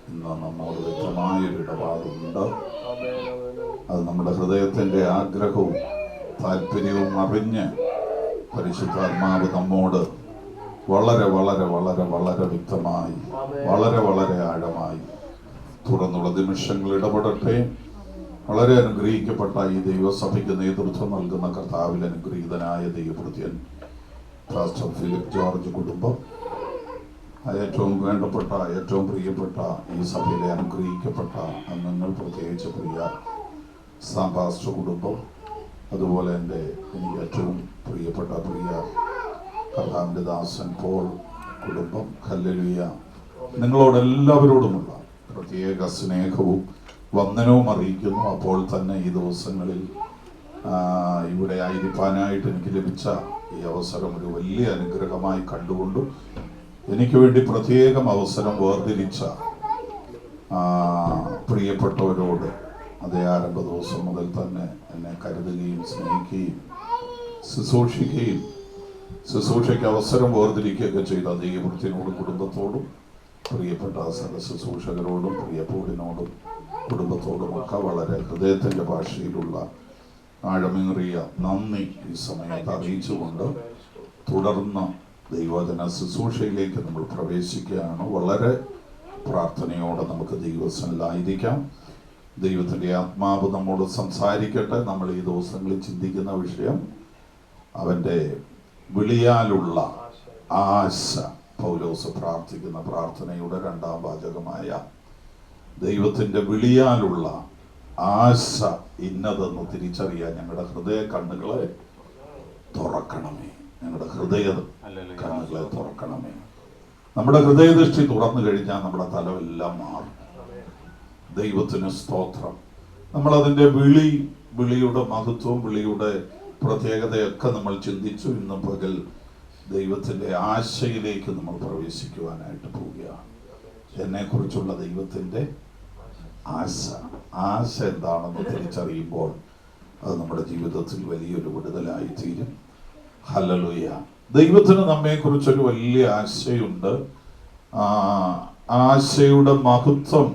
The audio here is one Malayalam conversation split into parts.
ഇന്ന് നമ്മോട് വ്യക്തമായൊരു ഇടപാടുണ്ട്. അത് നമ്മുടെ ഹൃദയത്തിൻ്റെ ആഗ്രഹവും താല്പര്യവും അറിഞ്ഞ് പരിശുദ്ധാത്മാവ് നമ്മോട് വളരെ വളരെ വളരെ വളരെ വ്യക്തമായി, വളരെ വളരെ ആഴമായി തുറന്നുള്ള നിമിഷങ്ങൾ ഇടപെടട്ടെ. വളരെ അനുഗ്രഹിക്കപ്പെട്ട ഈ ദൈവസഭയ്ക്ക് നേതൃത്വം നൽകുന്ന കർത്താവിൽ അനുഗ്രഹീതനായ ദൈവഭൃത്യൻ പാസ്റ്റർ ഫിലിപ്പ് ജോർജ് കുടുംബം, ഏറ്റവും വേണ്ടപ്പെട്ട, ഏറ്റവും പ്രിയപ്പെട്ട ഈ സഭയിലെ അനുഗ്രഹിക്കപ്പെട്ട അംഗങ്ങൾ, പ്രത്യേകിച്ച് പ്രിയ പാസ്റ്റർ കുടുംബം, അതുപോലെ എനിക്ക് ഏറ്റവും പ്രിയപ്പെട്ട പ്രിയ കർത്താവിൻ്റെ ദാസൻ പോൾ കുടുംബം, ഹല്ലേലൂയ, നിങ്ങളോടെല്ലാവരോടുമുള്ള പ്രത്യേക സ്നേഹവും വന്ദനവും അറിയിക്കുന്നു. അപ്പോൾ തന്നെ ഈ ദിവസങ്ങളിൽ ഇവിടെ ആയിരിക്കാനായിട്ട് എനിക്ക് ലഭിച്ച ഈ അവസരം ഒരു വലിയ അനുഗ്രഹമായി കണ്ടുകൊണ്ടു എനിക്ക് വേണ്ടി പ്രത്യേകം അവസരം വേർതിരിച്ച പ്രിയപ്പെട്ടവരോട് അതേ ആരംഭ ദിവസം മുതൽ തന്നെ എന്നെ കരുതുകയും സ്നേഹിക്കുകയും ശുശ്രൂഷയ്ക്ക് അവസരം വേർതിരിക്കുകയൊക്കെ ചെയ്ത ദൈവവൃത്തിനോടും കുടുംബത്തോടും പ്രിയപ്പെട്ട ശുശ്രൂഷകരോടും പ്രിയപ്പോടിനോടും കുടുംബത്തോടും ഒക്കെ വളരെ ഹൃദയത്തിൻ്റെ ഭാഷയിലുള്ള ആഴമേറിയ നന്ദി ഈ സമയത്ത് അറിയിച്ചുകൊണ്ട് തുടർന്ന് ദൈവവചന ശുശ്രൂഷയിലേക്ക് നമ്മൾ പ്രവേശിക്കുകയാണ്. വളരെ പ്രാർത്ഥനയോടെ നമുക്ക് ദൈവസന്നിധിയിലായിരിക്കാം. ദൈവത്തിൻ്റെ ആത്മാവ് നമ്മോട് സംസാരിക്കട്ടെ. നമ്മൾ ഈ ദിവസങ്ങളിൽ ചിന്തിക്കുന്ന വിഷയം അവൻ്റെ വിളിയാലുള്ള ആശ. പൗലോസ് പ്രാർത്ഥിക്കുന്ന പ്രാർത്ഥനയുടെ രണ്ടാം വാചകമായ ദൈവത്തിൻ്റെ വിളിയാലുള്ള ആശ ഇന്നതെന്ന് തിരിച്ചറിയാൻ ഞങ്ങളുടെ ഹൃദയ കണ്ണുകളെ തുറക്കണമേ. ഞങ്ങളുടെ ഹൃദയ കണ്ണുകളെ തുറക്കണമേ. നമ്മുടെ ഹൃദയദൃഷ്ടി തുറന്നു കഴിഞ്ഞാൽ നമ്മുടെ തലമെല്ലാം മാറും. ദൈവത്തിന് സ്തോത്രം. നമ്മളതിൻ്റെ വിളിയുടെ മഹത്വവും വിളിയുടെ പ്രത്യേകതയൊക്കെ നമ്മൾ ചിന്തിച്ചു. ഇന്ന് പകൽ ദൈവത്തിൻ്റെ ആശയിലേക്ക് നമ്മൾ പ്രവേശിക്കുവാനായിട്ട് പോവുകയാണ്. എന്നെക്കുറിച്ചുള്ള ദൈവത്തിൻ്റെ ആശ എന്താണെന്ന് തിരിച്ചറിയുമ്പോൾ അത് നമ്മുടെ ജീവിതത്തിൽ വലിയൊരു വിടുതലായി തീരും. ഹല്ലേലൂയ. ദൈവത്തിന് നമ്മെക്കുറിച്ചൊരു വലിയ ആശയുണ്ട്. ആശയുടെ മഹത്വം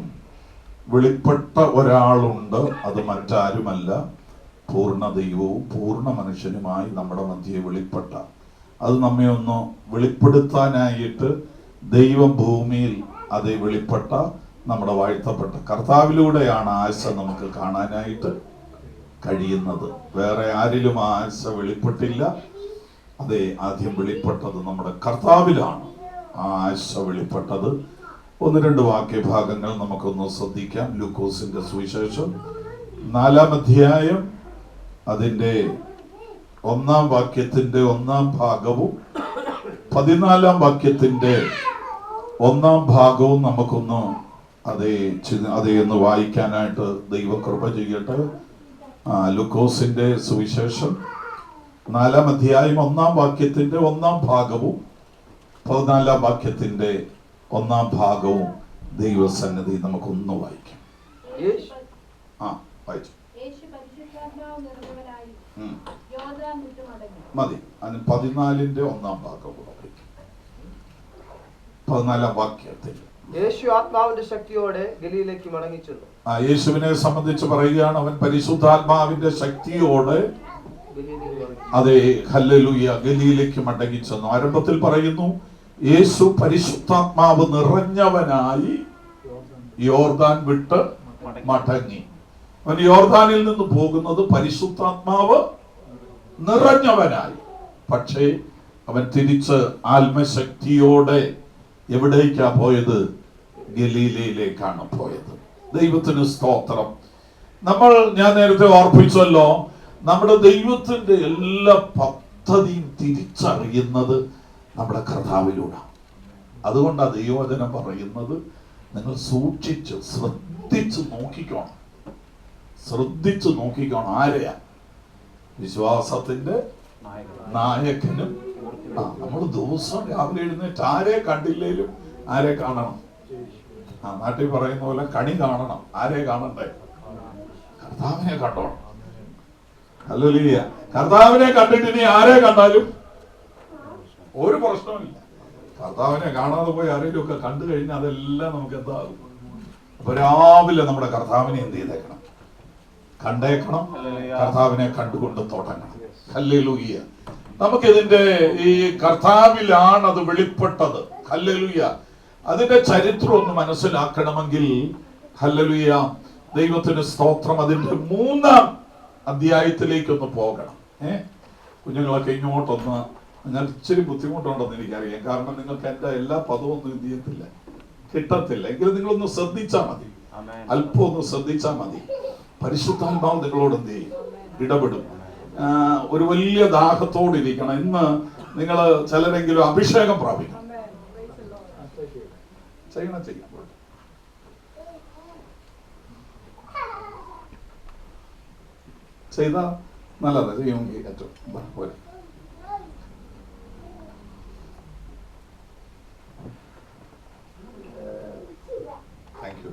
വെളിപ്പെട്ട ഒരാളുണ്ട്. അത് മറ്റാരുമല്ല, പൂർണ്ണ ദൈവവും പൂർണ്ണ മനുഷ്യനുമായി നമ്മുടെ മധ്യേ വെളിപ്പെട്ട, അത് നമ്മെ ഒന്ന് വെളിപ്പെടുത്താനായിട്ട് ദൈവം ഭൂമിയിൽ അതേ വെളിപ്പെട്ട നമ്മുടെ വാഴ്ത്തപ്പെട്ട കർത്താവിലൂടെയാണ് ആശ നമുക്ക് കാണാനായിട്ട് കഴിയുന്നത്. വേറെ ആരിലും ആശ വെളിപ്പെട്ടില്ല. അതേ, ആദ്യം വെളിപ്പെട്ടത് നമ്മുടെ കർത്താവിലാണ് ആ ആശ വെളിപ്പെട്ടത്. ഒന്ന് രണ്ട് വാക്യഭാഗങ്ങൾ നമുക്കൊന്ന് ശ്രദ്ധിക്കാം. ലൂക്കോസിന്റെ സുവിശേഷം 4-ാം അധ്യായം അതിൻ്റെ 1-ാം വാക്യത്തിന്റെ 1-ാം ഭാഗവും 14-ാം വാക്യത്തിന്റെ 1-ാം ഭാഗവും നമുക്കൊന്ന് അതേ ഒന്ന് വായിക്കാനായിട്ട് ദൈവകൃപ ചെയ്യട്ടെ. ലൂക്കോസിന്റെ സുവിശേഷം 4-ാം അധ്യായം 1-ാം വാക്യത്തിന്റെ 1-ാം ഭാഗവും 14-ാം വാക്യത്തിന്റെ 1-ാം ഭാഗവും ദൈവസന്നിധി നമുക്കൊന്ന് വായിക്കാം. വായിച്ചു മതി. 14-ന്റെ 1-ാം ഭാഗം 14-ാം വാക്യത്തിൽ യേശു ആത്മാവിന്റെ ശക്തിയോടെ ഗലീലയ്ക്ക് മടങ്ങിച്ചെന്നു. യേശുവിനെ സംബന്ധിച്ച് പറയുകയാണ്, അവൻ പരിശുദ്ധാത്മാവിന്റെ ശക്തിയോടെ അതെ ഹല്ലേലൂയ ഗലീലയ്ക്ക് മടങ്ങിച്ചെന്നു. ആരംഭത്തിൽ പറയുന്നു, യേശു പരിശുദ്ധാത്മാവ് നിറഞ്ഞവനായി യോർദാൻ വിട്ട് മടങ്ങി. അവൻ യോർദാനിൽ നിന്ന് പോകുന്നത് പരിശുദ്ധാത്മാവ് നിറഞ്ഞവനായി. പക്ഷേ അവൻ തിരിച്ച് ആത്മശക്തിയോടെ എവിടേക്കാ പോയത്? ഗലീലയിലേക്കാണ് പോയത്. ദൈവത്തിന് സ്തോത്രം. ഞാൻ നേരത്തെ ഓർപ്പിച്ചല്ലോ, നമ്മുടെ ദൈവത്തിന്റെ എല്ലാ പദ്ധതിയും തിരിച്ചറിയുന്നത് നമ്മുടെ കർത്താവിലൂടെ. അതുകൊണ്ടാണ് ദൈവവചനം പറയുന്നത്, നിങ്ങൾ ശ്രദ്ധിച്ച് നോക്കിക്കോണം. ആരെയാ? വിശ്വാസത്തിന്റെ നായകനും. നമ്മൾ ദിവസം രാവിലെ എഴുന്നേറ്റ് ആരെ കണ്ടില്ലേലും ആരെ കാണണം? നാട്ടിൽ പറയുന്ന പോലെ കണി കാണണം. ആരെ കാണണ്ടേ? കർത്താവിനെ കണ്ടോണം. ഹല്ലേലൂയ. കർത്താവിനെ കണ്ടിട്ട് ഇനി ആരെ കണ്ടാലും ഒരു പ്രശ്നമില്ല. കർത്താവിനെ കാണാതെ പോയി ആരെങ്കിലും ഒക്കെ കണ്ടു കഴിഞ്ഞാൽ അതെല്ലാം നമുക്ക് എന്താകും? അപ്പൊ രാവിലെ നമ്മുടെ കർത്താവിനെ എന്ത് ചെയ്തേക്കണം? കണ്ടേക്കണം. കർത്താവിനെ കണ്ടുകൊണ്ട് തുടങ്ങണം. ഹല്ലേലൂയ. നമുക്കിതിന്റെ ഈ കർത്താവിലാണ് അത് വെളിപ്പെട്ടത്. ഹല്ലേലൂയ. അതിന്റെ ചരിത്രം ഒന്ന് മനസ്സിലാക്കണമെങ്കിൽ ഹല്ലേലൂയ, ദൈവത്തിന് സ്തോത്രം, അതിന്റെ 3-ാം അധ്യായത്തിലേക്കൊന്ന് പോകണം. കുഞ്ഞുങ്ങളൊക്കെ ഇങ്ങോട്ടൊന്ന്, ഞാൻ ഇച്ചിരി ബുദ്ധിമുട്ടുണ്ടെന്ന് എനിക്കറിയാം. കാരണം നിങ്ങൾക്ക് എന്റെ എല്ലാ പദവും ഒന്നും എന്ത് ചെയ്യത്തില്ല, കിട്ടത്തില്ല. എങ്കിലും നിങ്ങളൊന്ന് ശ്രദ്ധിച്ചാൽ മതി, അല്പം ഒന്ന് ശ്രദ്ധിച്ചാൽ മതി. പരിശുദ്ധാത്മാവ് നിങ്ങളോട് എന്ത് ചെയ്യും? ഇടപെടും. ഒരു വലിയ ദാഹത്തോടിരിക്കണം. ഇന്ന് നിങ്ങൾ ചിലരെങ്കിലും അഭിഷേകം പ്രാപിക്കണം. ചെയ്യണം. ചെയ്താ നല്ലത്. ചെയ്യുമെങ്കിൽ ഏറ്റവും പോലെ. Thank you.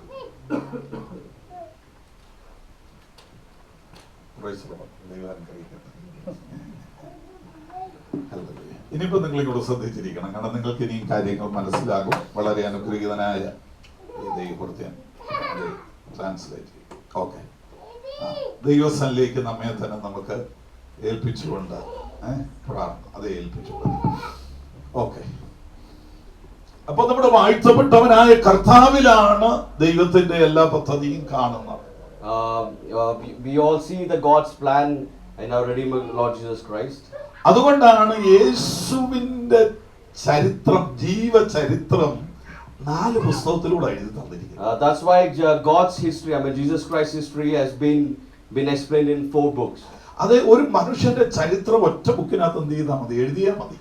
ഇനിയിപ്പോ നിങ്ങൾ ഇങ്ങോട്ട് ശ്രദ്ധിച്ചിരിക്കണം. കാരണം നിങ്ങൾക്ക് ഇനിയും കാര്യങ്ങൾ മനസ്സിലാകും. വളരെ അനുഗ്രഹീതനായ ഈ ദൈവപ്രത്യം ട്രാൻസ്ലേറ്റ് ചെയ്യും. ഓക്കെ, ദൈവസ്ഥനിലേക്ക് നമ്മെ തന്നെ നമുക്ക് ഏൽപ്പിച്ചുകൊണ്ട് അത് ഏൽപ്പിച്ചുകൊണ്ട്. ഓക്കെ, അപ്പൊ നമ്മുടെ വാഴ്ത്തപ്പെട്ടവനായ കർത്താവിലാണ് ദൈവത്തിന്റെ എല്ലാ പദ്ധതിയും കാണുന്നത്. We all see the God's plan in our Redeemer Lord Jesus Christ. അതുകൊണ്ടാണ് യേശുവിന്റെ ചരിത്രം, ജീവചരിത്രം 4 പുസ്തകത്തിലൂടെ എഴുതി തന്നിരിക്കുന്നത്. That's why God's history, Jesus Christ's history has been explained in 4 books. അത് ഒരു മനുഷ്യന്റെ ചരിത്രം ഒറ്റ ബുക്കിനകത്ത് എന്ത് ചെയ്താൽ മതി? എഴുതിയാൽ മതി.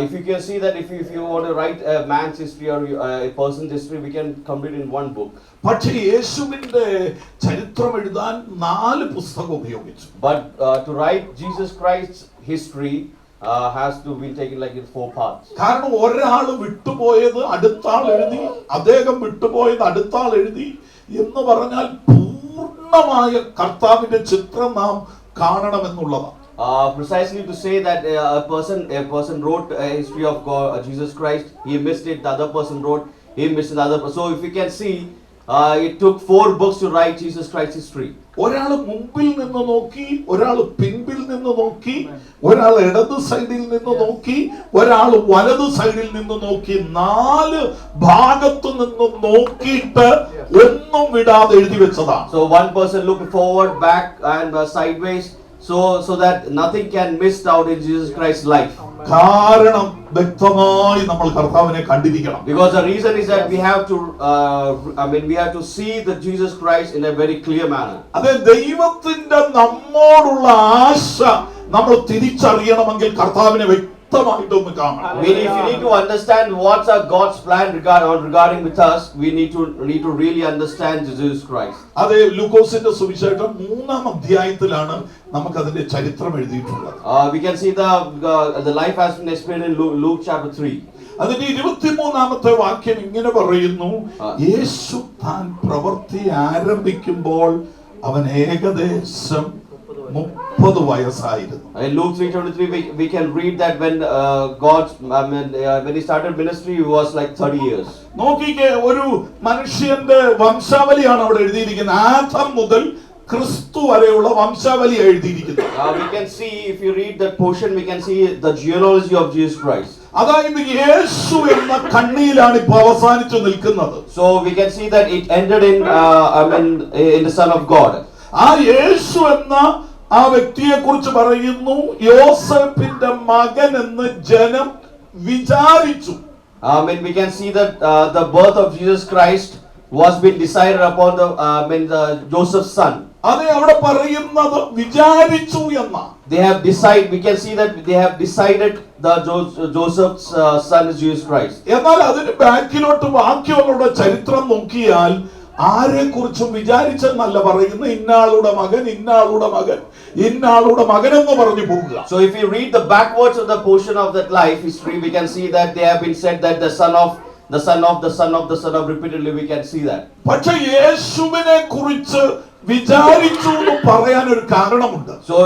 If you can see that if you want to write a man's history or a person's history, we can complete in 1 book. പക്ഷേ യേശുവിന്റെ ചരിത്രം എഴുതാൻ 4 പുസ്തകം ഉപയോഗിച്ചു. But to write Jesus Christ's history has to be taken like in 4 parts. കാരണം ഒരാൾ വിട്ടുപോയത് അടുത്ത ആൾ എഴുതി, അദ്ദേഹം വിട്ടുപോയത് അടുത്ത ആൾ എഴുതി എന്ന് പറഞ്ഞാൽ പൂർണ്ണമായ കർത്താവിന്റെ ചിത്രം നാം കാണണമെന്നുള്ളതാണ്. Precisely to say that a person wrote a history of God, Jesus Christ, he missed it, the other person wrote, he missed the other person. So if you can see, it took 4 books to write Jesus Christ's history. ഒരാൾ മുമ്പിൽ നിന്ന് നോക്കി, ഒരാൾ പിൻപിൽ നിന്ന് നോക്കി, ഒരാൾ ഇടത് സൈഡിൽ നിന്ന് നോക്കി, ഒരാൾ വലത് സൈഡിൽ നിന്ന് നോക്കി, 4 ഭാഗത്തു നിന്ന് നോക്കിയിട്ട് ഒന്നും വിടാതെ എഴുതി വെച്ചതാണ്. So one person looked forward, back and sideways, so that nothing can miss out in Jesus Christ's life. കാരണം വ്യക്തമായി നമ്മൾ കർത്താവിനെ കണ്ടിരിക്കണം. Because the reason is that we have to see the Jesus Christ in a very clear manner. അതെ, ദൈവത്തിന്റെ നമ്മോടുള്ള ആശ നമ്മൾ തിരിച്ചറിയണമെങ്കിൽ കർത്താവിനെ വ്യക്തമായിട്ടൊന്ന് കാണണം. If you need to understand what's our God's plan regarding with us, we need to really understand Jesus Christ. അതെ, ലൂക്കോസിന്റെ സുവിശേഷം 3-ാം അധ്യായത്തിലാണ് നമുക്ക് അതിന്റെ ചരിത്രം എഴുതിയിട്ടുള്ളത്. We can see the life has been explained in Luke chapter 3. അതിന്റെ 23-ാമത്തെ വാക്യം ഇങ്ങനെ പറയുന്നു, യേശു താൻ പ്രവൃത്തി ആരംഭിക്കുമ്പോൾ അവൻ ഏകദേശം 30 വയസ്സായിരുന്നു. In Luke 3:23 we can read that when when he started ministry he was like 30 years. നോക്കിക്കേ, ഒരു മനുഷ്യന്റെ വംശാവലിയാണ് അവിടെ എഴുതിയിരിക്കുന്നത്. ആദം മുതൽ ക്രിസ്തു വരെയുള്ള വംശാവലി എഴുതിയിരിക്കുന്നത്. We can see, if you read that portion, we can see the genealogy of Jesus Christ. അതായത് യേശു എന്ന കണ്ണിയിലാണ് ഇപ്പോൾ അവസാനിച്ചു നിൽക്കുന്നത്. So we can see that it ended in the Son of God. ആ യേശു എന്ന ആ വ്യക്തിയെ കുറിച്ച് പറയുന്നു, യോസേപ്പിന്റെ മകൻ എന്ന് ജനം വിചാരിച്ചു. We can see that the birth of Jesus Christ was being decided upon the Joseph's son. അതെ, അവിടെ പറയുന്നത് വിചാരിച്ചു എന്ന. We can see that they have decided the Joseph's son is Jesus Christ. എന്നാൽ അതിന് ബാക്കിലോട്ട് വാക്യങ്ങളുടെ ചരിത്രം നോക്കിയാൽ ആരെ കുറിച്ചും വിചാരിച്ചെന്നല്ല പറയുന്നത്, ഇന്നാളുടെ മകൻ, ഇന്നാളുടെ മകൻ, ഇന്നാളുടെ മകൻ എന്ന് പറഞ്ഞു പോകുക. So if you read the backwards of the portion of that life history, we can see that they have been said that the son of the son of the son of the son of, repeatedly we can see that. പക്ഷേ യേശുവിനെ കുറിച്ച് വിചാരിച്ചു എന്ന് പറയാൻ ഒരു കാരണമുണ്ട്. So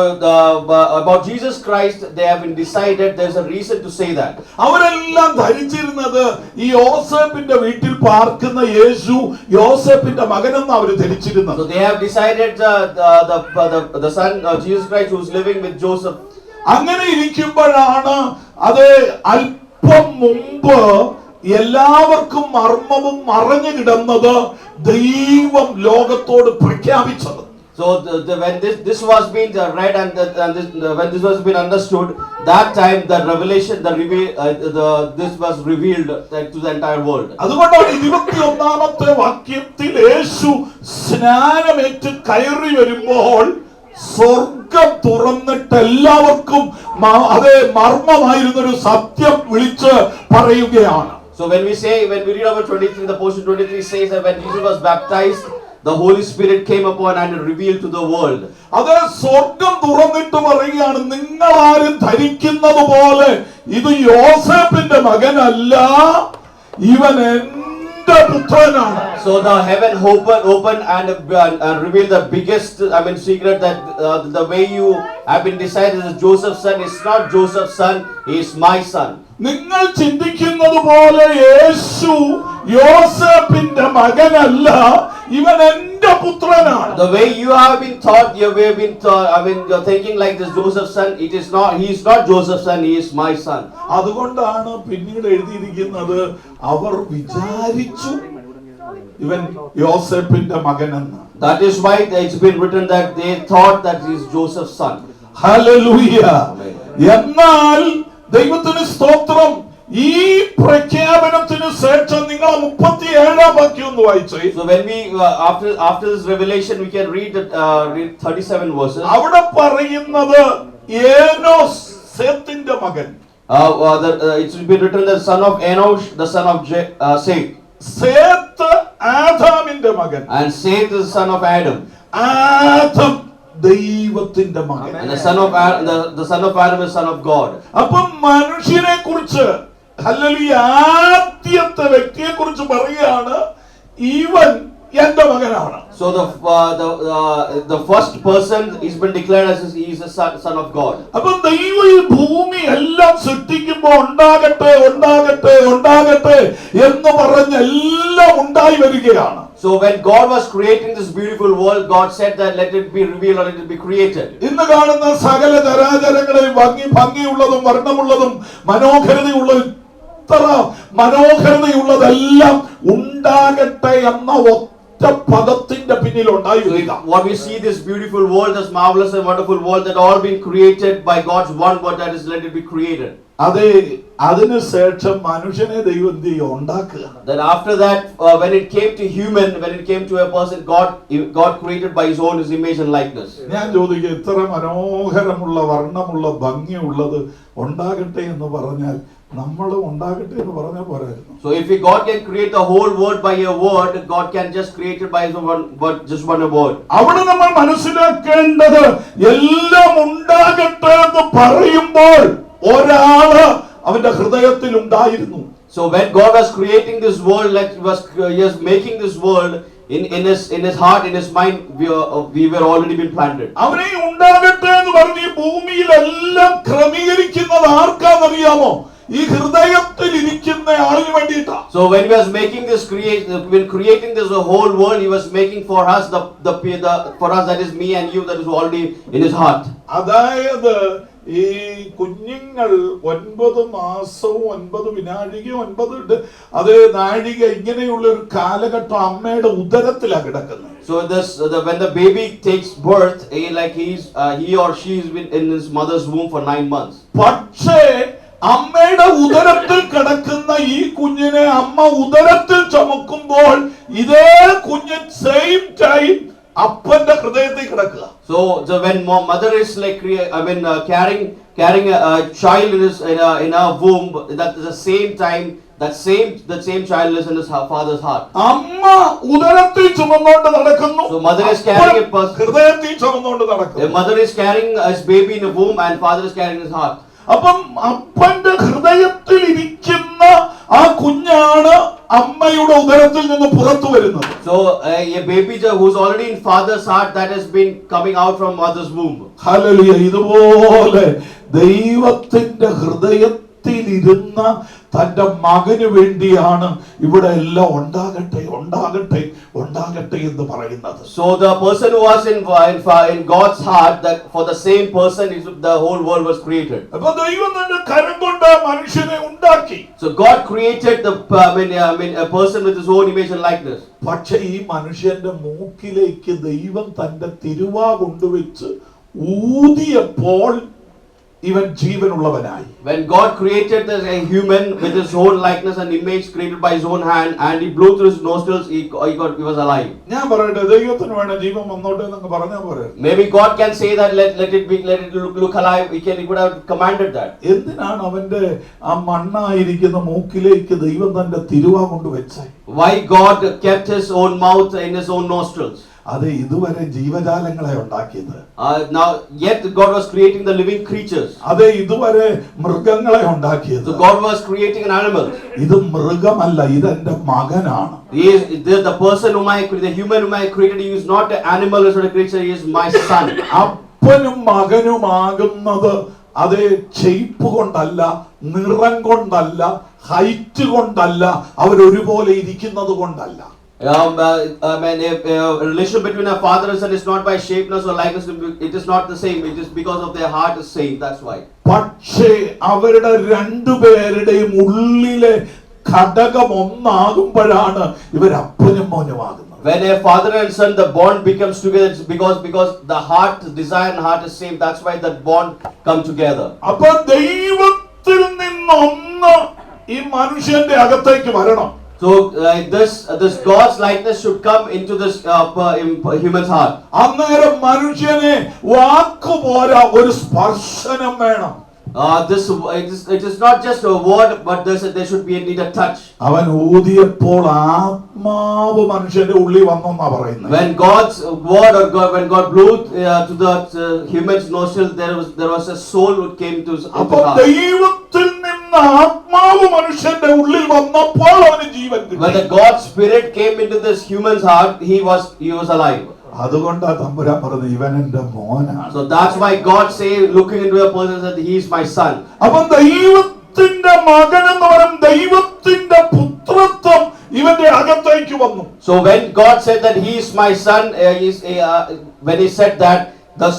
about Jesus Christ, they have been decided. There's a reason to say that. അവരെല്ലാം ധരിച്ചിരുന്നത് ഈ യോസേപ്പിന്റെ വീട്ടിൽ പാർക്കുന്ന യേശു യോസേപ്പിന്റെ മകനെന്ന് അവർ ധരിച്ചിരുന്നത്. So they have decided the son Jesus Christ who's living with Joseph. അങ്ങനെ ഇരിക്കുമ്പോഴാണ് അത് അല്പം മുമ്പ് എല്ലാവർക്കും മർമ്മവും മറഞ്ഞു കിടന്നത് ദൈവം ലോകത്തോട് പ്രഖ്യാപിച്ചത്. So when this was being read when this was being understood, that time the revelation, this was revealed to the entire world. അതുകൊണ്ടാണ് 21ാമത്തെ വാക്യത്തിൽ യേശു സ്നാനമേറ്റ് കയറി വരുമ്പോൾ സ്വർഗം തുറന്നിട്ട് എല്ലാവർക്കും അതേ മർമ്മമായിരുന്ന ഒരു സത്യം വിളിച്ച് പറയുകയാണ്. So when we read about 23, the portion 23 says that when Jesus was baptized, the Holy Spirit came upon and revealed to the world. അത് സ്വർഗം തുറന്നിട്ട് പറയുകയാണ്, നിങ്ങൾ ആരും ധരിക്കുന്നത് പോലെ ഇത് യോസേപ്പിന്റെ മകനല്ല, ഇവൻ എന്റെ പുത്രനാണ്. So the heaven opened and revealed the biggest secret, that the way you have been decided as Joseph's son is not Joseph's son, he is my son. നിങ്ങൾ ചിന്തിക്കുന്നത് പോലെ യേശു യോസേപ്പിന്റെ മകനല്ല, ഇവൻ എന്റെ പുത്രനാണ്. The way you have been taught, you're thinking like this Joseph's son, it is not, he is not Joseph's son, he is my son. അതുകൊണ്ടാണ് പിന്നീട് എഴുതിയിരിക്കുന്നത്, അവർ വിചാരിച്ചു ഇവൻ യോസേപ്പിന്റെ മകനെന്ന്. That is why it's been written that they thought that he is Joseph's son. Hallelujah. എന്നാൽ ദൈവത്തിന് സ്തോത്രം, ഈ പ്രഖ്യാപനത്തിന് ശേഷം നിങ്ങൾ 37ാം വാക്യം ഒന്ന് വായിച്ചേ. So when we after this revelation we can read 37 verses. അവിടെ പറയുന്നത് ഏനോസ് സേത്തിന്റെ മകൻ. It's been written the son of Enosh, the son of Seth. Seth ആദാമിന്റെ മകൻ. And Seth is the son of Adam. Adam ദൈവത്തിന്റെ മകൻ. And the son of Adam is son of God. അപ്പം മനുഷ്യനെ കുറിച്ച് ഹല്ലേലൂയ ആദ്യത്തെ വ്യക്തിയെ കുറിച്ച് പറയുകയാണ്, ഇവൻ എന്റെ മകനാണ്. So the first person is been declared as he is a son of God. അപ്പം ദൈവം ഈ ഭൂമി എല്ലാം സൃഷ്ടിക്കുമ്പോൾ ഉണ്ടാകട്ടെ ഉണ്ടാകട്ടെ ഉണ്ടാകട്ടെ എന്ന് പറഞ്ഞ് എല്ലാം ഉണ്ടായി വരികയാണ്. So when God was creating this beautiful world, God said that let it be revealed or let it be created. ഇന്ന് കാണുന്ന സകല ചരാചരങ്ങളെയും ഭംഗിയുള്ളതും വർണ്ണമുള്ളതും മനോഹരതയുള്ളതും ഇത്ര മനോഹരതയുള്ളതെല്ലാം ഉണ്ടാകട്ടെ എന്ന ഒറ്റ പദത്തിന്റെ പിന്നിൽ ഉണ്ടായി വരിക. What we see, this beautiful world, this marvelous and wonderful world, that all been created by God's one word, that is let it be created. അതെ, അതിനുശേഷം മനുഷ്യനെ ദൈവം എന്ത് ചെയ്യും? ഉണ്ടാക്കുക. Then after that, when it came to human, when it came to a person, God created by his own his image and likeness. ഞാൻ ചോദിക്കുക, ഇത്ര മനോഹരമുള്ള വർണ്ണമുള്ള ഭംഗിയുള്ളത് ഉണ്ടാകട്ടെ എന്ന് പറഞ്ഞാൽ നമ്മൾ ഉണ്ടാകട്ടെ എന്ന് പറഞ്ഞാൽ പോരായിരുന്നു. So if God can create the whole world by a word, God can just create it by one word, just one word. അവിടെ നമ്മൾ മനസ്സിലാക്കേണ്ടത്, എല്ലാം ഉണ്ടാകട്ടെ എന്ന് പറയുമ്പോൾ ഒരാള് അവന്റെ ഹൃദയത്തിൽ ഉണ്ടായിരുന്നു. So when God was creating this world, like he was making this world, in his heart, in his mind, we were already been planted. അവനെ ഉണ്ടാകട്ടെ എന്ന് പറഞ്ഞ് ഈ ഭൂമിയിലെല്ലാം ക്രമീകരിക്കുന്നത് ആർക്കാണെന്നറിയാമോ? ഈ ഹൃദയത്തിൽ ഇരിക്കുന്ന ആളിന് വേണ്ടിയിട്ടാ. So when he was making this creating this whole world, he was making for us for us, that is me and you, that is already in his heart. അതായത് ഈ കുഞ്ഞുങ്ങൾ 9 മാസവും 9 വിനാഴികയും 9 അതേ നാഴിക ഇങ്ങനെയുള്ള ഒരു കാലഘട്ടം അമ്മയുടെ ഉദരത്തിലാണ് കിടക്കുന്നത്. So when the baby takes birth, he or she is in his mother's womb for 9 months. പക്ഷേ അമ്മയുടെ ഉദരത്തിൽ കിടക്കുന്ന ഈ കുഞ്ഞിനെ അമ്മ ഉദരത്തിൽ ചുമക്കുമ്പോൾ ഇതേ കുഞ്ഞ് സെയിം ടൈം അപ്പന്റെ ഹൃദയത്തിൽ കിടക്കുക. So when mother is carrying a child in her womb, that is the same time that same child is in his father's heart. അമ്മ ഉദരത്തിൽ ചുമന്നുകൊണ്ട് നടക്കുന്നു. So mother is carrying a person, ഹൃദയത്തിൽ ചുമന്നുകൊണ്ട് നടക്കുന്നു. mother is carrying his baby in a womb and father is carrying his heart. അപ്പം അപ്പന്റെ ഹൃദയത്തിൽ ഇരിക്കുന്ന ആ കുഞ്ഞാണ് അമ്മയുടെ ഉദരത്തിൽ നിന്ന് പുറത്തു വരുന്നത്. So a baby who's already in father's heart, that has been coming out from mother's womb. Hallelujah. ഇതുപോലെ ദൈവത്തിന്റെ ഹൃദയത്തിലിരുന്ന തന്റെ മകന് വേണ്ടിയാണ് ഇവിടെ എല്ലാം ഉണ്ടാകട്ടെ ഉണ്ടാകട്ടെ ഉണ്ടാകട്ടെ എന്ന് പറയുന്നത്. So the person who was in God's heart, that for the same person is the whole world was created. അപ്പൊ ദൈവം തന്റെ കരം കൊണ്ട് മനുഷ്യനെ ഉണ്ടാക്കി. So God created a person with his own image and likeness. പക്ഷെ ഈ മനുഷ്യന്റെ മൂക്കിലേക്ക് ദൈവം തന്റെ തിരുവാ കൊണ്ടുവച്ച് ഊതിയപ്പോൾ ഇവൻ ജീവനുള്ളവനായി. When God created a human with his own likeness and image created by his own hand, and he blew through his nostrils, he was alive. ഞാൻ പറയട്ടെ, ദൈവത്തിന് വേണം ജീവൻ വന്നോട്ടെ എന്നൊക്കെ പറഞ്ഞാ പോരെ? Maybe God can say that let it look alive. He could have commanded that. എന്തിനാണ് അവന്റെ ആ മണ്ണായിരിക്കുന്ന മൂക്കിലേക്ക് ദൈവം തന്റെ തിരുവാ കൊണ്ടുവച്ചേ? Why God kept his own mouth in his own nostrils? അത് ഇതുവരെ ജീവജാലങ്ങളെ ഉണ്ടാക്കിയത്. Now yet God was creating the living creatures. അത് ഇതുവരെ മൃഗങ്ങളെ ഉണ്ടാക്കിയത്. So God was creating an animal. ഇത് മൃഗമല്ല, ഇത് എന്റെ മകനാണ്. The person the human whom I created, he is not an animal or a creature, he is my son. അപ്പനും മകനുമാകുന്നത് അത് ഷേപ്പ് കൊണ്ടല്ല, നിറം കൊണ്ടല്ല, ഹൈറ്റ് കൊണ്ടല്ല, അവരൊരുപോലെ ഇരിക്കുന്നത് കൊണ്ടല്ല. A relation between a father and son is not by shapeness or likeness. It is not the same. It is because of their heart is same. That's why. പക്ഷേ അവരുടെ രണ്ടുപേരുടെയും ഉള്ളിലെ ഘടകം ഒന്നാകുമ്പോഴാണ് ഇവർ അപ്പനും മോനുമാകുന്നത്. When a father and son, the bond becomes together, it's because the heart, desire and heart is same. That's why that bond come together. അപ്പൊ ദൈവത്തിൽ നിന്നൊന്ന് ഈ മനുഷ്യന്റെ അകത്തേക്ക് വരണം. So this God's likeness should come into this human's heart. അന്നേരം മനുഷ്യനെ വാക്കുപോരാ, ഒരു സ്പർശനം വേണം. It is not just a word, but there should be a touch. അവൻ ഊതിയപ്പോൾ ആത്മാവ് മനുഷ്യന്റെ ഉള്ളിൽ വന്നെന്നാ പറയുന്നത്. When God's word when God blew to the human's nostril, there was a soul who came to his അപ്പോൾ heart. ദൈവത്തിൽ നിന്ന് ആത്മാവ് മനുഷ്യന്റെ ഉള്ളിൽ വന്നപ്പോൾ അവന് ജീവൻ കിട്ടി. When the God's spirit came into this human's heart, he was alive. അതുകൊണ്ടാ തമ്പുരാൻ പറഞ്ഞത് ഇവൻ എന്റെ മോനാണ്. So that's why God say, looking into a person, that he is my son. അപ്പോൾ ദൈവത്തിന്റെ മകൻ എന്ന് പറയുന്ന ദൈവത്തിന്റെ പുത്രത്വം ഇവന്റെ അകത്തേക്ക് വന്നു. So when God said that he is my son, when he said that, the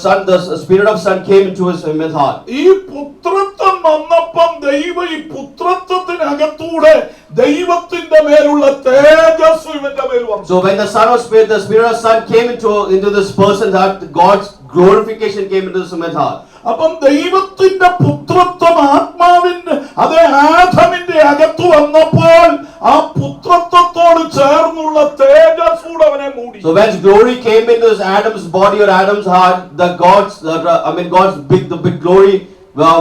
spirit of son came into his heart. ഈ പുത്രത്വം വന്നപ്പം ദൈവം ഈ പുത്രത്വത്തിനകത്തൂടെ ദൈവത്തിന്റെ മേലുള്ള തേജസ് ഇവന്റെ മേൽ വന്നു. So when the spirit of son came into this person's heart, God's glorification came into this man's heart. അപ്പം ദൈവത്തിന്റെ പുത്രത്വം ആത്മാവിന്റെ അതേ ആദമിന്റെ അകത്ത് വന്നപ്പോൾ ആ പുത്രത്വത്തോട് ചേർന്നുള്ള തേജസ് കൂടെ അവനെ മൂടി. So when glory came into Adam's body or Adam's heart, God's big glory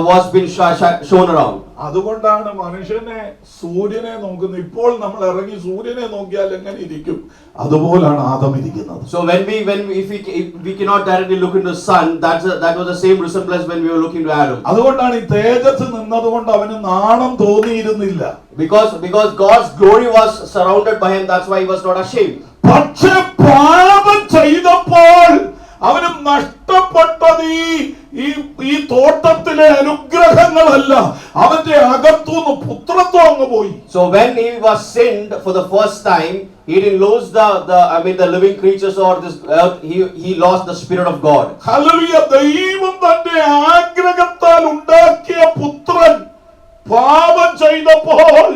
was being shown around. അതുകൊണ്ടാണ് മനുഷ്യനെ സൂര്യനെ നോക്കുന്നത്. ഇപ്പോൾ നമ്മൾ ഇറങ്ങി സൂര്യനെ നോക്കിയാൽ എങ്ങനെ ഇരിക്കും, അതുപോലാണ് ആദം ഇരിക്കുന്നത്. So if we cannot directly look into the sun, that was the same resemblance when we were looking to Adam. അതുകൊണ്ടാണ് ഈ തേജസ് നിന്നതുകൊണ്ട് അവന് നാണം തോന്നിയിരുന്നില്ല. Because God's glory was surrounded by him, that's why he was not ashamed. പക്ഷേ പാപം ചെയ്തപ്പോൾ അവന് നഷ്ടപ്പെട്ടത് ഈ തോട്ടത്തിലെ അനുഗ്രഹങ്ങളല്ല, അവന്റെ അകത്തുനിന്ന് പുത്രത്വം അങ്ങ് പോയി. So when he was sinned for the first time, he didn't lose the living creatures or this earth. He lost the spirit of God. Hallelujah. ദൈവം തന്റെ ആഗ്രഹത്താൽ ഉണ്ടാക്കിയ പുത്രൻ പാപം ചെയ്തപ്പോൾ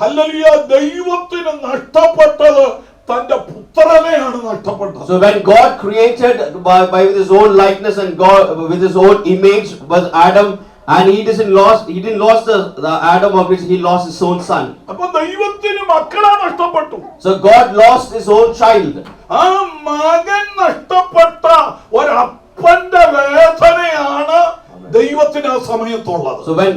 ഹല്ലേലൂയ ദൈവത്തിന് നഷ്ടപ്പെട്ടത് തന്റെ പുത്രനെയാണ് നഷ്ടപ്പെട്ടത്. So when God created by with his own likeness and God with his own image was Adam, and he didn't lost the Adam of which he lost his own son. അപ്പോൾ ദൈവത്തിന് മക്കളെ നഷ്ടപ്പെട്ടു. So God lost his own child. ആ മകൻ നഷ്ടപ്പെട്ട ഒരപ്പന്റെ വേദനയാണ് ദൈവത്തിന് ആ സമയത്തുള്ളത്. So when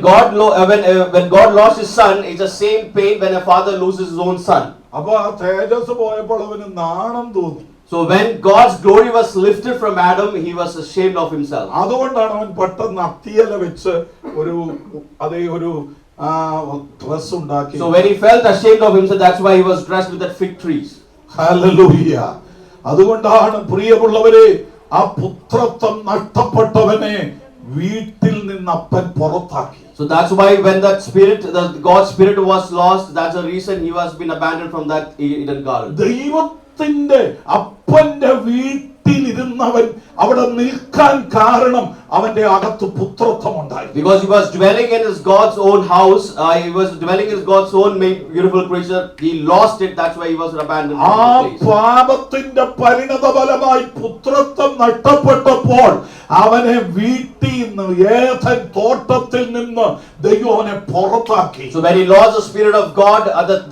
God lost his son, it's the same pain when a father loses his own son. അപ്പൊ ആ തേജസ് പോയപ്പോൾ അവന് നാണം തോന്നി. So when God's glory was lifted from Adam, he was ashamed of himself. അതുകൊണ്ടാണ് അവൻ പെട്ടെന്ന് അത്തിയില വെച്ച് ഒരു ഡ്രസ് ഉണ്ടാക്കി. So when he felt ashamed of himself, that's why he was dressed with that fig trees. Hallelujah. അതുകൊണ്ടാണ് പ്രിയമുള്ളവരെ, ആ പുത്രത്വം നഷ്ടപ്പെട്ടവനെ വീട്ടിൽ നിന്ന് അപ്പൻ പുറത്താക്കി. So that's why when that spirit, the God's spirit was lost, that's the reason he was been abandoned from that Eden garden. ദൈവത്തിന്റെ അപ്പന്റെ വീട്ടിലിരുന്നവൻ അവിടെ നിൽക്കാൻ കാരണം അവന്റെ അകത്ത് പുത്രത്വം ഉണ്ടായി. Because he was dwelling in his God's own house, he was dwelling in his God's own made beautiful creature. He lost it, that's why he was abandoned. ആ പാപത്തിന്റെ പരിണത ഫലമായി പുത്രത്വം നഷ്ടപ്പെട്ടപ്പോൾ അവനെ വീട്ടിൽ നിന്ന്, ഏദൻ തോട്ടത്തിൽ നിന്ന് ദൈവം അവനെ പുറത്താക്കി. So when he lost the spirit of God,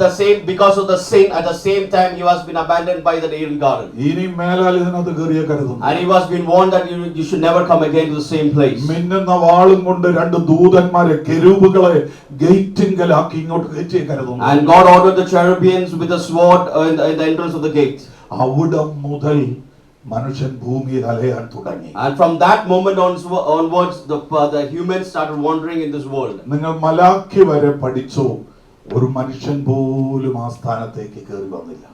the same, because of the sin, at the same time he was been abandoned by the Eden garden. ഇനി മേലാൽ ഇതിനകത്ത് കയറിയ കരുതുന്നു. And he was been warned that you should never come again to the same place. മിന്നുന്ന വാളും കൊണ്ട് രണ്ട് ദൂതന്മാരെ, കെരൂബുകളെ ഗേറ്റിങ്കലാക്കി ഇങ്ങോട്ട് കയറ്റിയ കരുതുന്നു. And God ordered the cherubims with a sword in the entrance of the gate. അവിടെ മുതൽ മനുഷ്യൻ ഭൂമിയിൽ അലയാൻ തുടങ്ങി. And from that moment onwards, the humans started wandering in this world. നിങ്ങൾ മലാക്കി വരെ പഠിച്ചോ, ഒരു മനുഷ്യൻ പോലും ആ സ്ഥാനത്തേക്ക് കയറി വന്നില്ല.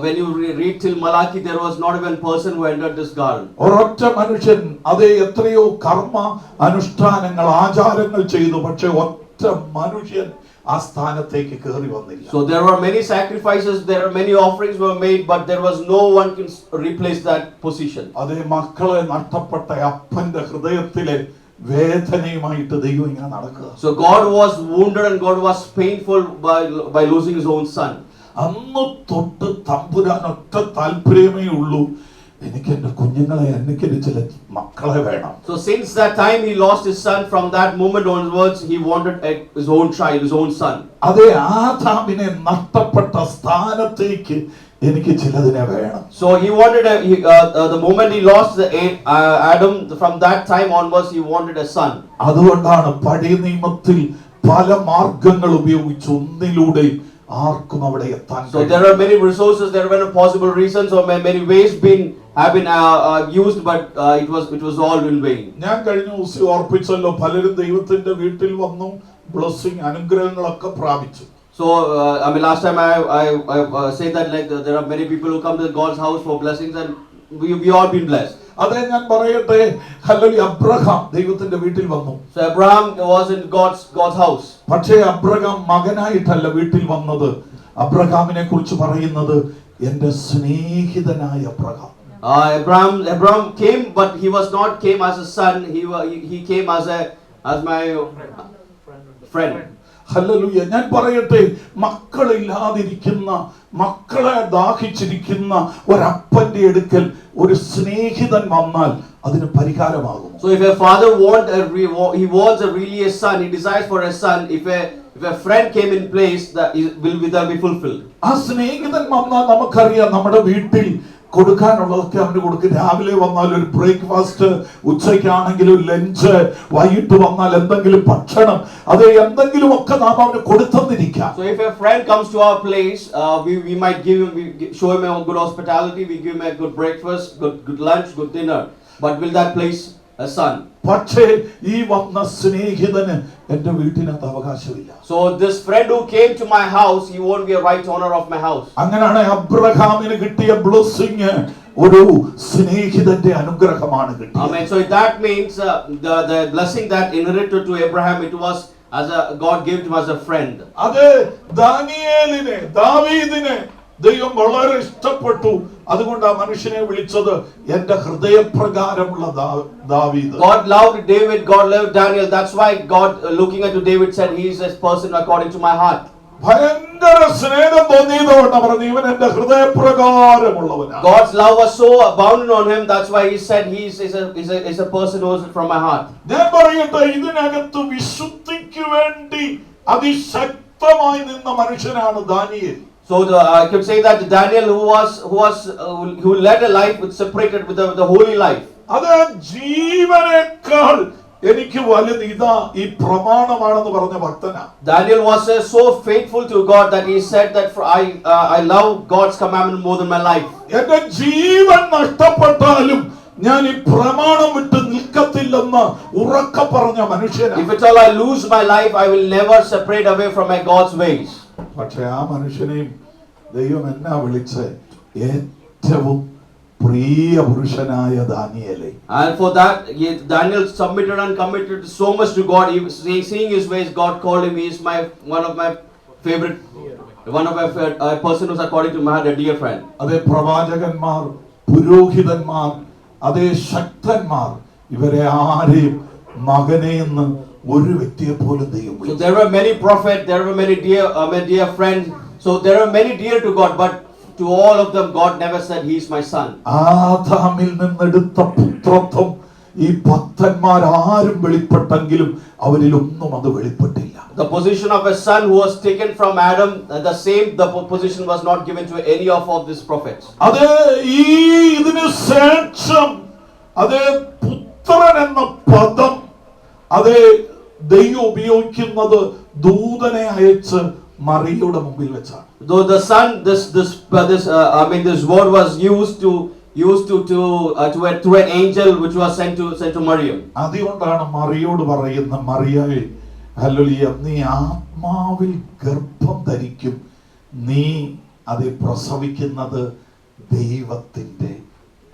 When you read till Malachi, there was not even person who entered this garden. ഒരൊറ്റ മനുഷ്യൻ, അതേ എത്രയോ കർമ്മ അനുഷ്ഠാനങ്ങൾ ആചാരങ്ങൾ ചെയ്തു, പക്ഷെ ഒറ്റ മനുഷ്യൻ ആ സ്ഥാനത്തേക്ക് കയറി വന്നില്ല. So there were many sacrifices, there were many offerings were made, but there was no one can replace that position. അതേ മക്കളെ നഷ്ടപ്പെട്ട അപ്പന്റെ ഹൃദയത്തിലെ വേദനയുമായിട്ട് ദൈവം ഇങ്ങനെ നടക്കുക. So God was wounded and God was painful by losing his own son. അന്ന് തൊട്ട് തമ്പുരാൻ ഒറ്റ താല്പര്യമേ ഉള്ളൂ, എനിക്ക് എന്റെ കുഞ്ഞുങ്ങളെ, എനിക്ക് ചില മക്കളെ വേണം. So since that time he lost his son, from that moment onwards he wanted his own child, his own son. അതേ ആദാമിനെ നഷ്ടപ്പെട്ട സ്ഥാനത്തേക്ക് എനിക്ക് ചിലതിനെ വേണം. So he wanted the moment he lost Adam, from that time onwards he wanted a son. അതുകൊണ്ടാണ് പഴയ നിയമത്തിൽ പല മാർഗങ്ങൾ ഉപയോഗിച്ച് ഒന്നിലൂടെ ആർക്കും അവിടെ എത്താൻ. So there are many resources, there are many possible reasons, or many ways have been used, but it was all in vain. ഞാൻ കഴിഞ്ഞ ദിവസം ഓർപ്പിച്ചല്ലോ, പലരും ദൈവത്തിന്റെ വീട്ടിൽ വന്നു ബ്ലെസ്സിംഗ് അനുഗ്രഹങ്ങളൊക്കെ പ്രാപിച്ചു. So last time I said that like there are many people who come to God's house for blessings, and we all been blessed. അതേ ഞാൻ പറയട്ടെ, ഹല്ലേലൂയ, അബ്രഹാം ദൈവത്തിന്റെ വീട്ടിൽ വന്നു. So Abraham was in God's house. പക്ഷേ അബ്രഹാം മകനായിട്ടല്ല വീട്ടിൽ വന്നത്. അബ്രഹാമിനെ കുറിച്ച് പറയുന്നത് എന്റെ സ്നേഹിതനായ Abraham. Abraham came, but he was not came as a son. He came as my friend. Hallelujah. ഞാൻ പറയട്ടെ, മക്കളില്ലാതിരിക്കുന്ന, മക്കളെ ദാഹിച്ചിരിക്കുന്ന ഒരപ്പന്റെ അടുക്കൽ ഒരു സ്നേഹിതൻ വന്നാൽ അതിന് പരിഹാരമാകും. So if a father he wants really a son, he desires for a son, if a friend came in place, that will be fulfilled. ആ സ്നേഹിതൻ വന്നാൽ നമുക്കറിയാം, നമ്മുടെ വീട്ടിൽ കൊടുക്കാനുള്ളതൊക്കെ അവന് കൊടുക്കും. രാവിലെ വന്നാൽ ഒരു ബ്രേക്ക്ഫാസ്റ്റ്, ഉച്ചയ്ക്കാണെങ്കിൽ ഒരു ലഞ്ച്, വൈകിട്ട് വന്നാൽ എന്തെങ്കിലും ഭക്ഷണം, അത് എന്തെങ്കിലും ഒക്കെ നാം അവന് കൊടുത്തെന്നിരിക്കാം. So if a friend comes to our place, we might show him a good hospitality, we give him a good breakfast, good lunch, good dinner, but will that place a son? പക്ഷേ ഈ വന്ന സ്നേഹിതന് എന്റെ വീട്ടിനകത്ത് അവകാശമില്ല. So this friend who came to my house, he won't be a right owner of my house. അങ്ങനെയാണ് അബ്രഹാമിന് കിട്ടിയ ബ്ലെസ്സിംഗ് ഒരു സ്നേഹിതന്റെ അനുഗ്രഹമാണ് കിട്ടിയത്. Amen. So that means the blessing that inherited to Abraham, it was as God gave him as a friend. അത് ദാനിയേലിനെ, ദാവീദിനെ ദൈവം വളരെ ഇഷ്ടപ്പെട്ടു. അതുകൊണ്ട് ആ മനുഷ്യനെ വിളിച്ചത് എന്റെ ഹൃദയപ്രകാരമുള്ള ദാവീദ്. God loved David, God loved Daniel. That's why God, looking at David, said he is a person according to my heart. ഭയങ്കര സ്നേഹം തോന്നിയതുകൊണ്ട് പറഞ്ഞു, ഇവൻ എന്റെ ഹൃദയപ്രകാരമുള്ളവനാണ്. God's love was so abounding on him. That's why he said he is a person who is from my heart. ഞാൻ പറയട്ടെ, ഇതിനകത്ത് വിശുദ്ധിക്ക് വേണ്ടി അതിശക്തമായി നിന്ന മനുഷ്യനാണ് Daniel. So I could say that Daniel, who led a life which separated with the holy life. അത് ജീവനേക്കാൾ എനിക്ക് വലുത് ഇതാ ഈ പ്രമാണമാണെന്ന് പറഞ്ഞ ഭക്തനാ. Daniel was so faithful to God that he said that I love God's commandment more than my life. എന്റെ ജീവൻ നഷ്ടപ്പെട്ടാലും ഞാൻ ഈ പ്രമാണം വിട്ട് നിൽക്കത്തില്ലെന്ന് ഉറക്കെ പറഞ്ഞ മനുഷ്യനാണ്. If at all I lose my life, I will never separate away from my God's ways. പക്ഷെ ആ മനുഷ്യനെയും ദൈവം എന്നാ വിളിച്ച് ഏറ്റവും പ്രിയ പുരുഷനായ ദാനിയേലേ. And for that, Daniel submitted and committed so much to God. Seeing his ways, God called him. He is one of my favorite, person who's according to my heart, a dear friend. അതേ പ്രവാചകന്മാർ, പുരോഹിതന്മാർ, അതേ ശക്തന്മാർ, ഇവരെ ആരെയും മകനെ എന്ന് ഒരു വ്യക്തിയെ പോലും ദൈവം So വിളിച്ചില്ല. there were many prophets, there were many dear friends. So there are many dear to God, but to all of them, God never said, "He is my son." ആദാമിൽ നിന്നെടുത്ത പുത്രത്വം ഈ ഭക്തന്മാരാരും വെളിപ്പെട്ടെങ്കിലും അവരിലൊന്നും അത് വെളിപ്പെട്ടില്ല. The position of a son who was taken from Adam, the position was not given to any of these prophets. അത് ഈ ഇതിന് ശേഷം അതേ പുത്രൻ എന്ന പദം അതേ ദൈവം ഉപയോഗിക്കുന്നത് ദൂതനെ അയച്ച് മറിയയുടെ മുമ്പിൽ വെച്ചാണ്. Though the son, this word was used to an angel which was sent to Maryam. അതുകൊണ്ടാണ് മറിയോട് പറയുന്ന മറിയേ, ഹല്ലേലൂയ, നീ ആത്മാവിൽ ഗർഭം ധരിക്കും, നീ അത് പ്രസവിക്കുന്നത് ദൈവത്തിന്റെ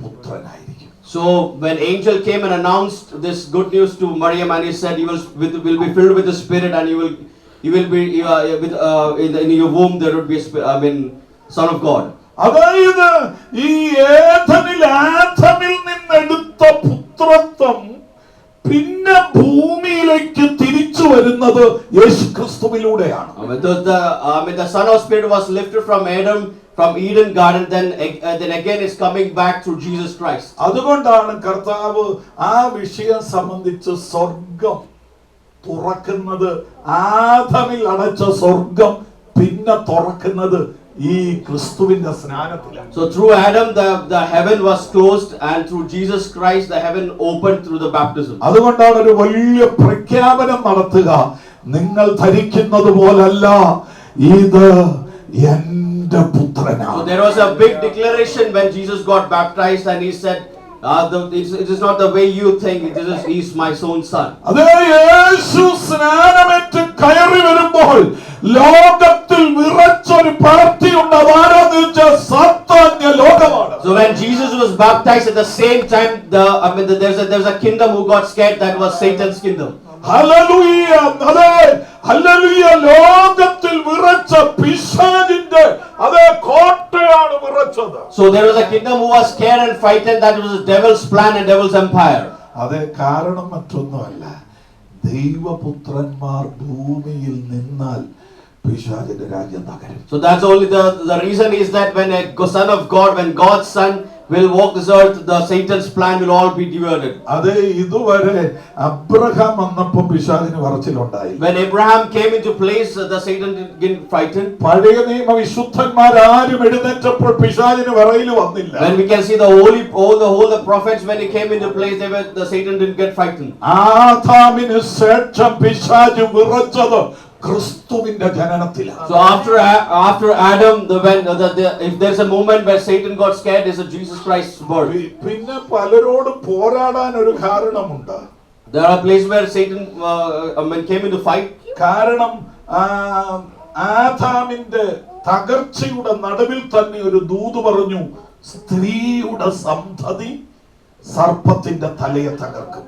പുത്രനായിരിക്കും. So when angel came and announced this good news to Maryam, and he said, "You will be filled with the Spirit, and you will be in your womb there would be Son of God." അതായത് ഈ ആദമിൽ നിന്നെടുത്ത പുത്രത്വം പിന്നെ ഭൂമിയിലേക്ക് തിരിച്ചു വരുന്നത് യേശുക്രിസ്തുവിലൂടെയാണ്. The Son of Spirit was lifted from Adam, from Eden garden, then again is coming back through Jesus Christ. അതുകൊണ്ടാണ് കർത്താവ് ആ വിഷയം സംബന്ധിച്ച് സ്വർഗം തുറക്കുന്നത്, ആദമിൽ അടച്ച സ്വർഗം പിന്നെ തുറക്കുന്നത് ഈ ക്രിസ്തുവിന്റെ സ്നാനത്തിലാണ്. So through Adam the heaven was closed, and through Jesus Christ the heaven opened through the baptism. അതുകൊണ്ടാണ് ഒരു വലിയ പ്രഖ്യാപനം നടത്തുക, നിങ്ങൾ ധരിക്കുന്നത് പോലല്ല, ഇത് എന്റെ പുത്രനാണ്. So there was a big declaration when Jesus got baptized, and he said, it is not the way you think, he is my own son. അതേ യേശു സ്നാനമേറ്റ് കയറി വരുമ്പോൾ ലോകത്തിൽ വിറച്ചൊരു പാർട്ടി ഉണ്ട്, അതാരെന്ന് വെച്ചാൽ സാത്താന്യ ലോകമാണ്. So when Jesus was baptized, at the same time there's a kingdom who got scared, that was Satan's kingdom. Hallelujah, hallelujah. ലോകത്തിൽ വിറച്ച പിശാചിന്റെ അതേ കോട്ടയാണ് വിറച്ചത്. So there was a kingdom who was scared and frightened, that was the devil's plan and devil's empire. അതേ കാരണം മറ്റൊന്നുമല്ല, ദൈവപുത്രന്മാർ ഭൂമിയിൽ നിന്നാൽ പിശാചിന്റെ രാജ്യം തകരും. So that's only the reason is that when a son of God, when God's son will walk this earth, the Satan's plan will all be diverted. അതേ ഇതുവരെ അബ്രഹാം വന്നപ്പോൾ പിശാചിന് പറച്ചിലുണ്ടായി. When Abraham came into place, the Satan didn't frighten. പഴയ നിയമ വിശുദ്ധന്മാരാരും എഴുന്നേറ്റപ്പോൾ പിശാചിന് വിറയിൽ വന്നില്ല. When we can see all the prophets, when he came into place, the Satan didn't get frightened. ആദാമിന് ശേഷം പിശാച് വിറച്ചത് ക്രിസ്തുവിന്റെ ജനനത്തിലാണ്. So after Adam, if there's a moment where Satan got scared, is Jesus Christ's birth. പിന്നെ പലരോട് പോരാടാൻ ഒരു കാരണമുണ്ട്. There are places where Satan came into fight. കാരണം ആദാമിന്റെ തകർച്ചയുടെ നടുവിൽ തന്നെ ഒരു ദൂത് പറഞ്ഞു, സ്ത്രീയുടെ സന്തതി സർപ്പത്തിന്റെ തലയെ തകർക്കും.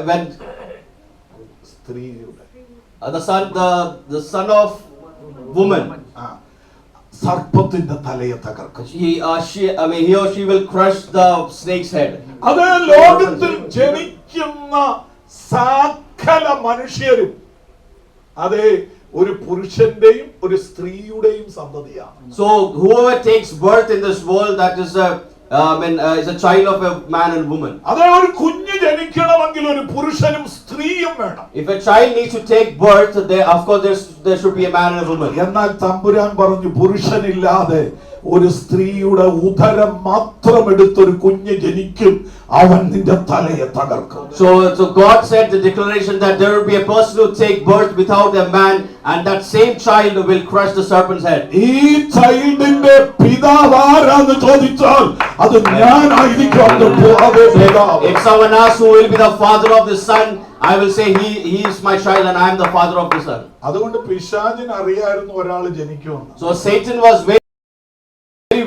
When സ്ത്രീയുടെ the son of woman, സർപ്പത്തിന്റെ തലയെ തകർക്കും. he or she will crush the snake's head. അത് ലോകത്തിൽ ജനിക്കുന്ന സകല മനുഷ്യരും അതേ ഒരു പുരുഷന്റെയും ഒരു സ്ത്രീയുടെയും സന്തതിയാണ്. So whoever takes birth in this world, that is is a child of a man and woman. അതേ ഒരു കുഞ്ഞ് ജനിക്കണമെങ്കിൽ ഒരു പുരുഷനും സ്ത്രീയും വേണം. If a child needs to take birth, of course there should be a man and a woman. എന്നാൽ തമ്പുരാൻ പറഞ്ഞു, പുരുഷനില്ലാതെ ഒരു സ്ത്രീയുടെ ഉദരം മാത്രം എടുത്തൊരു കുഞ്ഞ് ജനിക്കും, അവൻ നിന്റെ തലയെ തകർക്കും. So God said the declaration that there will be a person who take birth without a man, and that same child will crush the serpent's head. ഈ ചൈൽഡിന്റെ പിതാവാര ആരാന്ന് ചോദിച്ചാൽ അത് ഞാനായിരിക്കും അവന്റെ പിതാവ്. If someone asks who will be the father of the son, I will say he is my child and I am the father of the son. അതുകൊണ്ട് പിശാചിന് അറിയായിരുന്നു ഒരാൾ ജനിക്കുമെന്ന്. So Satan was very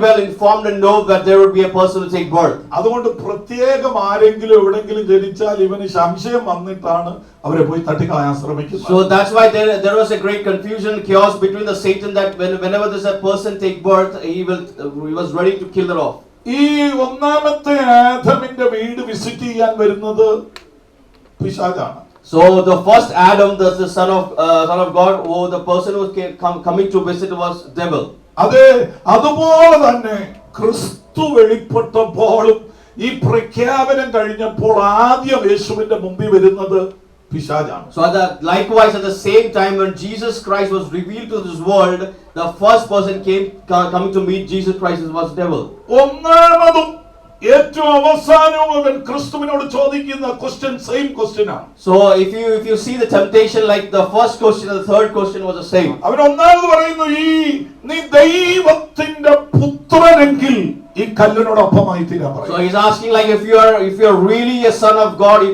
well informed and know that there would be a person to take birth. അതുകൊണ്ട് പ്രത്യേകം ആരെങ്കിലും എവിടെങ്കിലും ജനിച്ചാൽ ഇവന് സംശയം വന്നിട്ടാണ് അവരെ പോയി തട്ടിക്കളയാൻ ശ്രമിക്കുന്നത്. So that's why there was a great confusion, chaos between the Satan that whenever there's a person take birth, he was ready to kill her off. ഈ ഒന്നാമത്തെ ആദമിന്റെ വീട് വിസിറ്റ് ചെയ്യാൻ വരുന്നത് പിശാചാണ്. So the first Adam, the son of God, or the person who coming to visit was devil. അതെ, അതുപോലെ തന്നെ ക്രിസ്തു വെളിപ്പെട്ടപ്പോഴും ഈ പ്രഖ്യാപനം കഴിഞ്ഞപ്പോൾ ആദ്യം യേശുവിന്റെ മുമ്പിൽ വരുന്നത് പിശാചാണ്. So likewise at the same time when Jesus Christ was revealed to this world, the first person coming to meet Jesus Christ was devil. ഒന്നാമതും ഏറ്റവും അവസാനവും അവൻ ക്രിസ്തുവിനോട് ചോദിക്കുന്ന ക്വസ്റ്റ്യൻ സെയിം ക്വസ്റ്റ്യൻ ആണ്. So if you see the temptation, like the first question and the third question was the same. അവൻ ഒന്നാമത് പറയുന്നു, നീ ദൈവത്തിന്റെ പുത്രനെങ്കിൽ ഈ കല്ലിനോടൊപ്പമായി തീരാൻ So പറയും. he's asking, like, if you are really a son of God, you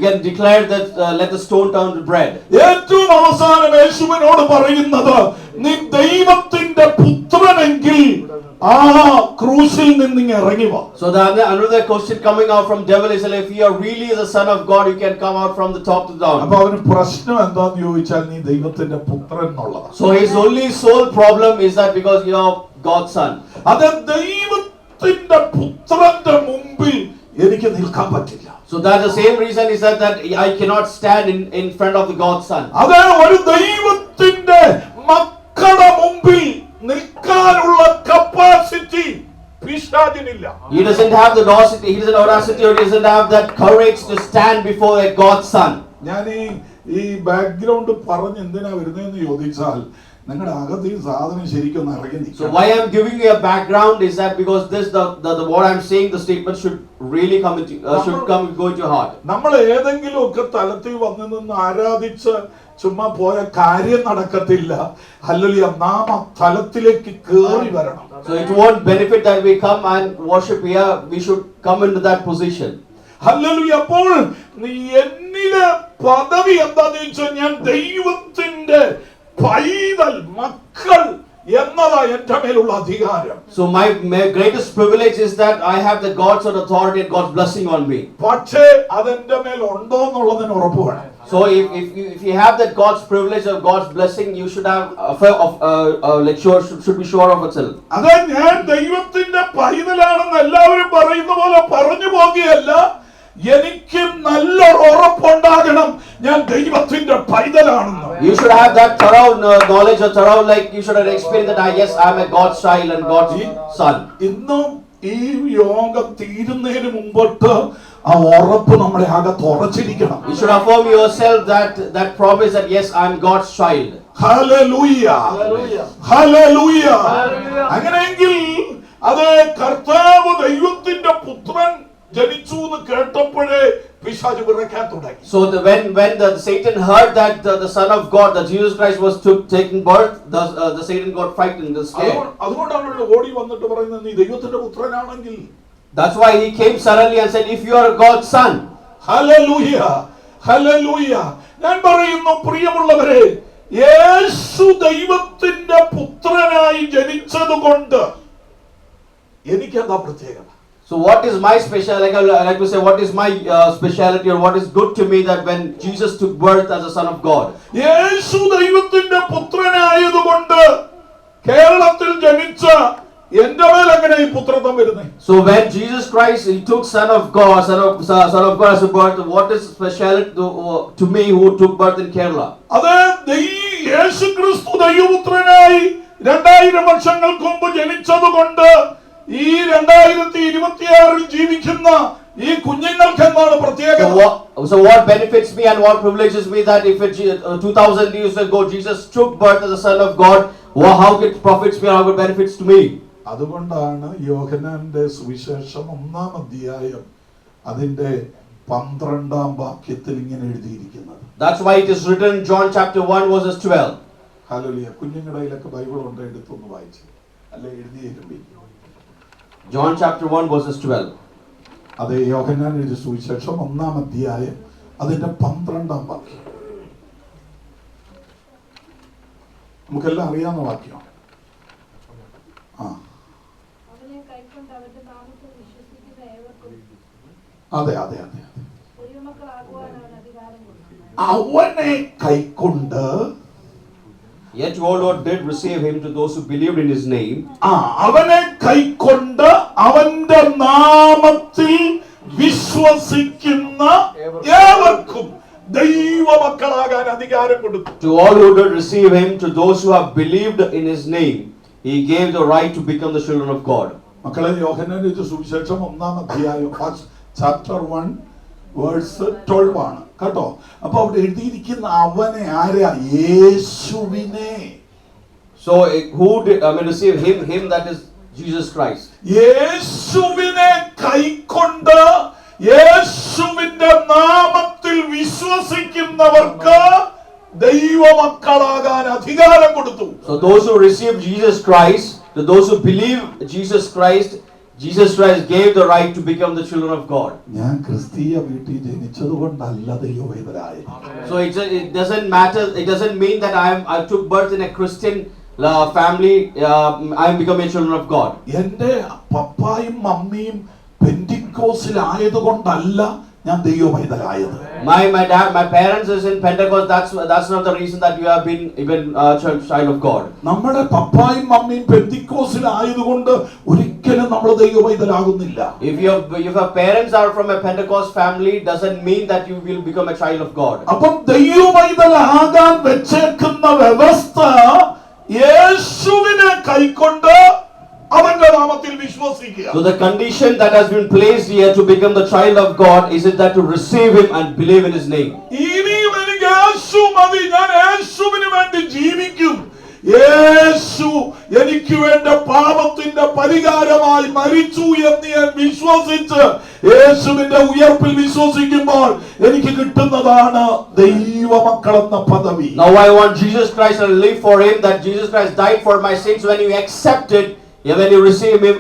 can declare that let the stone turn to bread. ഏറ്റവും അവസാനം യേശുവിനോട് പറയുന്നത്, നീ ദൈവത്തിന്റെ പുത്രനെങ്കിൽ ആ ക്രൂശിൽ നിന്ന് ഇറങ്ങി വാ. So another question coming out from devil is, if you are really the son of God, you can come out from the top to down. അപ്പൊ അവന് പ്രശ്നം എന്താന്ന് ചോദിച്ചാൽ നീ ദൈവത്തിന്റെ പുത്രൻ എന്നുള്ളതാണ്. So his only sole problem is that because you are God's son. അത് ദൈവത്തിന്റെ പുത്രന്റെ മുമ്പിൽ എനിക്ക് നിൽക്കാൻ പറ്റില്ല. So that's the same reason is that I cannot stand in front of the God's son. അത് ഒരു ദൈവത്തിന്റെ മക്കളുടെ മുമ്പിൽ നിൽക്കാനുള്ള capacity പിശാചിനില്ല. He doesn't have the audacity, he doesn't have that courage to stand before a God's son. ഞാൻ ഈ ബാക്ക്ഗ്രൗണ്ട് പറഞ്ഞ് എന്തിനാ വരുന്നതെന്ന് ചോദിച്ചാൽ നിങ്ങളുടെ അകത്ത് ഈ സാധനം ശരിക്കും ഇറങ്ങി. So why I'm giving you a background is that because this the what I'm saying, the statement should really go into your heart. നമ്മൾ ഏതെങ്കിലും ഒക്കെ തലത്തിൽ വന്നു നിന്ന് ആരാധിച്ച് ചുമ്മാ പോയ കാര്യം നടക്കത്തില്ല. ഹല്ലേലൂയ, നാം ആ തലത്തിലേക്ക് കേറി വരണം. So it won't benefit that we come and worship here. We should come into that position. Hallelujah. അപ്പോൾ എന്നിലെ പദവി എന്താന്ന് വെച്ചാൽ ഞാൻ ദൈവത്തിന്റെ പൈതൽ മക്കൾ എന്നതാ എൻ്റെ മേലുള്ള അധികാരം. So my greatest privilege is that I have the God's authority and God's blessing on me. പക്ഷേ അതെന്റെ മേൽ ഉണ്ടോ എന്നുള്ളതിന് ഉറപ്പ് വേണം. So if you have that God's privilege or God's blessing, you should have should be sure of itself. അതെ, ഞാൻ ദൈവത്തിന്റെ പൈതലാണെന്ന് എല്ലാവരും പറയുന്ന പോലെ പറഞ്ഞു പോകുകയല്ല. എനിക്ക് നല്ലൊരു ഉറപ്പുണ്ടാകണം ഞാൻ ദൈവത്തിന്റെ പൈതലാണെന്ന്. You should have that thorough knowledge or thorough, like you should have experienced that yes, I am a God's child and God's son. ഇന്നും ഈ യോഗം തീരുന്നതിന് മുമ്പോട്ട് ആ ഉറപ്പ് നമ്മുടെ അകത്ത് ഉറച്ചിരിക്കണം. You should affirm yourself that promise that yes, I am God's child. Hallelujah, hallelujah. അങ്ങനെയെങ്കിൽ അത് കർത്താവ് ദൈവത്തിന്റെ പുത്രൻ ജനിച്ചു എന്ന് കേട്ടപ്പോഴേ പിശാച് വിറയ്ക്കാൻ തുടങ്ങി. So when the Satan heard that the son of God, that Jesus Christ was taking birth, the Satan got frightened and scared. അതുകൊണ്ടാണ് ഓടി വന്നിട്ട് പറയുന്നത്, നീ ദൈവത്തിന്റെ പുത്രനാണെങ്കിൽ. That's why he came suddenly and said, if you are God's son. Hallelujah, hallelujah. ഞാൻ പറയുന്നു പ്രിയമുള്ളവരെ, യേശു ദൈവത്തിന്റെ പുത്രനായി ജനിച്ചതുകൊണ്ട് എനിക്കെന്താ പ്രത്യേകത? So what is my special, like I like to say, what is my speciality or what is good to me that when Jesus took birth as a son of God? യേശു ദൈവത്തിന്റെ പുത്രനായതുകൊണ്ട് കേരളത്തിൽ ജനിച്ച എൻ്റെ മേൽ എങ്ങനെ ഈ പുത്രത്വം വരുന്നേ? So when Jesus Christ, he took son of God as a birth, what is speciality to me who took birth in Kerala? അത് യേശു ക്രിസ്തു ദൈവപുത്രനായി 2000 വർഷങ്ങൾക്ക് മുമ്പ് ജനിച്ചതുകൊണ്ട് ഈ 2026 ജീവിക്കുന്ന ഈ കുഞ്ഞുങ്ങൾക്ക് എന്താണ് പ്രത്യേകത? So what benefits me and what privileges me that if 2000 years ago Jesus took birth as a son of God, how it profits me or how it benefits to me? അതുകൊണ്ടാണ് യോഹന്നാന്റെ സുവിശേഷം 1-ാം അധ്യായം അതിന്റെ 12-ാം വാക്യത്തിൽ ഇങ്ങനെ എഴുതിയിരിക്കുന്നത്. That's why it is written in John chapter 1 verses 12. Hallelujah. കുഞ്ഞുങ്ങളുടെ കയ്യിലൊക്കെ ബൈബിൾ ഉണ്ട്, എടുത്തൊന്ന് വായിച്ചു. അല്ലെ എഴുതിയേക്കുമ്പി. John chapter 1 verses 12. അത് യോഹന്നാൻ എഴുതിയ സുവിശേഷം 1-ാം അധ്യായം അതിന്റെ 12-ാം വാക്യം. നമുക്കെല്ലാം അറിയാവുന്ന വാക്യം. അതെ അതെ അതെ അതെ. അവനെ കൈക്കൊണ്ട്, Yet O Lord did receive him to those who believed in his name. അവനെ കൈക്കൊണ്ട് അവന്റെ നാമത്തിൽ വിശ്വസിക്കുന്ന ഏവർക്കും ദൈവമക്കളാകാൻ അധികാരം കൊടുത്തു. To all who did receive him, to those who have believed in his name, he gave the right to become the children of God. മക്കളെ, യോഹന്നാൻ എഴുതിയ സുവിശേഷം 1-ാം അധ്യായം chapter 1 verse 12 ആണ് കേട്ടോ. അപ്പൊ അവിടെ എഴുതിയിരിക്കുന്ന അവനെ ആരാ? യേശുവിനെ. So who did receive him that is Jesus Christ. യേശുവിനെ കൈക്കൊണ്ട് യേശുവിന്റെ നാമത്തിൽ വിശ്വസിക്കുന്നവർക്ക് ദൈവമക്കളാകാൻ അധികാരം കൊടുത്തു. So those who receive Jesus Christ, to those who believe Jesus Christ gave the right to become the children of God. ഞാൻ ക്രിസ്തീയ വീട്ടിൽ ജനിച്ചതുകൊണ്ടല്ല ദൈവവേദനായത്. So it doesn't matter. It doesn't mean that I took birth in a Christian family. I am becoming a children of God. എന്റെ പപ്പായും മമ്മിയും പെന്തിക്കോസിലായതുകൊണ്ടല്ല ഞാൻ ദൈവവേദനായത്. My parents is in Pentecost. That's not the reason that you have been even child of God. നമ്മുടെ പപ്പായും മമ്മിയും പെന്തിക്കോസിലായതുകൊണ്ട് ഒരിക്കലും നമ്മൾ ദൈവവേദനാകുന്നില്ല. If your parents are from a Pentecost family, doesn't mean that you will become a child of God. അപ്പം ദൈവവേദനാകാൻ വെച്ചേക്കുന്ന വ്യവസ്ഥ യേശുവിനെ കൈക്കൊണ്ട് അവന്റെ നാമത്തിൽ വിശ്വസിക്കുക. So the condition that has been placed here to become the child of God is it that to receive him and believe in his name. ഇനിയും എനിക്ക് യേശു മതി, ഞാൻ യേശുവിന് വേണ്ടി ജീവിക്കും. യേശു എനിക്ക് വേണ്ട പാപത്തിന്റെ പരിഹാരമായി മരിച്ചു എന്ന് ഞാൻ വിശ്വസിച്ച് യേശുവിന്റെ ഉയർപ്പിൽ വിശ്വസിക്കുമ്പോൾ എനിക്ക് കിട്ടുന്നതാണ് ദൈവമക്കളെന്ന പദവി. Now I want Jesus Christ and live for him, that Jesus Christ died for my sins. When you accept it, when you receive him,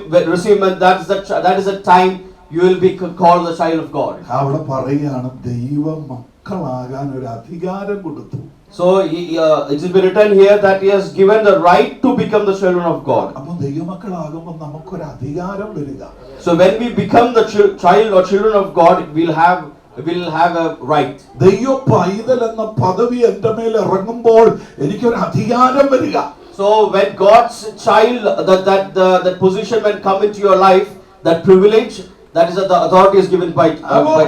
that is the time you will be called the child of God. അവിടെ പറയുകയാണ് ദൈവമക്കളാകാൻ ഒരു അധികാരം കൊടുത്തു. So it is written here that he has given the right to become the children of God. അപ്പോൾ ദൈവമക്കളാകുമ്പോൾ നമുക്കൊരു അധികാരം വരിക. So when we become the child or children of God, we'll have a right. ദൈവ പൈതൽ എന്ന പദവി എൻ്റെ മേൽ ഇറങ്ങുമ്പോൾ എനിക്കൊരു അധികാരം വരിക. So when God's child, that position when come into your life, that privilege, that is the authority is given by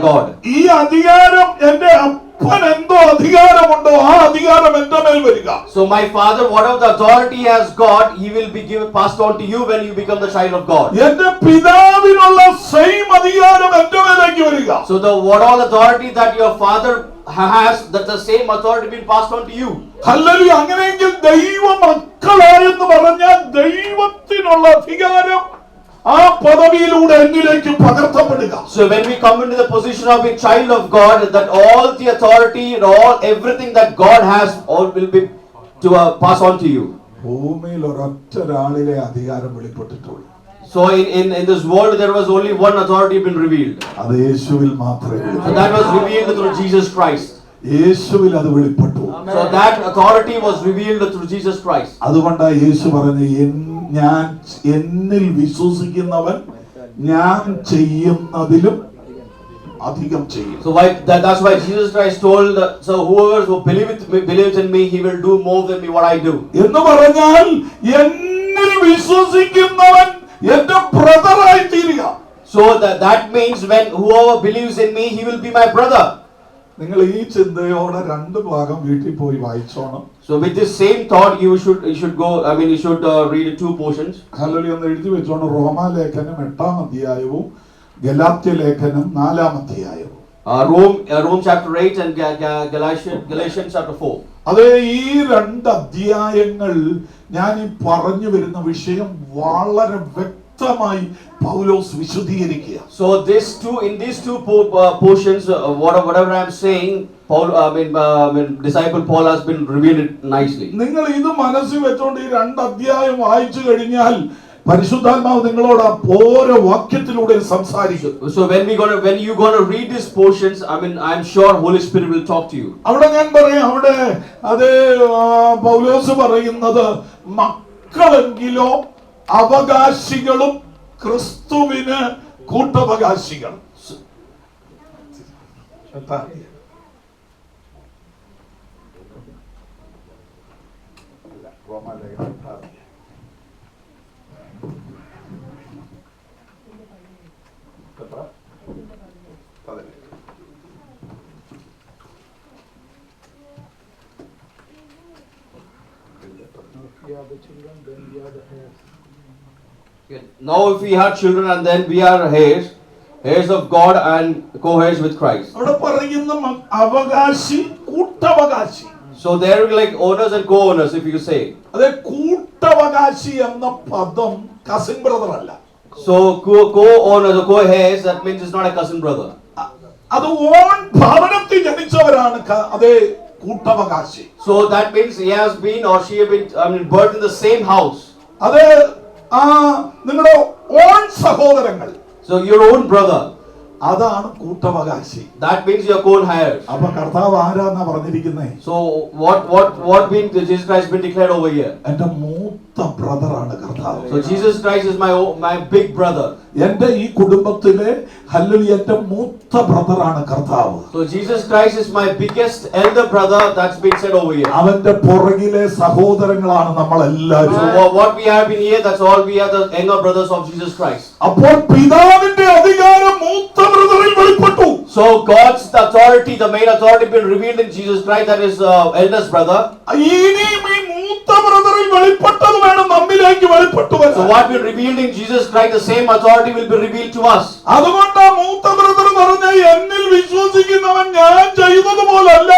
God. ഈ അധികാരം എൻ്റെ അപ്പൻ എന്തോ അധികാരമുണ്ടോ ആ അധികാരം എൻ്റെ മേൽ വരിക. So my father, whatever the authority has got, he will be passed on to you when you become the child of God. എൻ്റെ പിതാവിനുള്ള സെയിം അധികാരം എൻ്റെ മേലേക്ക് വരിക. So what all authority that your father has, that the same authority being passed on to you. Hallelujah. അങ്ങനെയെങ്കിൽ ദൈവമക്കളായെന്ന് പറഞ്ഞാൽ ദൈവത്തിനുള്ള അധികാരം ആ പദവിയിലൂടെ എന്നിലേക്ക് പകർത്തപ്പെടുക. So when we come into the position of a child of God, that all the authority and everything that God has, all will be to pass on to you. ഭൂമിയിൽ ഒരൊറ്റൊരാളിലെ അധികാരം വെളിപ്പെട്ടിട്ടുള്ളൂ. So in this world there was only one authority been revealed. അത് യേശുവിൽ മാത്രമേ. So that was revealed through Jesus Christ. യേശുവിൽ അത് വെളിപ്പെട്ടു. So that authority was revealed through Jesus Christ. അതുകൊണ്ടാണ് യേശു പറഞ്ഞത്, ഞാൻ എന്നിൽ വിശ്വസിക്കുന്നവൻ ഞാൻ ചെയ്യുന്നതിലും അധികം ചെയ്യും. So that's why Jesus Christ told, so whoever who believes in me, he will do more than me what I do. എന്ന് പറഞ്ഞാൽ എന്നിൽ വിശ്വസിക്കുന്നവൻ എന്റെ ബ്രദറായി തീരുക. So that means when whoever believes in me, he will be my brother. നിങ്ങൾ ഈ ചിന്തയോടെ രണ്ട് ഭാഗം വീട്ടിൽ പോയി വായിച്ചോണം. So with this same thought, you should go. You should read two portions. Hallelujah. ഒന്ന് എഴുതി വെച്ചോണം. റോമാലേഖനം 8-ാം അധ്യായവും ഗലാത്യ ലേഖനം 4-ാം അധ്യായവും. Rome chapter 8 and Galatians chapter 4. അതെ, ഈ രണ്ട് അധ്യായങ്ങൾ ഞാൻ ഈ പറഞ്ഞു വരുന്ന വിഷയം വളരെ വ്യക്തമായി പൗലോസ് വിശദീകരിക്കുക. So in these two portions, whatever I am saying, Paul, disciple Paul has been revealed it nicely. നിങ്ങൾ ഇത് മനസ്സിൽ വെച്ചോണ്ട് ഈ 2 അധ്യായം വായിച്ചു കഴിഞ്ഞാൽ പരിശുദ്ധാത്മാവ് നിങ്ങളോട് ഓരോ വാക്യത്തിലൂടെ സംസാരിക്കും. So when you gonna read these portions, I'm sure Holy Spirit will talk to you. അവിടെ ഞാൻ പറയാം, അവിടെ അത് പൗലോസ് പറയുന്നത് മക്കളെങ്കിലോ അവകാശികളും ക്രിസ്തുവിന് കൂട്ടവകാശികൾ. Now if we have children and then we are heirs of God and co-heirs with Christ. അവിടെ പറയുന്ന അവകാശി കൂട്ടവകാശി. So they are like owners and co-owners, if you say. അതെ, കൂട്ടവകാശി എന്ന പദം കസിൻ ബ്രദർ അല്ല. So co-owners or co-heirs, that means it's not a cousin brother. അത് ഓൺ ഭവനത്തിൽ ജനിച്ചവരാണ് അതേ കൂട്ടവകാശി. So that means he has been or she have been birthed in the same house. അത് നിങ്ങളുടെ ഓൺ സഹോദരങ്ങൾ. So your own brother. അതാണ് കൂട്ടവകാശി. That means your co-heirs. അപ്പൊ കർത്താവ് ആരാന്നാ പറഞ്ഞിരിക്കുന്നേ? So what being Jesus Christ been declared over here? എന്റെ മൂത്ത ബ്രദറാണ് കർത്താവ്. So Jesus Christ is my big brother. എന്റെ ഈ കുടുംബത്തിലെ എന്റെ മൂത്ത ബ്രദറാണ് കർത്താവ്. So Jesus Christ is my biggest elder brother, that's been said over here. അവന്റെ പുറകിലെ സഹോദരങ്ങളാണ് നമ്മളെല്ലാവരും. So what we have in here, that's all we are, the younger brothers of Jesus Christ. അപ്പോൾ പിതാവിന്റെ അധികാരം മൂത്ത ബ്രദറിൽ വെളിപ്പെട്ടു. So God's authority, the main authority been revealed in Jesus Christ, that is eldest brother. ഇനിയും ഈ മൂത്ത ബ്രദറിൽ വെളിപ്പെട്ടത് വേണം നമ്മിലേക്ക് വെളിപ്പെട്ടു വരാൻ. So what we revealed in Jesus Christ, the same authority will be revealed to us. അതുകൊണ്ട് മൂത്ത ബ്രദർ പറഞ്ഞ എന്നിൽ വിശ്വസിക്കുന്നവൻ ഞാൻ ചെയ്തതുപോലല്ല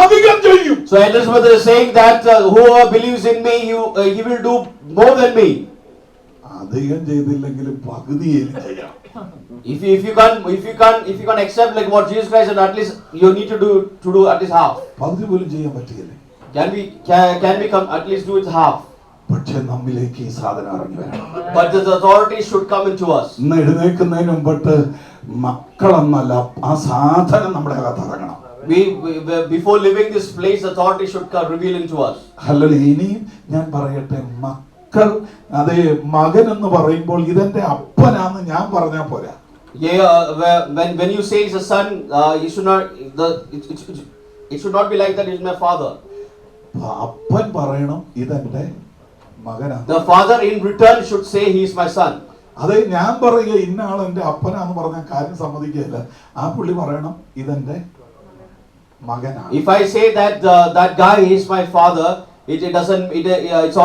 അധികം ചെയ്യും. So eldest brother is saying that whoever believes in me, he will do more than me. അധികം ചെയ്തില്ലെങ്കിലും പകുതിയേലും ചെയ്യാം. If you can't accept like what Jesus Christ said, at least you need to do at least half. പകുതി പോലും ചെയ്യാൻ പറ്റിയില്ലേ? Can we come at least do it half? പക്ഷെ നമ്മിലേക്ക് ഈ സാധനം ഇറങ്ങി വരണം. But this authority should come into us. ഇന്ന് എഴുന്നേൽക്കുന്നതിന് മുമ്പിട്ട് മക്കളെന്നല്ല, ആ സാധനം നമ്മുടെ അകത്ത് ഇറങ്ങണം. Before leaving this place, authority should come reveal into us. Hallelujah. ഇനിയും ഞാൻ പറയട്ടെ, മക്കൾ അതേ മകൻ എന്ന് പറയുമ്പോൾ ഇതെന്റെ അപ്പനാന്ന് ഞാൻ പറഞ്ഞാൽ പോരാ. When you say he's a son, it should not be like that. He's my father. അപ്പൻ പറയണം ഇതെന്റെ മകനാ. The father in return should say he is my son. അതെ, ഞാൻ പറയുക ഇന്ന ആൾ എന്റെ അപ്പനാന്ന് പറഞ്ഞാൽ കാര്യം സമ്മതിക്കുകയല്ല. ആ പുള്ളി പറയണം ഇതെന്റെ മകനാണ്. If I say that that guy is my father, it's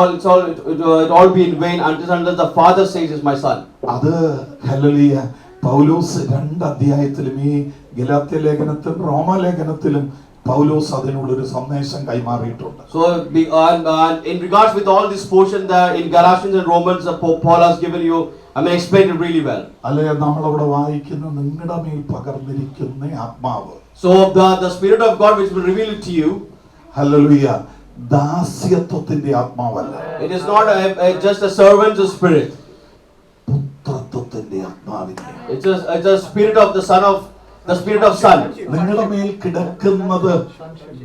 all be in vain until the father says is my son. അത് ഹല്ലേലൂയ. പൗലോസ് 2 അധ്യായത്തിലും ഈ ഗലാത്യ ലേഖനത്തിലും റോമാലേഖനത്തിലും പൗലോസ് അതിനുള്ളൊരു സന്ദേശം കൈമാറിയിട്ടുണ്ട്. So in regards with all this portion that in Galatians and Romans, Paul has given you, explained it really well. അല്ലേ, നമ്മളവിടെ വായിക്കുന്ന നിങ്ങളുടെ മേൽ പകർന്നിരിക്കുന്ന ആത്മാവ്. So the spirit of God which will reveal it to you, hallelujah, ദാസ്യത്വത്തിന്റെ ആത്മാവല്ല. it is not just a servant's spirit. പുത്രത്വത്തിന്റെ ആത്മാവിന്റെ. It's a spirit of the spirit of son. നിങ്ങളുടെ മേൽ കിടക്കുന്നത്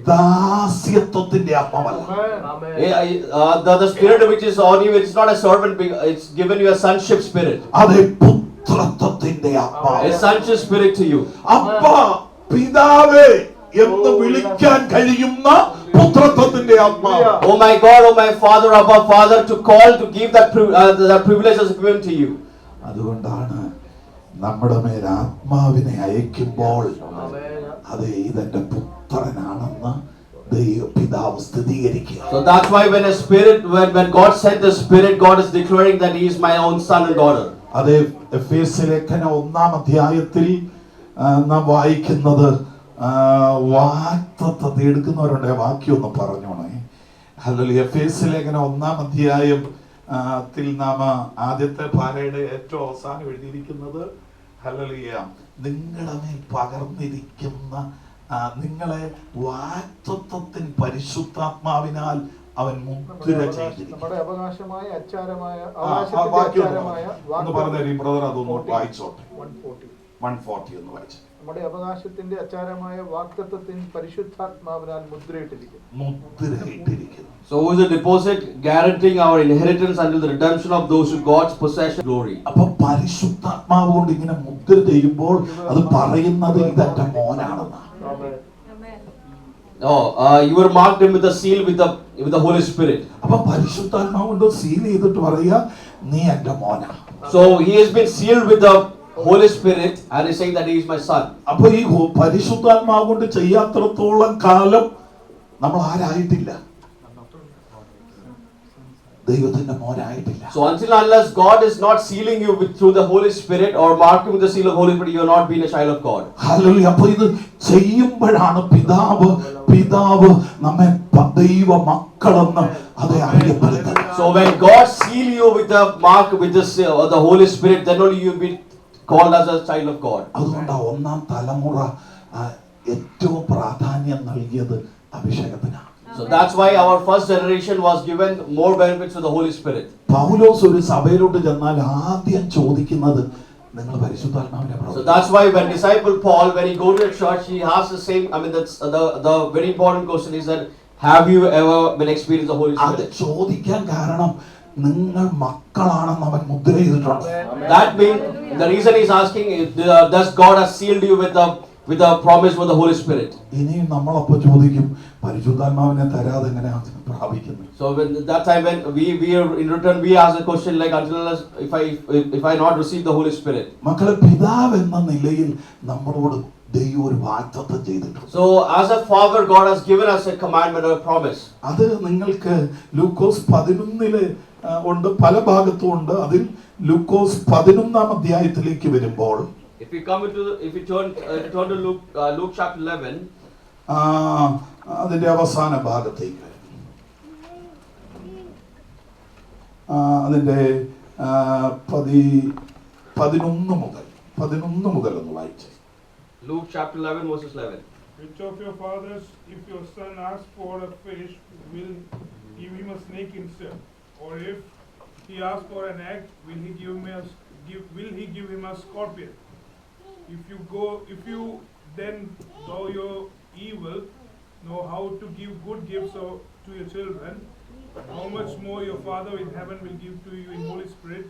ദാസ്യത്വത്തിന്റെ ആത്മാവല്ല. The spirit which is on you, it's not a servant, it's given you a sonship spirit. അതെ, പുത്രത്വത്തിന്റെ ആത്മാവ്. A sonship spirit to you. അപ്പ പിതാവേ എന്ന് വിളിക്കാൻ കഴിയുന്ന പുത്രത്വത്തിന്റെ ആത്മാവ്. Oh my God, oh my Father, Abba Father, to call, to give that privilege is given to you. അതുകൊണ്ടാണ് നമ്മുടെ മേൽ ആത്മാവിനെ അയക്കുമ്പോൾ അതെ ഇതെന്റെ പുത്രനാണെന്ന് പിതാവ് സ്ഥിരീകരിക്കുക. So that's why when God sent the Spirit, God is declaring that He is my own son and daughter. അതെ, എഫേസ്യ ലേഖനം 1-ാം അധ്യായത്തിൽ നാം വായിക്കുന്നത് വാക്തത്വം എടുക്കുന്നവരുടെ വാക്യം ഒന്ന് പറഞ്ഞോണേ. ഹല്ലേലൂയ. എഫേസ്യ ലേഖനം 1-ാം അധ്യായം നാം ആദ്യത്തെ പാരയുടെ ഏറ്റവും അവസാനം എഴുതിയിരിക്കുന്നത് ഹല്ലേലൂയ, നിങ്ങളുടെ മേൽ പകർന്നിരിക്കുന്ന നിങ്ങളെ വാഗ്ദത്തത്തിൻ പരിശുദ്ധാത്മാവിനാൽ അവൻ മുദ്ര ചെയ്തിരിക്കുന്നു. നമ്മുടെ അവകാശമായ അച്ചാരമായ ഒന്ന് പറഞ്ഞ ബ്രദർ അതൊന്ന് വായിച്ചോട്ടെ. 140 ഒന്ന് വായിച്ചു. നമ്മുടെ അവകാശത്തിന്റെ അച്ചാരമായ വാഗ്ദത്തത്തിൻ പരിശുദ്ധാത്മാവിനാൽ മുദ്രയിട്ടിരിക്കുന്നു. So who is the deposit guaranteeing our inheritance until the redemption of those who God's possession glory. അപ്പൊ പരിശുദ്ധാത്മാവ് കൊണ്ട് ഇങ്ങനെ മുദ്ര ചെയ്യുമ്പോൾ അത് പറയുന്നത് ഇതെന്റെ മോനാണെന്നാണ്. You were marked him with a seal with the Holy Spirit. അപ്പൊ പരിശുദ്ധാത്മാവ് കൊണ്ട് സീൽ ചെയ്തിട്ട് പറയാ നീ എന്റെ മോനാ. So he has been sealed with the Holy Spirit and is saying that he is my son. അപ്പൊ ഈ പരിശുദ്ധാത്മാവ് കൊണ്ട് ചെയ്യാത്തിടത്തോളം കാലം നമ്മൾ ആരായിട്ടില്ല, ദൈവത്തിന്റെ മോനായിട്ടില്ല. So until unless God is not sealing you through the Holy Spirit or marking with the seal of the Holy Spirit, you are not being a child of God. Hallelujah. അപ്പൊ ഇത് ചെയ്യുമ്പോഴാണ് പിതാവ് നമ്മെ ദൈവ മക്കളെന്ന് അത് അറിയപ്പെടുന്നത്. So when God seal you with the mark with the Holy Spirit, then only you will be called as a child of God. അതുകൊണ്ടാണ് ഒന്നാം തലമുറ ഏറ്റവും പ്രാധാന്യം നൽകിയത് അഭിഷേകത്തിനാണ്. So that's why our first generation was given more benefits to the Holy Spirit. പൗലോസ് ഒരു സഭയിലോട്ട് ചെന്നാൽ ആദ്യം ചോദിക്കുന്നത് നിങ്ങൾ പരിശുദ്ധാത്മാവിനെ So that's why when disciple Paul, when he go to a church, he asks the same. I mean, that's the very important question is that have you ever been experienced the Holy അത് Spirit? ചോദിക്കാൻ കാരണം നിങ്ങൾ മക്കളാണെന്ന് അവൻ മുദ്ര ചെയ്തിട്ടുണ്ട്. That means the reason he's asking is does God has sealed you with the promise with the Holy Spirit? ഇനിയും നമ്മളപ്പോ ചോദിക്കും പരിശുദ്ധാത്മാവിനെ തരാതെ എങ്ങനെയാ പ്രാപിക്കുന്നത്? So when that time when we are in return we ask the question like until unless if I not receive the Holy Spirit. മക്കളെ പിതാവ് എന്ന നിലയിൽ നമ്മളോട് ദൈവം ഒരു വാഗ്ദത്തം ചെയ്തിട്ടുണ്ട്. So as a father God has given us a commandment or a promise. അത് നിങ്ങൾക്ക് ലൂക്കോസ് 11 ഉണ്ട്, പല ഭാഗത്തും ഉണ്ട്. അതിൽ ലൂക്കോസ് 11 അധ്യായത്തിലേക്ക് വരുമ്പോൾ If you turn to Luke chapter 11, അതിന്റെ അവസാന ഭാഗത്തേക്ക് വരും. അതിന്റെ 11 മുതൽ ഒന്ന് വായിച്ചേ. Luke chapter 11 verses 11. Which of your fathers, if your son asks for a fish, will give him a snake instead? Or if he asks for an egg, will he give him a scorpion? If you then, though you're evil, know how to give good gifts to your children, how much more your Father in heaven will give to you in Holy Spirit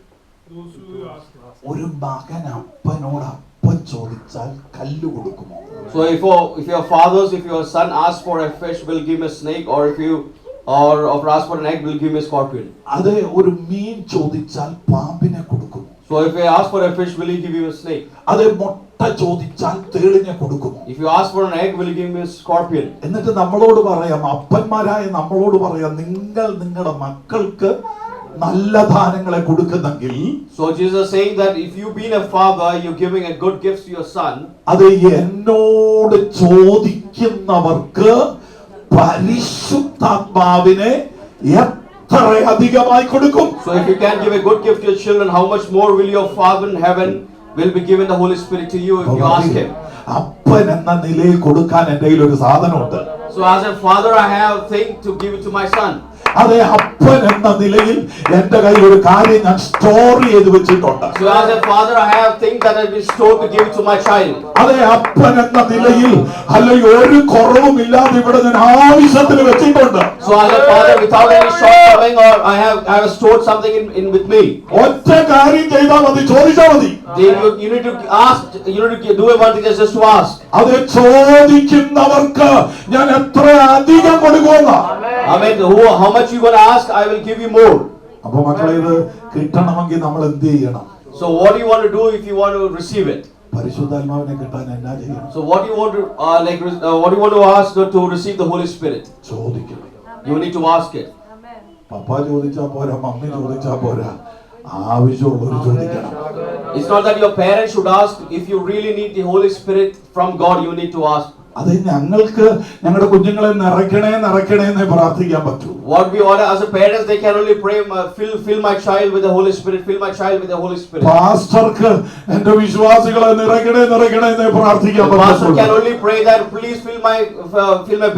those who you ask. ഒരു മകൻ അപ്പനോട് അപ്പം ചോദിച്ചാൽ കല്ല് കൊടുക്കുമോ? So if your son asks for a fish, will give him a snake, or if ask for an egg, will give him a scorpion. അത് ഒരു മീൻ ചോദിച്ചാൽ പാമ്പിനെ കൊടുക്കുമോ? So if he asks for a fish, will he give him a snake? അത് മുട്ട ചോദിച്ചാൽ തേളിനെ കൊടുക്കുമോ? If you ask for an egg, will he give him a scorpion? എന്നിട്ട് നമ്മളോട് പറയാം, അപ്പന്മാരായ നമ്മളോട് പറയാം, നിങ്ങൾ നിങ്ങളുടെ മക്കൾക്ക് നല്ല ദാനങ്ങളെ കൊടുക്കുന്നെങ്കിൽ. So Jesus is saying that if you being a father, you're giving a good gift to your son. അത് എന്നോട് ചോദിക്കുന്നവർക്ക് പരിശുദ്ധാത്മാവിനെ എത്ര അധികമായി കൊടുക്കും? So if you can give a good gift to your children, how much more will your Father in heaven will be given the Holy Spirit to you if you ask him? അപ്പൻ എന്ന നിലയിൽ കൊടുക്കാൻ എൻ്റെ കയ്യിൽ ഒരു സാധനമുണ്ട്. So as a father, I have a thing to give it to my son. അതെ, അപ്പൻ എന്ന നിലയിൽ എൻ്റെ കയ്യിൽ ഒരു കാര്യം ഞാൻ സ്റ്റോർ ചെയ്ത് വെച്ചിട്ടുണ്ട്. So as a father, I have things that have been stored to give to my child. അതെ, അപ്പൻ എന്ന നിലയിൽ അല്ലെങ്കിൽ ഒരു കുറവുമില്ലാതെ ഇവിടെ ഞാൻ ആവശ്യത്തിന് വെച്ചിട്ടുണ്ട്. So as a father, without any shortcoming, or I have stored something in with me. ഒറ്റ കാര്യം ചെയ്താൽ മതി, ചോദിച്ചാൽ മതി. You need to ask. You need to do one thing just to ask. അത് ചോദിക്കുന്നവർക്ക് ഞാൻ എത്ര അധികം കൊടുക്കുമെന്ന്. Amen. How much you gonna ask, I will give you more. അപ്പൊ മക്കളെ, ഇത് കിട്ടണമെങ്കിൽ നമ്മൾ എന്ത് ചെയ്യണം? So what do you want to do if you want to receive it? പരിശുദ്ധാത്മാവിനെ കിട്ടാൻ എന്നാ ചെയ്യണം? So what do you want to what do you want to ask to receive the Holy Spirit? ചോദിക്കണം. You need to ask it. പപ്പ ചോദിച്ചാ പോരാ, മമ്മി ചോദിച്ചാ പോരാ, ആവശ്യമുള്ളവർ ചോദിക്കണം. It's not that your parents should ask. If you really need the Holy Spirit from God, you need to ask. അത് ഞങ്ങൾക്ക് ഞങ്ങളുടെ കുഞ്ഞുങ്ങളെ നിറയ്ക്കണേ എന്നേ പ്രാർത്ഥിക്കാൻ പറ്റൂ. What we order as a parents, they can only pray, fill my child with the Holy Spirit, fill my child with the Holy Spirit. പാസ്റ്റർക്ക് എന്റെ വിശ്വാസികളെ നിറയ്ക്കണേ എന്നേ പ്രാർത്ഥിക്കാൻ The pastor പറ്റൂ. can only pray that please fill my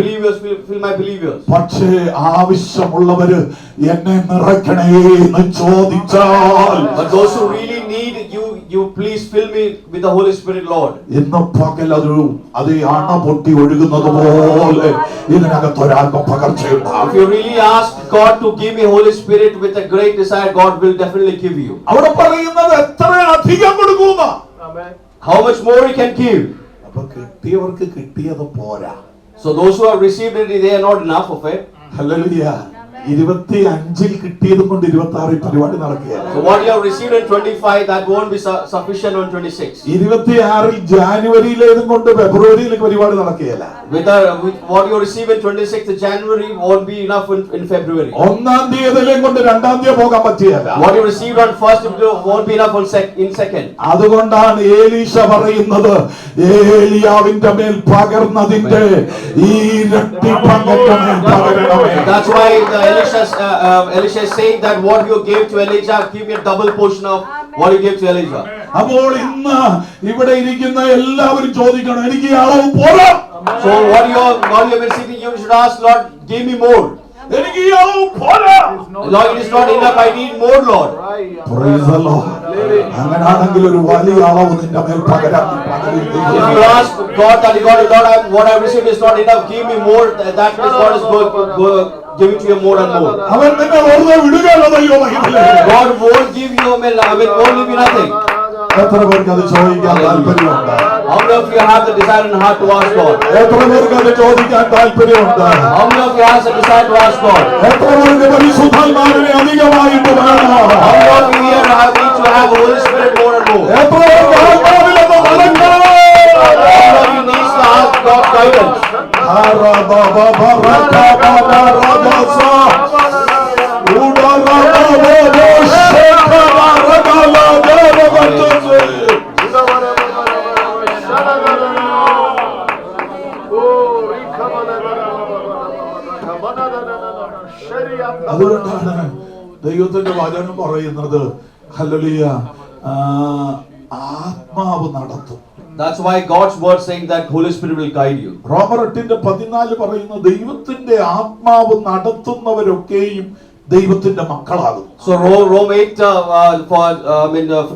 believers, fill my believers. പക്ഷേ ആവശ്യമുള്ളവര് എന്നെ നിറയ്ക്കണേ എന്ന് ചോദിച്ചാൽ, But those who really need you please fill me with the Holy Spirit, Lord. ഇന്ന് പകലൊരു അതേ അണ പൊട്ടി ഒഴുകുന്നത് പോലെ ഇതിനകത്തൊരാൾക്ക് പകർച്ചയുണ്ടാകും. If you really ask God to give me Holy Spirit with a great desire, God will definitely give you. അവിടെ പറയുന്നത് എത്ര അധികം കൊടുക്കുന്ന, Amen. How much more He can give. അപ്പൊ കിട്ടിയവർക്ക് കിട്ടിയത് പോരാ. So those who have received it, they are not enough of it. Hallelujah. 25 കിട്ടിയത് കൊണ്ട് 26 പരിപാടി നടക്കുകയാണ്. So what you have received in 25, that won't be sufficient on 26. 26 ജാനുവരിയിലേതും കൊണ്ട് ഫെബ്രുവരിയിലേക്ക് പരിപാടി നടക്കുകയല്ല. With what you receive in 26th January won't be enough in February. 1-ാം തീയതിയിലേയും കൊണ്ട് 2-ാം തീയതി പോകാൻ പറ്റിയല്ല. What you received on 1st won't be enough in 2nd. അതുകൊണ്ടാണ് ഏലീശ പറയുന്നത്, ഏലിയാവിന്റെ മേൽ പകർന്നതിന്റെ ഇരട്ടി പങ്കെന്റെ മേൽ പകരണമേ. That's why Elisha is saying that what you gave to Elijah, give me a double portion of what you gave to Elijah. അപ്പോൾ ഇന്ന് ഇവിടെ ഇരിക്കുന്ന എല്ലാവരും ചോദിക്കണം, എനിക്ക് ഈ അളവ് പോരാ. So what you have been receiving, you should ask, Lord, give me more. എനിക്ക് ഈ അളവ് പോരാ. Lord, it is not enough, I need more, Lord. Praise the Lord. അങ്ങനാണെങ്കിൽ ഒരു വലിയ അളവ് നിന്റെ മേൽ പകരാൻ If you ask God that Lord, what I received is not enough, give me more, that is God is give it to you more and more. അവൻ നിന്നെ വെറുതെ വിടുകയല്ല ദൈവമഹിമയിലെ. God won't give you, won't give you nothing. എത്ര പേർക്ക് അത് ചോദിക്കാൻ താല്പര്യമുണ്ട്? How many of you have the desire in heart to ask God? എത്ര പേർക്ക് അത് ചോദിക്കാൻ താല്പര്യമുണ്ട്? How many of you have the desire to ask God? എത്ര പേർക്ക് പരിശുദ്ധാത്മാവിനെ അധികമായിട്ട് വേണം? How many of you here need to have the Holy Spirit more and more? എത്ര പേർക്ക് ആത്മാവിലൊന്ന് നടക്കണം? How many of you needs to ask God guidance? അതുകൊണ്ടാണ് ദൈവത്തിന്റെ വചനം പറയുന്നത്, ഹല്ലേലൂയ, ആത്മാവ് നടത്തും. That's why God's word saying that Holy Spirit will guide you. റോമർ 8:14 പറയുന്നു, ദൈവത്തിന്റെ ആത്മാവ് നടത്തുന്നവരൊക്കെയും ദൈവത്തിന്റെ മക്കളാകുന്നു. So Rome 8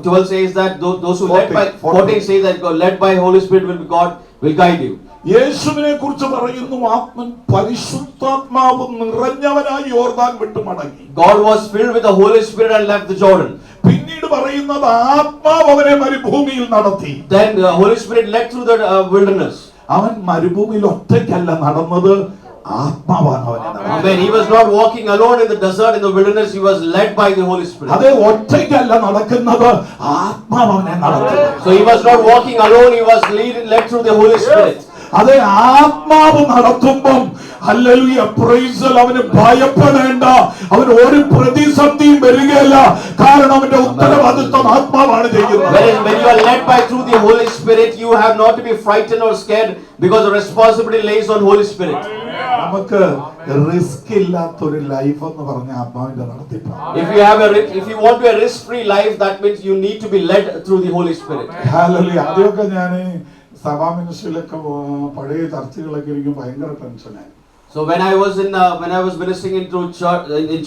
12 says that those who led by 14 say that led by Holy Spirit God will guide you. യേശുവിനെ കുറിച്ച് പറയുന്നു, ആത്മൻ പരിശുദ്ധാത്മാവ് നിറഞ്ഞവനായി യോർദാൻ വിട്ടു മടങ്ങി. God was filled with the Holy Spirit and left the Jordan. പിന്നീട് പറയുന്നത് ആത്മാവ് അവനെ മരുഭൂമിയിൽ നടത്തി. Then the Holy Spirit led through the wilderness. അവൻ മരുഭൂമിയിൽ ഒറ്റയ്ക്കല്ല നടന്നത്, ആത്മാവാണ് അവനെ നടത്തിയത്. When he was not walking alone in the desert, in the wilderness, he was led by the Holy Spirit. അതെ, ഒറ്റയ്ക്കല്ല നടക്കുന്നത്, ആത്മാവ് അവനെ നടത്തി. So he was not walking alone, he was led through the Holy Spirit. അതെ, ആത്മാവ് നടത്തുമ്പം ഹല്ലേലൂയ, പ്രൈസ് ദി ലോർഡ്, അവന് ഭയപ്പെടേണ്ട, അവന് ഒരു പ്രതിസന്ധിയും വരികയില്ല. കാരണം അവന്റെ ഉത്തരവാദിത്വം ആത്മാവാണ് ചെയ്യുന്നത്. When you are led by through the Holy Spirit, you have not to be frightened or scared, because the responsibility lays on Holy Spirit. നമുക്ക് റിസ്ക് ഇല്ലാത്തൊരു ലൈഫ് എന്ന് പറഞ്ഞ ആത്മാവിന്റെ നടത്തിപ്പാണ്. If you want to a risk-free life, that means you need to be led through the Holy Spirit. Hallelujah. ആദ്യമൊക്കെ ഞാൻ സഭാ മിനിസ്ട്രിയിലൊക്കെ പഴയ ചർച്ചകളൊക്കെ എനിക്ക് ഭയങ്കര ടെൻഷനായി. So when I was ministering in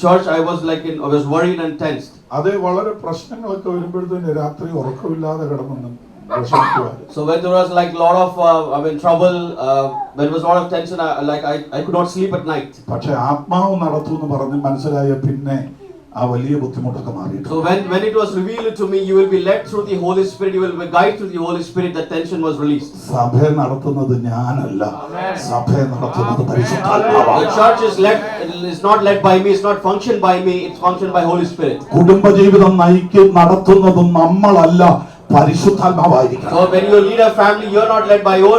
church, I was worried and tensed. അതെ, വളരെ പ്രശ്നങ്ങളൊക്കെ വരുമ്പോഴത്തേന് രാത്രി ഉറക്കമില്ലാതെ കിടന്നു വിഷമിക്കുവായിരുന്നു. So when there was like a lot of trouble, when there was a lot of tension, I could not sleep at night. പക്ഷെ ആത്മാവ് നടത്തുമെന്ന് പറഞ്ഞ് മനസ്സിലായ പിന്നെ ആ വലിയ ബുദ്ധിമുട്ടൊക്കെ മാറിയിട്ടുണ്ട്. So when it was revealed to me, you will be led through the Holy Spirit, you will be guided through the Holy Spirit, that tension was released. സഭയെ നടത്തുന്നത് ഞാനല്ല, സഭയെ നടത്തുന്നത് പരിശുദ്ധാത്മാവാണ്. The church is not led by me, it's not functioned by me, it's functioned by Holy Spirit. കുടുംബജീവിതം നടത്തുന്നതും നമ്മളല്ല, പരിശുദ്ധാത്മാവായിരിക്കണം. So when you lead a family, you're not led by your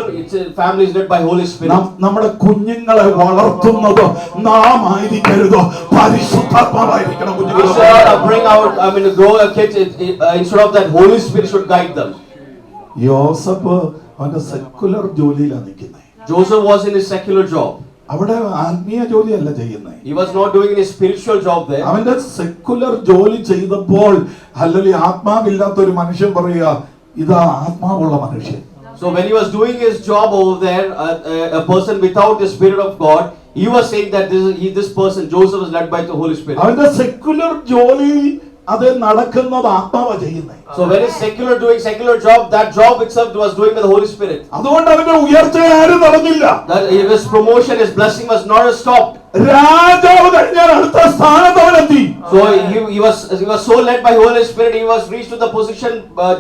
family is led by Holy Spirit. നമ്മുടെ കുഞ്ഞുങ്ങളെ വളർത്തുന്നത് നാം ആയിരിക്കരുത്, പരിശുദ്ധാത്മാവായിരിക്കണം. We should grow a kid, instead of that, Holy Spirit should guide them. യോസഫ് അവന്റെ സെക്കുലർ ജോലിയിലാണ് നിൽക്കുന്നത്. Joseph was in his secular job. അവിടെ ആത്മീയ ജോലിയല്ല ചെയ്യുന്നത്. He was not doing any spiritual job there. അവന്റെ സെക്കുലർ ജോലി ചെയ്തപ്പോൾ അല്ലെങ്കിൽ ആത്മാവില്ലാത്ത ഒരു മനുഷ്യൻ പറയുക, ഇതാ ആത്മാവുള്ള മനുഷ്യൻ. So when he was doing his job over there, a person without the Spirit of God, he was saying that this person, Joseph, was led by the Holy Spirit. അവന്റെ സെക്കുലർ ജോലി അത് നടക്കുന്നത് ആത്മാവ ചെയ്യുന്നത്. So when he's doing secular job, that job itself was doing by the Holy Spirit. അതുകൊണ്ട് അവന്റെ ഉയർച്ച ആരും നടന്നില്ല. That his promotion, his blessing was not stopped. രാജാവ് കഴിഞ്ഞാൽ അടുത്ത സ്ഥാനത്ത് അവനെത്തി. So he was so led by Holy Spirit, he was reached to the position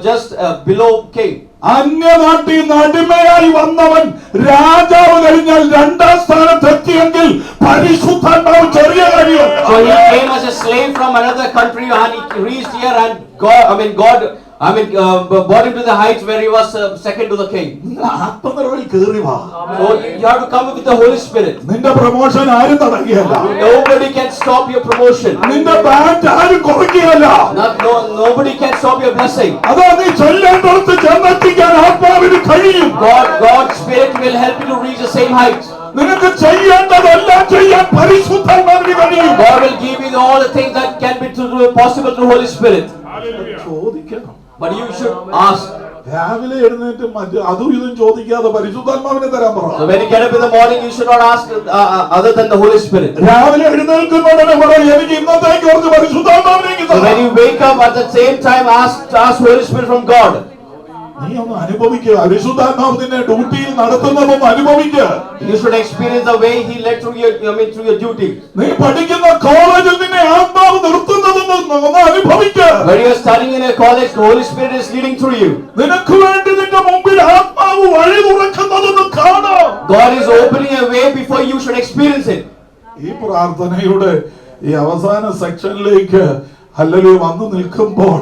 just below king. അന്യനാട്ടിൽ നിന്ന് അടിമയായി വന്നവൻ രാജാവ് കഴിഞ്ഞാൽ രണ്ടാം സ്ഥാനത്തെത്തിയെങ്കിൽ പരിശുദ്ധാത്മാവ് ചെറിയ കാര്യമല്ല. So he came as a slave from another country and he reached here, and God brought him to the heights where he was second to the king. ആത്മനിറവിൽ കേറി വാ. So you have to come with the Holy Spirit. നിന്റെ പ്രൊമോഷൻ ആരും തടയുകയല്ല. Nobody can stop your promotion. നിന്റെ ബാൻഡ് ആരും കുറയ്ക്കുകയല്ല. Nobody can stop your blessing. അതാ നീ ചെല്ലേണ്ടടുത്ത് ചെന്നെത്തിക്കാൻ ആത്മാവിന് കഴിയും. God's Spirit will help you to reach the same height. നിനക്ക് ചെയ്യേണ്ടതെല്ലാം ചെയ്യാൻ പരിശുദ്ധാത്മാവിന് കഴിയും. God will give you all the things that can be possible through Holy Spirit. Hallelujah. ചോദിക്കണം. But you should ask. രാവിലെ എഴുന്നേറ്റ് മറ്റു അതും ഇതും ചോദിക്കാതെ പരിശുദ്ധാത്മാവിനെ തരാൻ പറ. So when you get up in the morning, you should not ask other than the Holy Spirit. രാവിലെ എഴുന്നേൽക്കുന്നതിനെ പറ, എനിക്ക് ഇന്നത്തേക്ക് കുറച്ച് പരിശുദ്ധാത്മാവിനേക്ക് So when തരാം. you wake up at the same time, ask Holy Spirit from God. നീ ഒന്ന് അനുഭവിക്കുക. പരിശുദ്ധാത്മാവ് നിന്നെ ഡ്യൂട്ടിയിൽ നടത്തുന്നതൊന്ന് അനുഭവിക്കുക. You should experience the way He led through your duty. നീ പഠിക്കുന്ന കോളേജിൽ നിന്നെ ആത്മാവ് നിർത്തുന്നതൊന്ന് അനുഭവിക്കുക. When you are studying in a college, the Holy Spirit is leading through you. നിനക്ക് വേണ്ടി നിന്റെ മുമ്പിൽ ആത്മാവ് വഴി തുറക്കുന്നതൊന്ന് കാണാം. God is opening a way before you should experience it. ഈ പ്രാർത്ഥനയുടെ ഈ അവസാന സെക്ഷനിലേക്ക് ഹല്ലേലൂയ വന്നു നിൽക്കുമ്പോൾ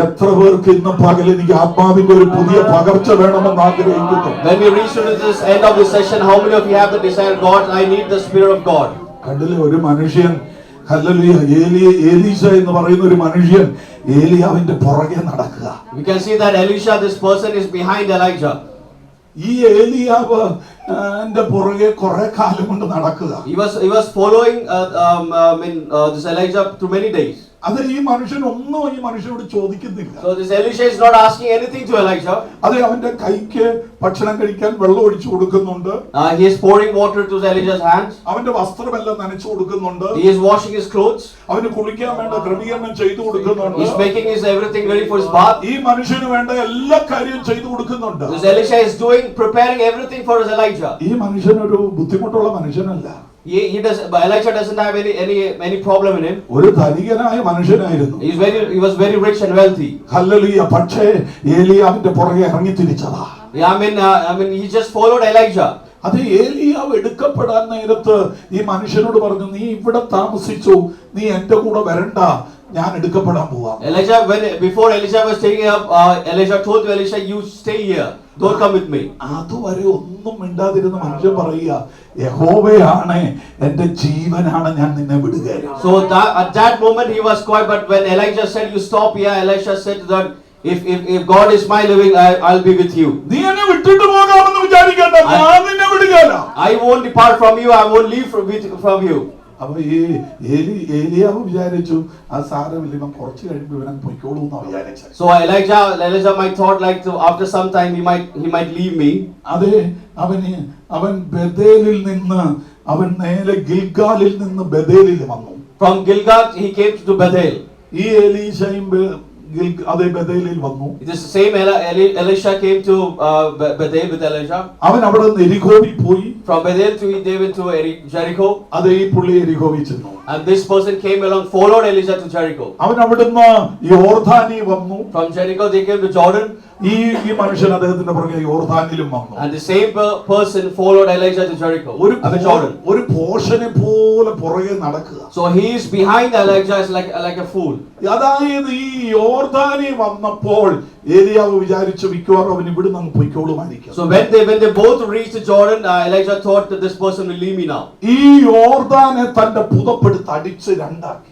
എത്ര പേർക്ക് ഇന്ന് പകൽ എനിക്ക് ആത്മാവിന്റെ ഒരു പുതിയ പകർച്ച വേണമെന്ന് ആഗ്രഹിക്കുന്നു. When we reach to this end of this session, how many of you have the desire, God, I need the Spirit of God? കണ്ടില്ലേ ഒരു മനുഷ്യൻ ഹല്ലേലൂയ എലീശ എന്ന് പറയുന്ന ഒരു മനുഷ്യൻ ഏലിയാവിന്റെ പുറകെ നടക്കുക. We can see that Elisha, this person, is behind Elijah. ഈ ഏലിയാവ് ന്റെ പുറകെ കുറെ കാലം കൊണ്ട് നടക്കുക. He was following this Elijah through many days. അത് ഈ മനുഷ്യൻ ഒന്നും ഈ മനുഷ്യനോട് ചോദിക്കുന്നില്ല. So this Elisha is not asking anything to Elijah. അത് അവന്റെ കൈക്ക് ഭക്ഷണം കഴിക്കാൻ വെള്ളം ഒഴിച്ചു കൊടുക്കുന്നുണ്ട്. He is pouring water to Elijah's hands. അവന്റെ വസ്ത്രമെല്ലാം നനച്ചു കൊടുക്കുന്നുണ്ട്. He is washing his clothes. അവന് കുളിക്കാൻ വേണ്ട ക്രമീകരണം ചെയ്തു കൊടുക്കുന്നുണ്ട്. He is making everything ready for his bath. ഈ മനുഷ്യന് വേണ്ട എല്ലാ കാര്യവും ചെയ്തു കൊടുക്കുന്നുണ്ട്. This Elisha is preparing everything for his Elijah. ഈ മനുഷ്യനൊരു ബുദ്ധിമുട്ടുള്ള മനുഷ്യനല്ല. Elijah doesn't have any problem in him. ഒരു ധനികനായ മനുഷ്യനായിരുന്നു. He was very rich and wealthy. Hallelujah. പക്ഷേ ഏലിയാവിന്റെ പുറകെ ഇറങ്ങി തിരിച്ചതാ. He just followed Elijah. അത് ഏലിയാവ് എടുക്കപ്പെടാൻ നേരത്ത് ഈ മനുഷ്യനോട് പറഞ്ഞു, നീ ഇവിടെ താമസിച്ചു, നീ എന്റെ കൂടെ വരണ്ട, ഞാൻ എടുക്കപ്പെടാൻ പോവാം. Before Elijah was taking up, Elijah told to Elisha, you stay here, don't come with me. അതുവരെ ഒന്നും മിണ്ടാതിരുന്ന മനുഷ്യൻ പറയുക, യഹോവയാണ് എന്റെ ജീവനാണ്, ഞാൻ നിന്നെ വിടുകയില്ല. So at that moment he was quiet, but when Elijah said, you stop here, Elisha said that if God is my living, I'll be with you. നീ എന്നെ വിട്ടിട്ട് പോകാമെന്ന് വിചാരിക്കണ്ട, ഞാൻ നിന്നെ വിടുകയില്ല. I won't depart from you, I won't leave from you. അപ്പൊ ഈ ഏലിയാവ് വിചാരിച്ചു, ആ സാരമില്ല, ഇവൻ കുറച്ച് കഴിയുമ്പോൾ ഇവൻ പൊയ്ക്കോളൂ എന്നാ വിചാരിച്ചത്. So Elijah might thought like after some time he might leave me. അതെ, അവൻ ബേതേലിൽ നിന്ന് അവൻ നേരെ ഗിൽഗാലിൽ നിന്ന് ബേതേലിൽ വന്നു. From Gilgal he came to Bethel. ഈ എലീശയും അതേ ബേതേലിൽ വന്നു. This same Elisha came to Bethel with Elijah. അവൻ അവിടെ നിന്ന് എരിഹോവിൽ പോയി. From Bethel they went to Jericho. അതേ ഈ പുള്ളി എരിഹോവിൽ ചെന്നു. And this person came along, followed Elijah to Jericho. അവൻ അവിടുന്ന് യോർദാനി വന്നു. From Jericho they came to Jordan. ഈ മനുഷ്യൻ അദ്ദേഹത്തിന്റെ പുറകെ യോർദാനിലും വന്നു. And the same person followed Elijah to Jericho. Jordan. ഒരു പോഷനെ പോലെ പുറകെ നടക്കുക. So he is behind Elijah is like a fool. അതായത് ഈ യോർദാനി വന്നപ്പോൾ ഏലിയാവ് വിചാരിച്ചു മിക്കവാറും അവൻ ഇവിടുന്ന് അങ്ങ് പൊയ്ക്കോളുമായിരിക്കും. So when they both reached Jordan, Elijah thought that this person will leave me now. ഈ യോർദാനെ തന്റെ പുതപ്പെടുത്ത് അടിച്ച് രണ്ടാക്കി.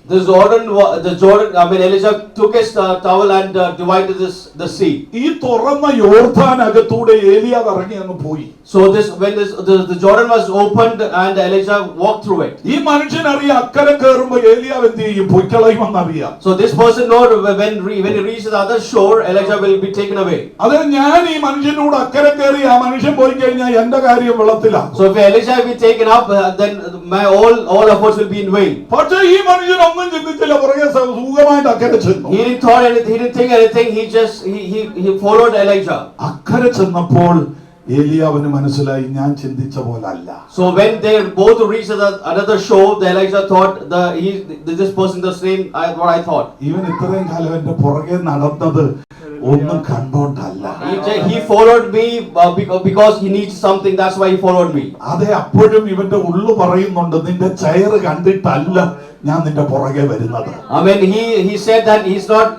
Elijah took his towel and divided the sea. ഈ തുറന്ന യോർദാനകത്തൂടെ ഏലിയാവ് ഇറങ്ങി അങ്ങ് പോയി. So when the Jordan was opened and Elijah walked through it. ഈ മനുഷ്യനറിയാം അക്കരെ കയറുമ്പോ ഏലിയാവ് എന്ത് ചെയ്യും, പൊയ്ക്കളയുമെന്നറിയാം. So this person knows when he reaches the other shore, Elijah will be taken away. അത് ഞാൻ ഈ മനുഷ്യനോട് അക്കരെ കയറി ആ മനുഷ്യൻ പോയി കഴിഞ്ഞാൽ എന്റെ കാര്യം വെള്ളത്തിലാണ്. So if Elijah will be taken up, then my all efforts will be in vain. പക്ഷേ ഈ മനുഷ്യൻ ഒന്നും ചിന്തിച്ചില്ല, പുറകെ സുഖമായിട്ട് അക്കരെ ചെന്നു. He didn't think anything. He followed Elijah. അക്കരെ ചെന്നപ്പോൾ ഏലിയാവിന് മനസ്സിലായി ഞാൻ ചിന്തിച്ച പോലല്ല. So when they both reached another shore, the Elijah thought this person the same what I thought. ഇവൻ ഇത്രയും കാലം എന്റെ പുറകെ നടന്നത് ഒന്നും കണ്ടോണ്ടല്ല. He followed me because he needs something. That's why he followed me. അതെ, അപ്പോഴും ഇവന്റെ ഉള്ളു പറയുന്നുണ്ട്, നിന്റെ ചെയർ കണ്ടിട്ടല്ല ഞാൻ നിന്റെ പുറകെ വരുന്നത്. I mean, he said that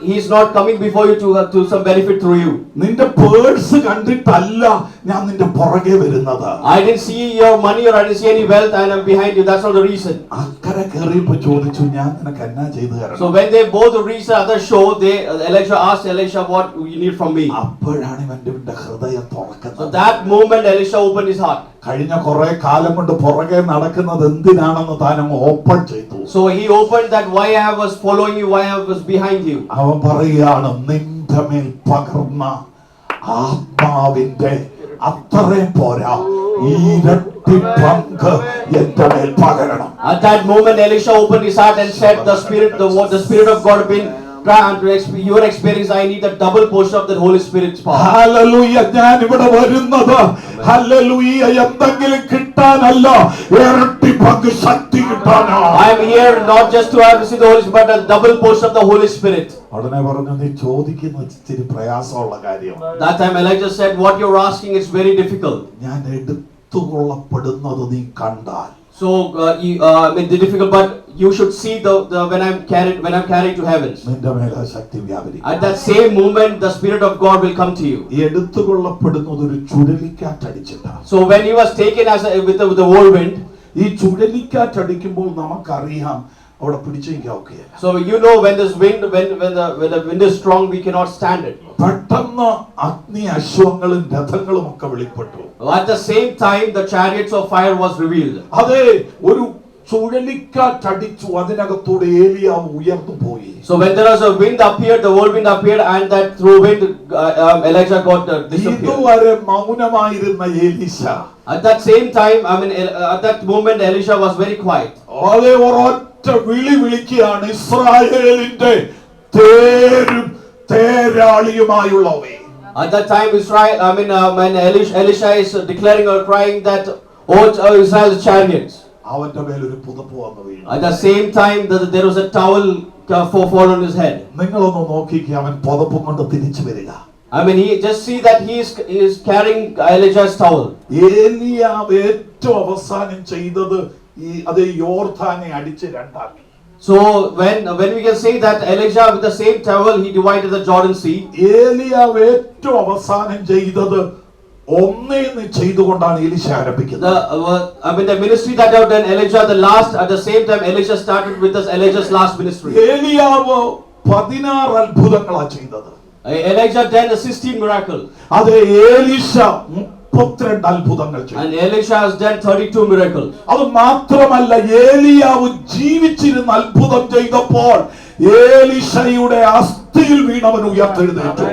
he's not coming before you to some benefit through you. നിന്റെ പേഴ്സ് കണ്ടിട്ടല്ല ഞാൻ നിന്റെ പുറകെ വരുന്നത്. I didn't see your money or I didn't see any wealth and I'm behind you. That's not the reason. അക്കരെ കയറിയപ്പോ ചോദിച്ചു, ഞാൻ നിനക്ക് എന്നാ ചെയ്തു തരണം? So when they both reached the other shore, Elijah asked Elisha, what you need from me? അപ്പോഴാണ് ഇവന്റെ ഹൃദയം So തുറക്കുന്നത്. that moment Elisha opened his heart. കഴിഞ്ഞ കുറെ കാലം കൊണ്ട് പുറകെ നടക്കുന്നത് എന്തിനാണെന്ന് താനും ഓപ്പൺ ചെയ്തു. So he opened that why I was following you, why I was behind you. അവൻ പറയുകയാണ്, നിന്റെ മേൽ പകർന്ന ആത്മാവിന്റെ അത്രയും പോരാ, ഇരട്ടി പങ്ക് എന്റെ മേൽ പകരണം. At that moment Elisha opened his heart and said, the spirit of God been your experience, I need a double portion of the Holy Spirit's power. Hallelujah. ഞാൻ ഇവിടെ വരുന്നത് ഹല്ലേലൂയ എന്തെങ്കിലും കിട്ടാനല്ല, ഇരട്ടി പങ്ക് ശക്തി കിട്ടാനാ. I am here not just to have received the Holy Spirit, but a double portion of the Holy Spirit. ഉടനെ പറഞ്ഞു, നീ ചോദിക്കുന്ന ഇച്ചിരി പ്രയാസമുള്ള കാര്യം. That time Elijah said, what you're asking is very difficult. ഞാൻ എടുത്തുകൊള്ളപ്പെടുന്നത് നീ കണ്ടാൽ. So I mean, the difficult, but you should see when I'm carried to heavens. നിന്റെ മേലെ ശക്തി വ്യാപരിക്കും. At that same moment, the Spirit of God will come to you. ഈ എടുത്തുകൊള്ളപ്പെടുന്നത് ഒരു ചുഴലിക്കാറ്റടിച്ചിട്ടാണ്. So when he was taken with the whirlwind, ഈ ചുഴലിക്കാറ്റടിക്കുമ്പോൾ നമുക്കറിയാം അവിടെ പിടിച്ചിരിക്കാൻ ഒക്കെയല്ല. so you know when the wind is strong, we cannot stand it. പെട്ടെന്ന് അഗ്നി അശ്വങ്ങളും രഥങ്ങളും ഒക്കെ വെളിപ്പെട്ടു. At the same time, the chariots of fire was revealed. അതെ, ഒരു ചുഴലിക്കാറ്റടിച്ചു, അതിനകത്തൂടെ ഏലിയാവ് ഉയർന്നു പോയി. So when there was a wind appeared, the whirlwind appeared, and that through wind Elijah got disappeared. ഇതുവരെ മൗനമായിരുന്ന Elisha At that same time, I mean, at that moment Elisha was very quiet. അതേ ഒരൊറ്റ വിളിക്കുകയാണ്, ഇസ്രായേലിന്റെ തേരും തേരാളിയുമായുള്ളവേ. At that time, when Elisha is declaring or crying that, "Oh Israel's chariots," അവന്റെ മേലൊരു പുതപ്പ് വന്നു വീണു. at the same time there was a towel fall on his head. നിങ്ങളൊന്ന് നോക്കിക്കേ, അവൻ പുതപ്പും കൊണ്ട് തിരിച്ചു വരിക. I mean, he just see that he is carrying Elijah's towel. ഏലിയാവ് ഏറ്റവും അവസാനം ചെയ്തത് അതേ യോർദാനെ അടിച്ച് രണ്ടാക്കി. So when we can say that Elijah with the same towel he divided the Jordan Sea. ഏലിയാവ് ഏറ്റവും അവസാനം ചെയ്തത് ഒന്നേന്ന് ചെയ്തുകൊണ്ടാണ് എലീശ ആരംഭിക്കുന്നത്. The ministry that have done Elijah the last, at the same time Elisha started with Elijah's last ministry. ഏലിയാവ് 16 അത്ഭുതങ്ങളാണ് ചെയ്തത്. Elijah did 16 miracles. അത് എലീശ 32 അത്ഭുതങ്ങൾ ചെയ്തു. And Elisha has done 32 miracles. അത് മാത്രമല്ല, ഏലിയാവ് ജീവിച്ചിരുന്ന അത്ഭുതം ചെയ്തപ്പോൾ ഏലീശയുടെ അസ്ഥിയിൽ വീണവൻ ഉയർത്തെഴുന്നേറ്റു.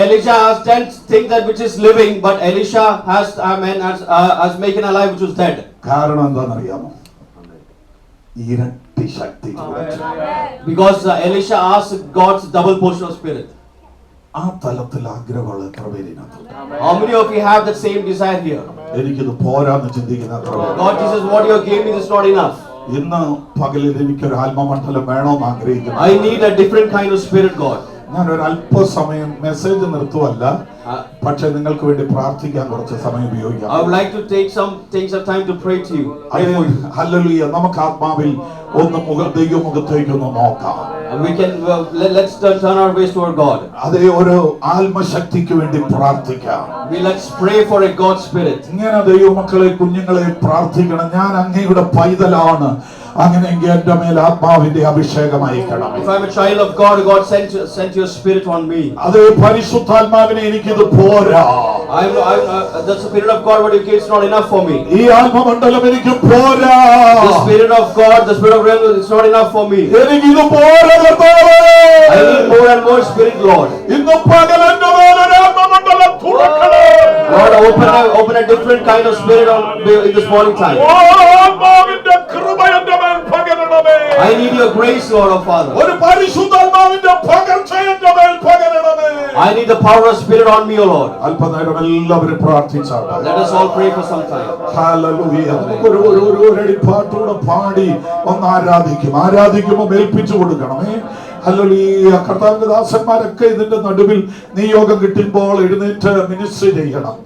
Elisha has done things that which is living, but Elisha has making alive which was dead. കാരണം എന്താണെന്നറിയാമോ? ഇരട്ടി ശക്തി. Because Elisha asked God's double portion of spirit. ആ തലത്തിൽ ആഗ്രഹമുള്ള എത്ര പേരിനകത്തുണ്ട്? How many of you have that same desire here? എനിക്കിത് പോരാന്ന് ചിന്തിക്കുന്ന എത്ര പേര്? God Jesus, what you gave me is not enough. ഇന്ന് പകലിൽ എനിക്കൊരു ആത്മമണ്ഡലം വേണമെന്ന് ആഗ്രഹിക്കുന്നു. I need a different kind of spirit, God. ഞാൻ ഒരു അല്പസമയം മെസ്സേജ് നിർത്തുവല്ല, പക്ഷെ നിങ്ങൾക്ക് വേണ്ടി പ്രാർത്ഥിക്കാൻ കുറച്ച് സമയം ഉപയോഗിക്കാം. I would like to take some time to pray to you. Hallelujah. നമുക്ക് ആത്മാവിൽ ഒന്ന് ദൈവമുഖത്തേക്ക് ഒന്ന് നോക്കാം. We can let's turn our ways toward God. അതേ ഒരു ആത്മശക്തിക്ക് വേണ്ടി പ്രാർത്ഥിക്കാം. Let's pray for a God spirit. ഇങ്ങനെ ദൈവമക്കളെ കുഞ്ഞുങ്ങളെ പ്രാർത്ഥിക്കണം. ഞാൻ അങ്ങയുടെ പൈതലാണ്, അങ്ങനെയെങ്കിൽ എന്റെ മേൽ ആത്മാവിന്റെ അഭിഷേകം അയക്കണം. If I'm a child of God, God sent your spirit on me. അതേ പരിശുദ്ധാത്മാവിനെ എനിക്കിത് പോരാ. The spirit of God, what you give, is not enough for me. ഈ ആത്മമണ്ഡലം എനിക്ക് പോരാ. The spirit of God, the spirit of realm, is not enough for me. എനിക്കിത് പോരാ കർത്താവേ. I need more and more spirit, Lord. ഇന്ന് പകൽ എന്റെ മേൽ ഒരു ആത്മമണ്ഡലം തുറക്കണേ. Lord, open a different kind of spirit in this morning time. ആത്മാവിന്റെ കൃപ എന്റെ മേൽ പകരണമേ. I need your grace, Lord of Father. ഒരു പരിശുദ്ധാത്മാവിന്റെ പകർച്ച എന്റെ മേൽ പകരണമേ. I need the power of spirit on me, O Lord. അല്പനേരം എല്ലാവരും പ്രാർത്ഥിച്ചാട്ടെ. Let us all pray for some time. Hallelujah. നമുക്കൊരു പാട്ടുകൂടെ പാടി ഒന്ന് ആരാധിക്കുമ്പോൾ ഏൽപ്പിച്ചു കൊടുക്കണമേ. ഹല്ലേലൂയ. കർത്താവിന്റെ ദാസന്മാരൊക്കെ ഇതിന്റെ നടുവിൽ നിയോഗം കിട്ടുമ്പോൾ എഴുന്നേറ്റ് മിനിസ്ട്രി ചെയ്യണം.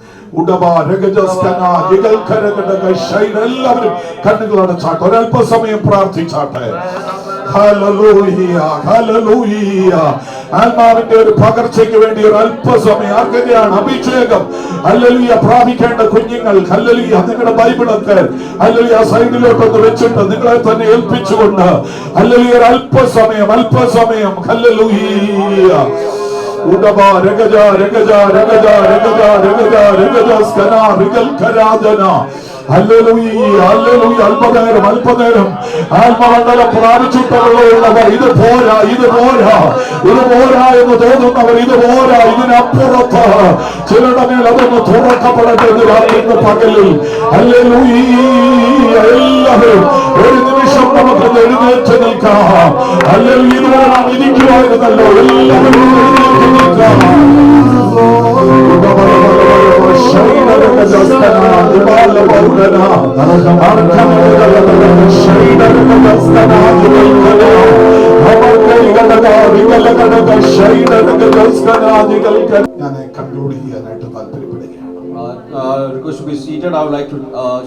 എല്ലാവരും കണ്ണുകൾ അടച്ചാട്ടെ. ഒരല്പസമയം പ്രാർത്ഥിച്ചാട്ടെ. Hallelujah, hallelujah. ആത്മാവിന്റെ ഒരു പകർച്ചയ്ക്ക് വേണ്ടി ഒരു അല്പസമയം ആർക്കൊക്കെയാണ് അഭിഷേകം ഹല്ലേലൂയ പ്രാപിക്കേണ്ട കുഞ്ഞുങ്ങൾ, ഹല്ലേലൂയ നിങ്ങളുടെ ബൈബിളൊക്കെ ഹല്ലേലൂയ സൈഡിലോട്ടൊന്ന് വെച്ചിട്ട് നിങ്ങളെ തന്നെ ഏൽപ്പിച്ചുകൊണ്ട് ഹല്ലേലൂയ ഒരു അല്പസമയം ഹല്ലേലൂയ. ഉടബാ രഗജ രഗജ രഗജ രഗജ രഗജ രഗജ സ്കന റിഗൽ കരാജന. Hallelujah, hallelujah. അല്പനേരം ആത്മമണ്ഡലം പ്രാപിച്ചിട്ടുള്ളവർ ഇത് പോരാ എന്ന് തോന്നുന്നവർ ഇത് പോരാ, ഇതിനപ്പുറത്ത് ചിലരുടെ മേൽ അതൊന്ന് തുറക്കപ്പെടട്ടെ എന്ന് രാത്രി പകലിൽ. ഹല്ലേലൂയ. എല്ലാവരും ഒരു നിമിഷം നമുക്ക് എഴുന്നേറ്റ് നിൽക്കാം. ഹല്ലേലൂയ. ഇതുവരെ നാം ഇരിക്കുവായിരുന്നല്ലോ, എല്ലാവരും എഴുന്നേറ്റ് നിൽക്കാം. ഞാൻ കൺക്ലൂഡ് ചെയ്യാനായിട്ട് താല്പര്യപ്പെടുകയാണ്. Request to be seated. I would like to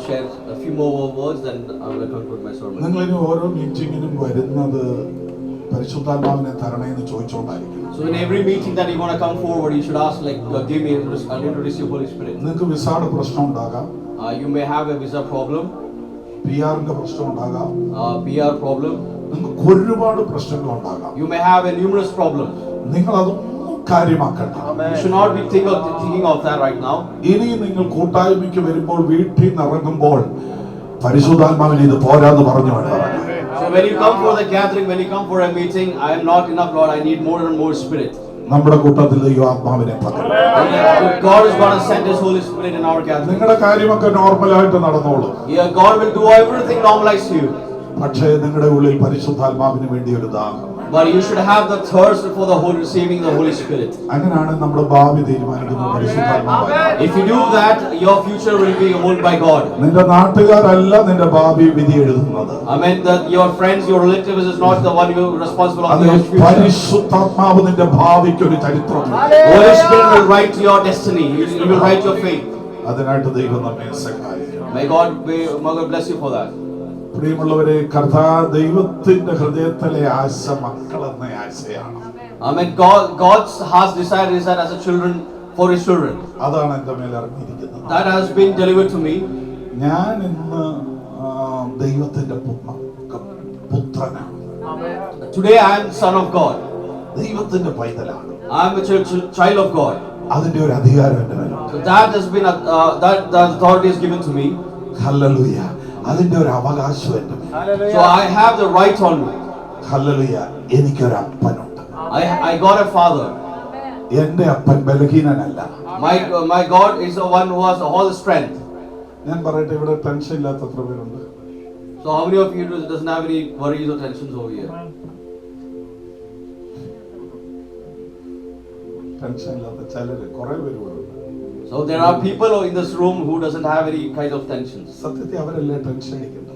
share a few more words, then I will conclude my sermon. നിങ്ങളിനി ഓരോ മീറ്റിങ്ങിനും വരുന്നത് പരിശുദ്ധാത്മാവിനെ തരണേ എന്ന് ചോദിച്ചുകൊണ്ടായിരിക്കും. So in every meeting that you want to come forward, you should ask like, give me, I need to receive Holy Spirit. നിങ്ങൾക്ക് വിസയുടെ പ്രശ്നം ഉണ്ടാകാം, You may have a visa problem, PR-ന്റെ പ്രശ്നം ഉണ്ടാകാം, PR problem. നിങ്ങൾക്ക് ഒരുപാട് പ്രശ്നങ്ങൾ ഉണ്ടാകാം. You may have a numerous problems. നിങ്ങൾ അതൊന്നും കാര്യമാക്കണ്ട. You should not be thinking of that right now. ഇനി നിങ്ങൾ കൂട്ടായ്മയ്ക്ക് വരുമ്പോൾ വീട്ടിൽ നിന്ന് ഇറങ്ങുമ്പോൾ പരിശുദ്ധാത്മാവിനെ ഇത് പോരാന്ന് പറഞ്ഞു വേണം. So when you come for the gathering, when you come for a meeting, I am not enough, Lord. I need more and more Spirit. നമ്മുടെ കൂട്ടത്തിൽ ഈ ആത്മാവിനെ പകരും. God is going to send His Holy Spirit in our gathering. നിങ്ങളുടെ കാര്യമൊക്കെ നോർമലായിട്ട് നടന്നോളൂ. Yeah, God will do everything normalized to you. പക്ഷേ നിങ്ങളുടെ ഉള്ളിൽ പരിശുദ്ധാത്മാവിന് വേണ്ടി ഒരു ദാഹം. But you should have the thirst for the whole receiving the Holy Spirit. അങ്ങനെയാണ് നമ്മുടെ ഭാവി തീരുമാനിക്കുന്നത് പരിശുദ്ധാത്മാവ്. If you do that, your future will be owned by God. നിന്റെ നാട്ടുകാരല്ല നിന്റെ ഭാവി വിധി എഴുതുന്നത്. I mean that your friends, your relatives is not the one who is responsible of your future. പരിശുദ്ധാത്മാവ് നിന്റെ ഭാവിക്ക് ഒരു ചരിത്രമുണ്ട്. Holy Spirit will write your destiny. He will write your fate. അതിനായിട്ട് ദൈവം നമ്മെ സഹായിക്കും. May God bless you for that. പ്രിയമുള്ളവരെ, ദൈവത്തിന്റെ ഹൃദയത്തിലെ ആശ മക്കളെന്ന ആശയാണ്. I mean God's heart's desire is that as a children for His children. അതാണ് എന്റെ മേൽ ഇറങ്ങിയിരിക്കുന്നത്. That has been delivered to me. ഞാൻ ഇന്ന് ദൈവത്തിന്റെ പുത്രനാണ്. Today I am son of God. ദൈവത്തിന്റെ പൈതലാണ്. I am a child of God. അതിന്റെ ഒരു അധികാരം എന്റെ മേലുണ്ട്. So that has been that the authority is given to me. Hallelujah. അതിന്റെ ഒരു അവകാശം എന്റെ മേൽ. So I have the right on me. Hallelujah. എനിക്കൊരു അപ്പനുണ്ട്. I got a father. എന്റെ അപ്പൻ ബലഹീനനല്ല. My God is the one who has all the strength. ഞാൻ പറയട്ടെ, ഇവിടെ ടെൻഷൻ ഇല്ലാത്ത എത്ര പേരുണ്ട്? So how many of you doesn't have any worries or tensions over here? Tension ഇല്ലാത്ത ചിലര് കുറെ പേര് ഉണ്ട്. So there are people in this room who doesn't have any kind of tensions. സത്യത്തിൽ അവരല്ലേ ടെൻഷൻ അടിക്കുന്നത്?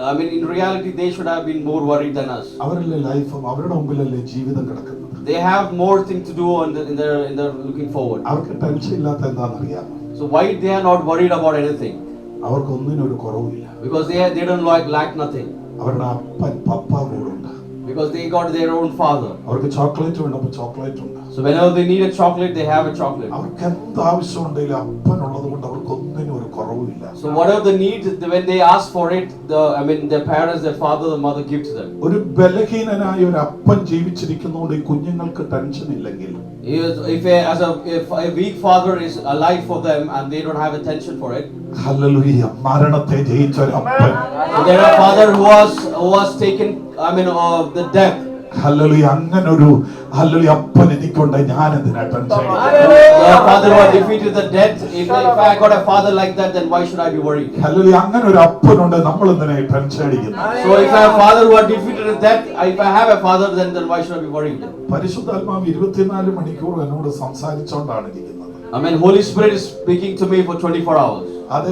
I mean in reality they should have been more worried than us. അവരല്ലേ ലൈഫും അവരുടെ മുമ്പിലല്ലേ ജീവിതം കിടക്കുന്നത്. They have more things to do in their looking forward. അവർക്ക് ടെൻഷൻ ഇല്ലാത്ത എന്താണെന്നറിയാമോ? So why they are not worried about anything? അവർക്ക് ഒന്നിനും ഒരു കുറവില്ല. Because they don't lack nothing. അവരുടെ അപ്പൻ പപ്പ കൂടുണ്ട്. Because they got their own father. അവർക്ക് ചോക്ലേറ്റ് വേണ്ടപ്പോൾ ചോക്ലേറ്റ് ഉണ്ട്. So whenever they need a chocolate, they have a chocolate. അവർക്ക് എന്ത് ആവശ്യമുണ്ടെങ്കിലും അപ്പനുള്ളത് കൊണ്ട് അവർക്ക് ഒന്നിനും ഒരു കുറവില്ല. So whatever the need, when they ask for it, their parents, their father, the mother give to them. ഒരു ബലഹീനനായ ഒരു അപ്പൻ ജീവിച്ചിരിക്കുന്നതുകൊണ്ട് ഈ കുഞ്ഞുങ്ങൾക്ക് ടെൻഷൻ ഇല്ലെങ്കിൽ If a weak father is alive for them and they don't have attention for it, hallelujah, മരണത്തെ ജയിച്ച ഒരു അപ്പൻ, there are father who was taken, the death. Hallelujah, അങ്ങനൊരു ഹല്ലേലൂയ അപ്പൻ എനിക്കുണ്ട്, ഞാൻ എന്തിനാ tension? The father who defeated the death. If I got a father like that, then why should I be worried? Hallelujah, അങ്ങനൊരു അപ്പനുണ്ട്, നമ്മൾ എന്തിനാ ടെൻഷൻ അടിക്കുന്നത്? So if I have a father who has defeated the death, if I have a father, then why should I be worried? പരിശുദ്ധാത്മാവ് 24 മണിക്കൂർ എന്നോട് സംസാരിച്ചോണ്ടാണ് ഇരിക്കുന്നത്. Holy Spirit is speaking to me for 24 hours. അത്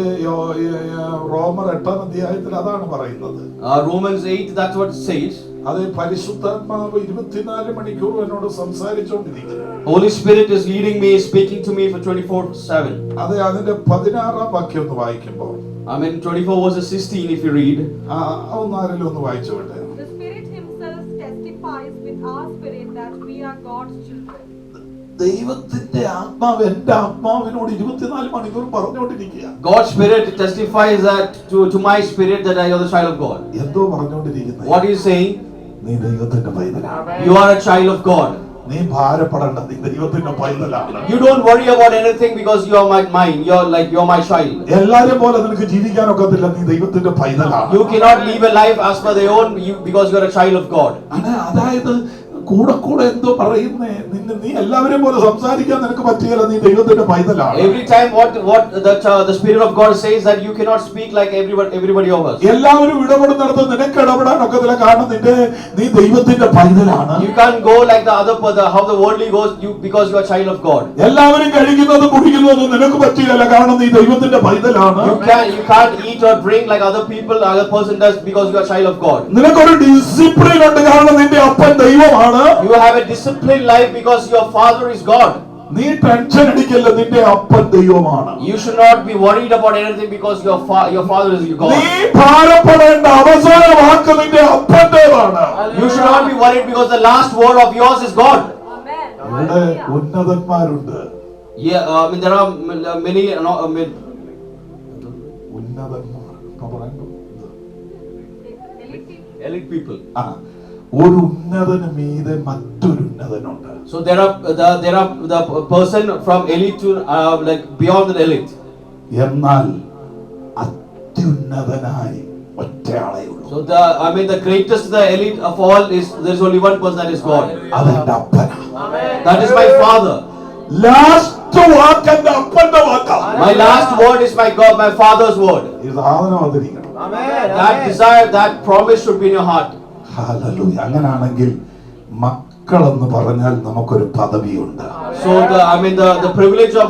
റോമർ 8-ാം അധ്യായത്തിൽ അതാണ് പറയുന്നത്. Romans 8, that's what it says. അത് പരിശുദ്ധാത്മാവ് 24 മണിക്കൂർ എന്നോട് സംസാരിച്ചോണ്ടിരിക്കുന്നു. Holy Spirit is leading me, speaking to me for 24/7. അത് അതിന്റെ 16-ാം വാക്യം ഒന്ന് വായിക്കുമ്പോൾ 24 verses 16 if you read. ഒന്നാരെങ്കിലും ഒന്ന് വായിച്ചു വിട്ടെ. The Spirit Himself testifies with our spirit that we are God's children. ദൈവത്തിന്റെ ആത്മാവ് എന്റെ ആത്മാവിനോട് 24 മണിക്കൂർ പറഞ്ഞുകൊണ്ടിരിക്കുക. God's Spirit testifies that to my spirit that I am the child of God. എന്തോ പറഞ്ഞുകൊണ്ടിരിക്കുന്നത്? What is saying? നീ ദൈവത്തിന്റെ പൈതലാണ്. You are a child of God. നീ ഭാരപ്പെടേണ്ട, നീ ദൈവത്തിന്റെ പൈതലാണ്. You don't worry about anything because you are mine. You're my child. എല്ലാരും പോലെ നിനക്ക് ജീവിക്കാനൊക്കത്തില്ല, നീ ദൈവത്തിന്റെ പൈതലാണ്. You cannot live a life as per their own because you are a child of God. അതായത് കൂടെ എന്തോ പറയുന്നേ, നീ എല്ലാവരെയും പോലെ സംസാരിക്കാൻ നിനക്ക് പറ്റിയല്ല, നീ ദൈവത്തിന്റെ പൈതലാണ്. Every time what the Spirit of God says that you cannot speak like everybody of us. എല്ലാവരും ഇടപെടുന്നിടത്ത് നിനക്ക് ഇടപെടാൻ ഒക്കത്തില്ല, കാരണം നീ ദൈവത്തിന്റെ പൈതലാണ്. You can't go like the other how the worldly goes because you are a child of God. എല്ലാവരും കഴിക്കുന്നതും കുടിക്കുന്നതും നിനക്ക് പറ്റിയല്ല, കാരണം നീ ദൈവത്തിന്റെ പൈതലാണ്. You can't eat or drink like other person does because you are a child of God. നിനക്കൊരു ഡിസിപ്ലിൻ ഉണ്ട്, കാരണം നിന്റെ അപ്പൻ ദൈവമാണ്. You have a disciplined life because your father is God. നീ ടെൻഷൻ അടിക്കല്ല, നിന്റെ അപ്പൻ ദൈവമാണ്. You should not be worried about anything because your father is God. നീ ഭാരപ്പെടേണ്ട അവസാന വാക്ക് നിന്റെ അപ്പന്റേതാണ്. You should not be worried because the last word of yours is God. Amen. ഇവിടെ ഉന്നതന്മാരുണ്ട്. Yeah, there are many ഉന്നതന്മാർ elite people. ഒരു ഉന്നതന് മീതെ മറ്റൊരു ഉന്നതനുണ്ട്. So there are the person from elite to beyond the elite. എന്നാൽ അത്യുന്നതനായി ഒറ്റയാളേ ഉള്ളൂ. So the greatest, the elite of all is there's only one person, that is God. അതെന്റെ അപ്പനാ. That is my father. Last വാക്ക് എന്റെ അപ്പന്റെ വാക്കാണ്. My last word is my God, my father's word. ഈ സാധനം അതിരിക്കണം. That desire, that promise should be in your heart. Hallelujah. അങ്ങനാണെങ്കിൽ മക്കളെന്ന് പറഞ്ഞാൽ നമുക്കൊരു പദവിയുണ്ട്. So the privilege of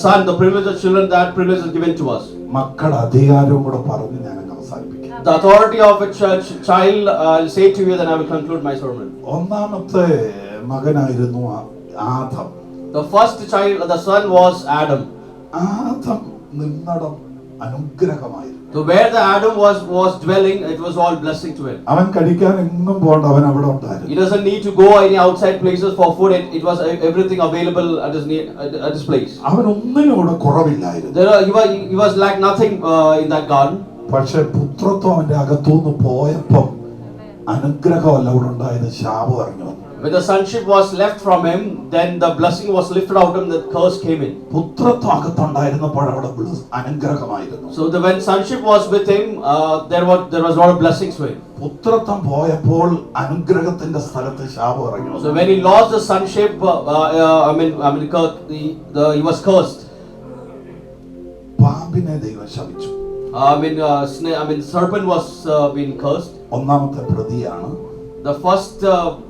son, the privilege of children, that privilege is given to us. മക്കളുടെ അധികാരവും കൂടെ പറഞ്ഞ് ഞാൻ അവസാനിപ്പിക്കാം. The authority of a child, I'll say to you, then I will conclude my sermon. ഒന്നാമത്തെ മകനായിരുന്നു Adam. The first child, the son was Adam. Adam നിന്നടം അനുഗ്രഹമായിരുന്നു. So where the Adam was dwelling, it was all blessing to him. അവൻ കഴിക്കാൻ എങ്ങും പോകണ്ട, അവൻ അവിടെ ഉണ്ടായിരുന്നു. He doesn't need to go any outside places for food. It was everything available at his place. അവൻ ഒന്നിനും ഇവിടെ കുറവില്ലായിരുന്നു. He was like nothing in that garden. പക്ഷെ പുത്രത്വം അവന്റെ അകത്തുനിന്ന് പോയപ്പം അനുഗ്രഹമല്ല അവിടെ ഉണ്ടായത്, ശാപം ഇറങ്ങി വന്നു. When the sonship was left from him, then the blessing was lifted out of him, the curse came in. പുത്രത്വം അകത്തുണ്ടായിരുന്നപ്പോൾ അവിടെ അനുഗ്രഹമായിരുന്നു. So when sonship was with him, there was a lot of blessings for him. പുത്രത്വം പോയപ്പോൾ അനുഗ്രഹത്തിന്റെ സ്ഥലത്ത് ശാപം ഇറങ്ങി വന്നു. So when he lost the sonship, he was cursed. പാമ്പിനെ ദൈവം ശപിച്ചു. Serpent was being cursed. ഒന്നാമത്തെ പ്രതിയാണ്. The first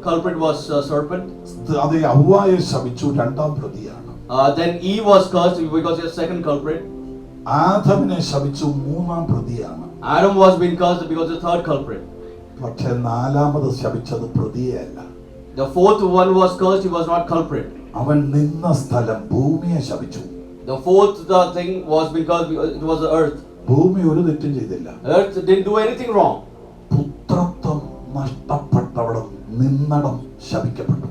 culprit was serpent. അത് ഹവ്വായെ ശപിച്ചു, രണ്ടാം പ്രതിയാണ്. Then Eve was cursed because he was second culprit. ആദമിനെ ശപിച്ചു, മൂന്നാം പ്രതിയാണ്. Adam was being cursed because the third culprit. പക്ഷെ നാലാമത് ശപിച്ചത് പ്രതിയല്ല. The fourth one was cursed, he was not culprit. അവൻ നിന്ന സ്ഥലം ഭൂമിയെ ശപിച്ചു. The fourth thing was because it was the earth. ഭൂമി ഒരു തെറ്റും ചെയ്തില്ല. Earth didn't do anything wrong. പുത്രത്വം നഷ്ടപ്പെട്ടവടം നിന്നടം ശപിക്കപ്പെട്ടു.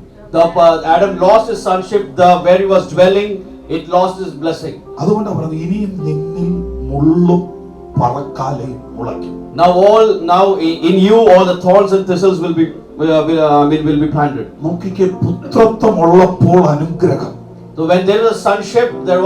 Adam lost his sonship. Where he was dwelling, it lost his blessing. അതുകൊണ്ടാണ് പറഞ്ഞത്, ഇനിയും നിന്നിൽ മുള മുള്ളും പറക്കാലയും മുളയ്ക്കും. Now in you all the thorns and thistles will be planted. നോക്കിക്കേ, പുത്രത്വം ഉള്ളപ്പോൾ അനുഗ്രഹം, So when there was sonship, there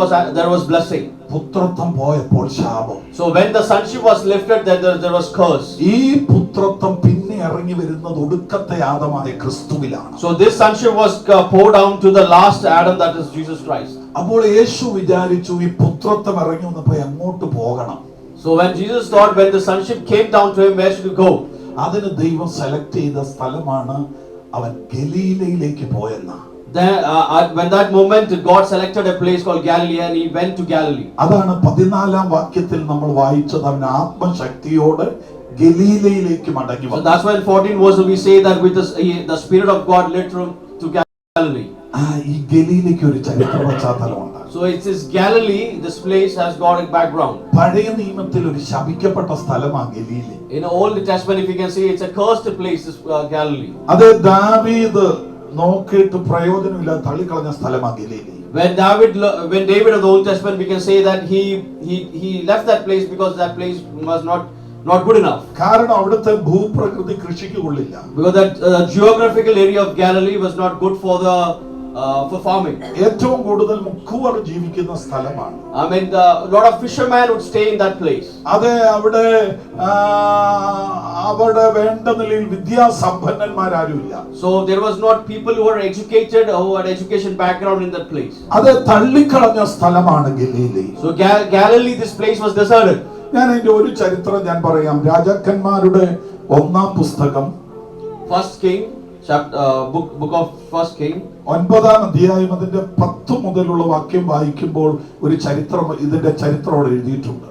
was blessing. പുത്രത്വം പോയപ്പോൾ ശാപം. So when the sonship was lifted, then there was curse. ഈ പുത്രത്വം പിന്നെ ഇറങ്ങി വരുന്നത് ഒടുക്കത്തെ ആദമായ ക്രിസ്തുവിലാണ്. So this sonship was poured down to the last Adam, that is Jesus Christ. അപ്പോൾ യേശു വിചാരിച്ചു ഈ പുത്രത്വം ഇറങ്ങി വന്നപ്പോ എങ്ങോട്ട് പോകണം. So when Jesus thought, when the sonship came down to him, where should he go? അതിന് ദൈവം സെലക്ട് ചെയ്ത സ്ഥലമാണ് അവൻ ഗലീലയിലേക്ക് പോയെന്ന. Then when that moment God selected a place called Galilee and he went to Galilee. അതാണ് 14-ാം വാക്യത്തിൽ നമ്മൾ വായിച്ചത്, അവൻ ആത്മശക്തിയോടെ ഗലീലയിലേക്ക് മടങ്ങി So വന്നു. that's why in 14 verse we say that with the Spirit of God led him to Galilee. ഈ ഗലീലയ്ക്ക് ഒരു ചരിത്ര പശ്ചാത്തലമുണ്ട്. So it is Galilee. This place has got a background. പഴയ നിയമത്തിൽ ഒരു ശപിക്കപ്പെട്ട സ്ഥലമാണ് Galilee. In the Old Testament, if you can see, it's a cursed place, this Galilee. അത് ദാവീദ് നോക്കിയിട്ട് പ്രയോജനമില്ലാതെ തള്ളിക്കളഞ്ഞ സ്ഥലമാണ് Galilee. When David of the Old Testament, we can say that he left that place because that place was not good enough. കാരണം അവിടുത്തെ ഭൂപ്രകൃതി കൃഷിക്ക് കൊള്ളില്ല. Because that geographical area of Galilee was not good for farming. ഏറ്റവും കൂടുതൽ മുക്കുവർ ജീവിക്കുന്ന സ്ഥലമാണ്. I mean, a lot of fishermen would stay in that place. അതെ, അവിടെ വേണ്ട നിലയിൽ വിദ്യാസമ്പന്നന്മാരാരുമില്ല. So there was not people who were educated or who had education background in that place. അത് തള്ളിക്കളഞ്ഞ സ്ഥലമാണ് Galilee. So Galilee, this place was deserted. ഞാൻ അതിന്റെ ഒരു ചരിത്രം ഞാൻ പറയാം. രാജാക്കന്മാരുടെ 1-ാം പുസ്തകം First King, book of First King. 9-ാം അധ്യായം അതിന്റെ 10 മുതലുള്ള വാക്യം വായിക്കുമ്പോൾ ഒരു ചരിത്രം, ഇതിന്റെ ചരിത്രം അവിടെ എഴുതിയിട്ടുണ്ട്.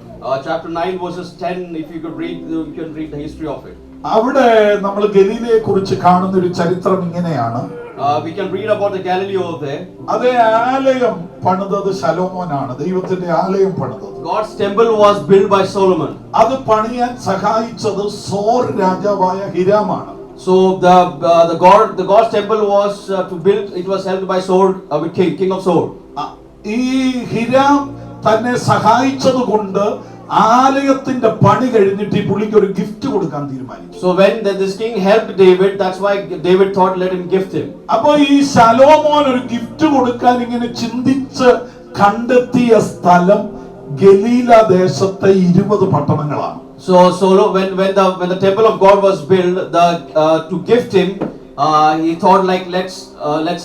Chapter 9 verses 10, if you could read, you can read the history of it. അവിടെ നമ്മൾ ഗലീലയെ കുറിച്ച് കാണുന്ന ഒരു ചരിത്രം ഇങ്ങനെയാണ്. We can read about the Galilee over there. അതേ, ആലയം പണിതത് ശലോമോനാണ്. ദൈവത്തിന്റെ ആലയം പണിതത്. God's temple was built by Solomon. അത് പണിയാൻ സഹായിച്ചത് സോർ രാജാവായ ഹിരാമാണ്. So the God's temple was to build. It was helped by Sor, with king of Sor. ഈ ഹിരാം തന്നെ സഹായിച്ചത് കൊണ്ട് ആലയത്തിന്റെ പണി കഴിഞ്ഞിട്ട് ഈ പുള്ളിക്ക് ഒരു ഗിഫ്റ്റ് കൊടുക്കാൻ തീരുമാനിച്ചു. So when this king helped David, that's why David thought, let him gift him. അപ്പൊ ഈ ശലോമോൻ ഒരു ഗിഫ്റ്റ് കൊടുക്കാൻ ഇങ്ങനെ ചിന്തിച്ച് കണ്ടെത്തിയ സ്ഥലം ഗലീല ദേശത്തെ 20 പട്ടണങ്ങളാണ്. So when the temple of God was built, to gift him, he thought like let's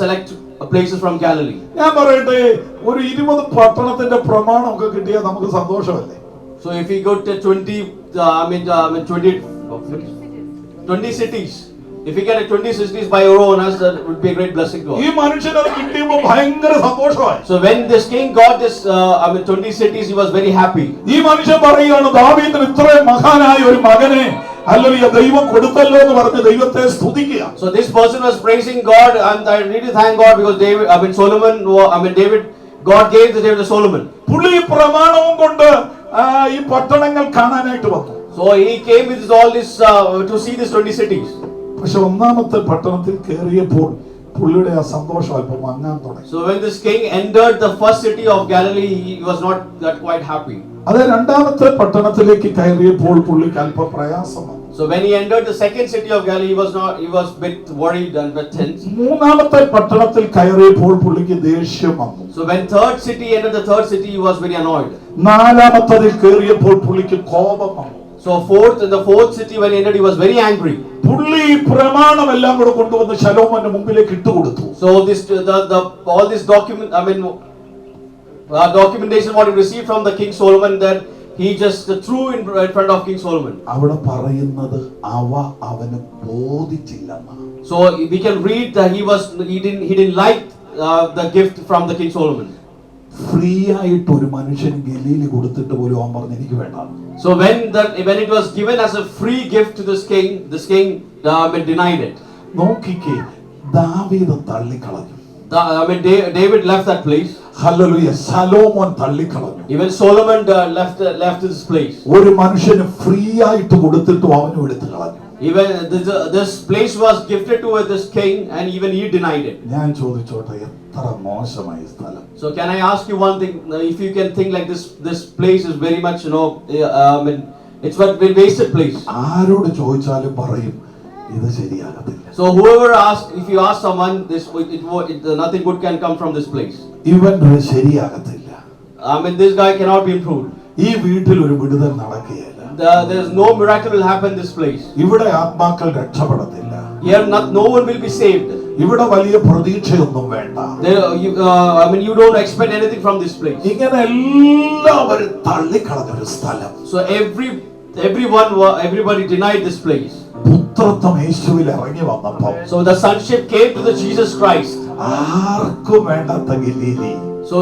select places from Galilee. ഞാൻ പറയട്ടെ, ഒരു 20 പട്ടണത്തിന്റെ പ്രമാണമൊക്കെ കിട്ടിയാൽ നമുക്ക് സന്തോഷമല്ലേ? So if he got 20 cities, if he get 20 cities by your own, that would be a great blessing to ഈ us. മനുഷ്യൻ അത് കിട്ടിയപ്പോൾ ഭയങ്കര സന്തോഷമായി. So when this king got this 20 cities, he was very happy. ഈ മനുഷ്യൻ പറയുകയാണ്, ദാവീദിന് ഇത്രയും മഹാനായ ഒരു മകനെ അല്ലെങ്കിൽ ദൈവം കൊടുത്തല്ലോ എന്ന് പറഞ്ഞ് ദൈവത്തെ സ്തുതിക്കുക. So this person was praising God, and I really thank God because God gave the David to Solomon. പുള്ളി പ്രമാണവും കൊണ്ട് ഈ പട്ടണങ്ങൾ കാണാനായിട്ട് വന്നു. So he came with all this to see these 20 cities. പക്ഷെ 1-ാമത്തെ പട്ടണത്തിൽ കയറിയപ്പോൾ പുള്ളിയുടെ ആ സന്തോഷം അല്പം മങ്ങാൻ തുടങ്ങി. So when this king entered the first city of Galilee, he was not that quite happy. അത് 2-ാമത്തെ പട്ടണത്തിലേക്ക് കയറിയപ്പോൾ പുള്ളിക്ക് അല്പം പ്രയാസം വന്നു. So when he entered the second city of Galilee, he was a bit worried and a bit tense. 3-ാമത്തെ പട്ടണത്തിൽ കയറിയപ്പോൾ പുള്ളിക്ക് ദേഷ്യം വന്നു. So when entered the third city, he was very annoyed. 4-ാമത്തതിൽ കയറിയപ്പോൾ പുള്ളിക്ക് കോപം വന്നു. So in the fourth city when he entered, he was very angry. പുള്ളി പ്രമാണമെല്ലാം കൂടെ കൊണ്ടുവന്ന് ശലോമോന്റെ മുമ്പിലേക്ക് ഇട്ടുകൊടുത്തു. So all this documentation what he received from the King Solomon, that he just threw in front of King Solomon. അവിടെ പറയുന്നത് അവന് ബോധിച്ചില്ലെന്നാ. So we can read that he didn't like the gift from the King Solomon. Free ആയിട്ട് ഒരു മനുഷ്യൻ ഗലീല കൊടുത്തിട്ട് പോലും അവൻ പറഞ്ഞു എനിക്ക് വേണ്ട. So when it was given as a free gift to this king denied it. നോക്കിക്കേ, ദാവീദ് തള്ളിക്കളഞ്ഞു. David left that place. Hallelujah. ശലോമോൻ തള്ളിക്കളഞ്ഞു. Even Solomon left this place. ഒരു മനുഷ്യന് ഫ്രീ ആയിട്ട് കൊടുത്തിട്ട് അവനും എടുത്തു കളഞ്ഞു. Even this place was gifted to this king, and even he denied it. ഞാൻ ചോദിച്ചോട്ടെ, എത്ര മോശമായ സ്ഥലം. So can I ask you one thing? If you can think like this place is very much, I mean, it's what a wasted place. ആരോട് ചോദിച്ചാലും പറയും ഇത് ശരിയാകത്തില്ല. So whoever asks, if you ask someone, nothing good can come from this place. ഇവൻ ശരിയാകത്തില്ല. I mean, this guy cannot be improved. ഈ വീട്ടിൽ ഒരു വിടുതൽ നടക്കുകയില്ല. There's no miracle will happen in this place. ഇവിടെ ആത്മാക്കൾ രക്ഷപ്പെടത്തില്ല. Here no one will be saved. ഇവിടെ വലിയ പ്രതീക്ഷയൊന്നും വേണ്ട. I mean, you don't expect anything from this place. ഇങ്ങനെ എല്ലാവരും തള്ളിക്കളഞ്ഞൊരു സ്ഥലം. So everybody denied this place. പുത്രത്വം യേശുവിൽ ഇറങ്ങി വന്നപ്പോൾ So the sonship came to the Jesus Christ. ആർക്കും വേണ്ടാത്ത Galilei, So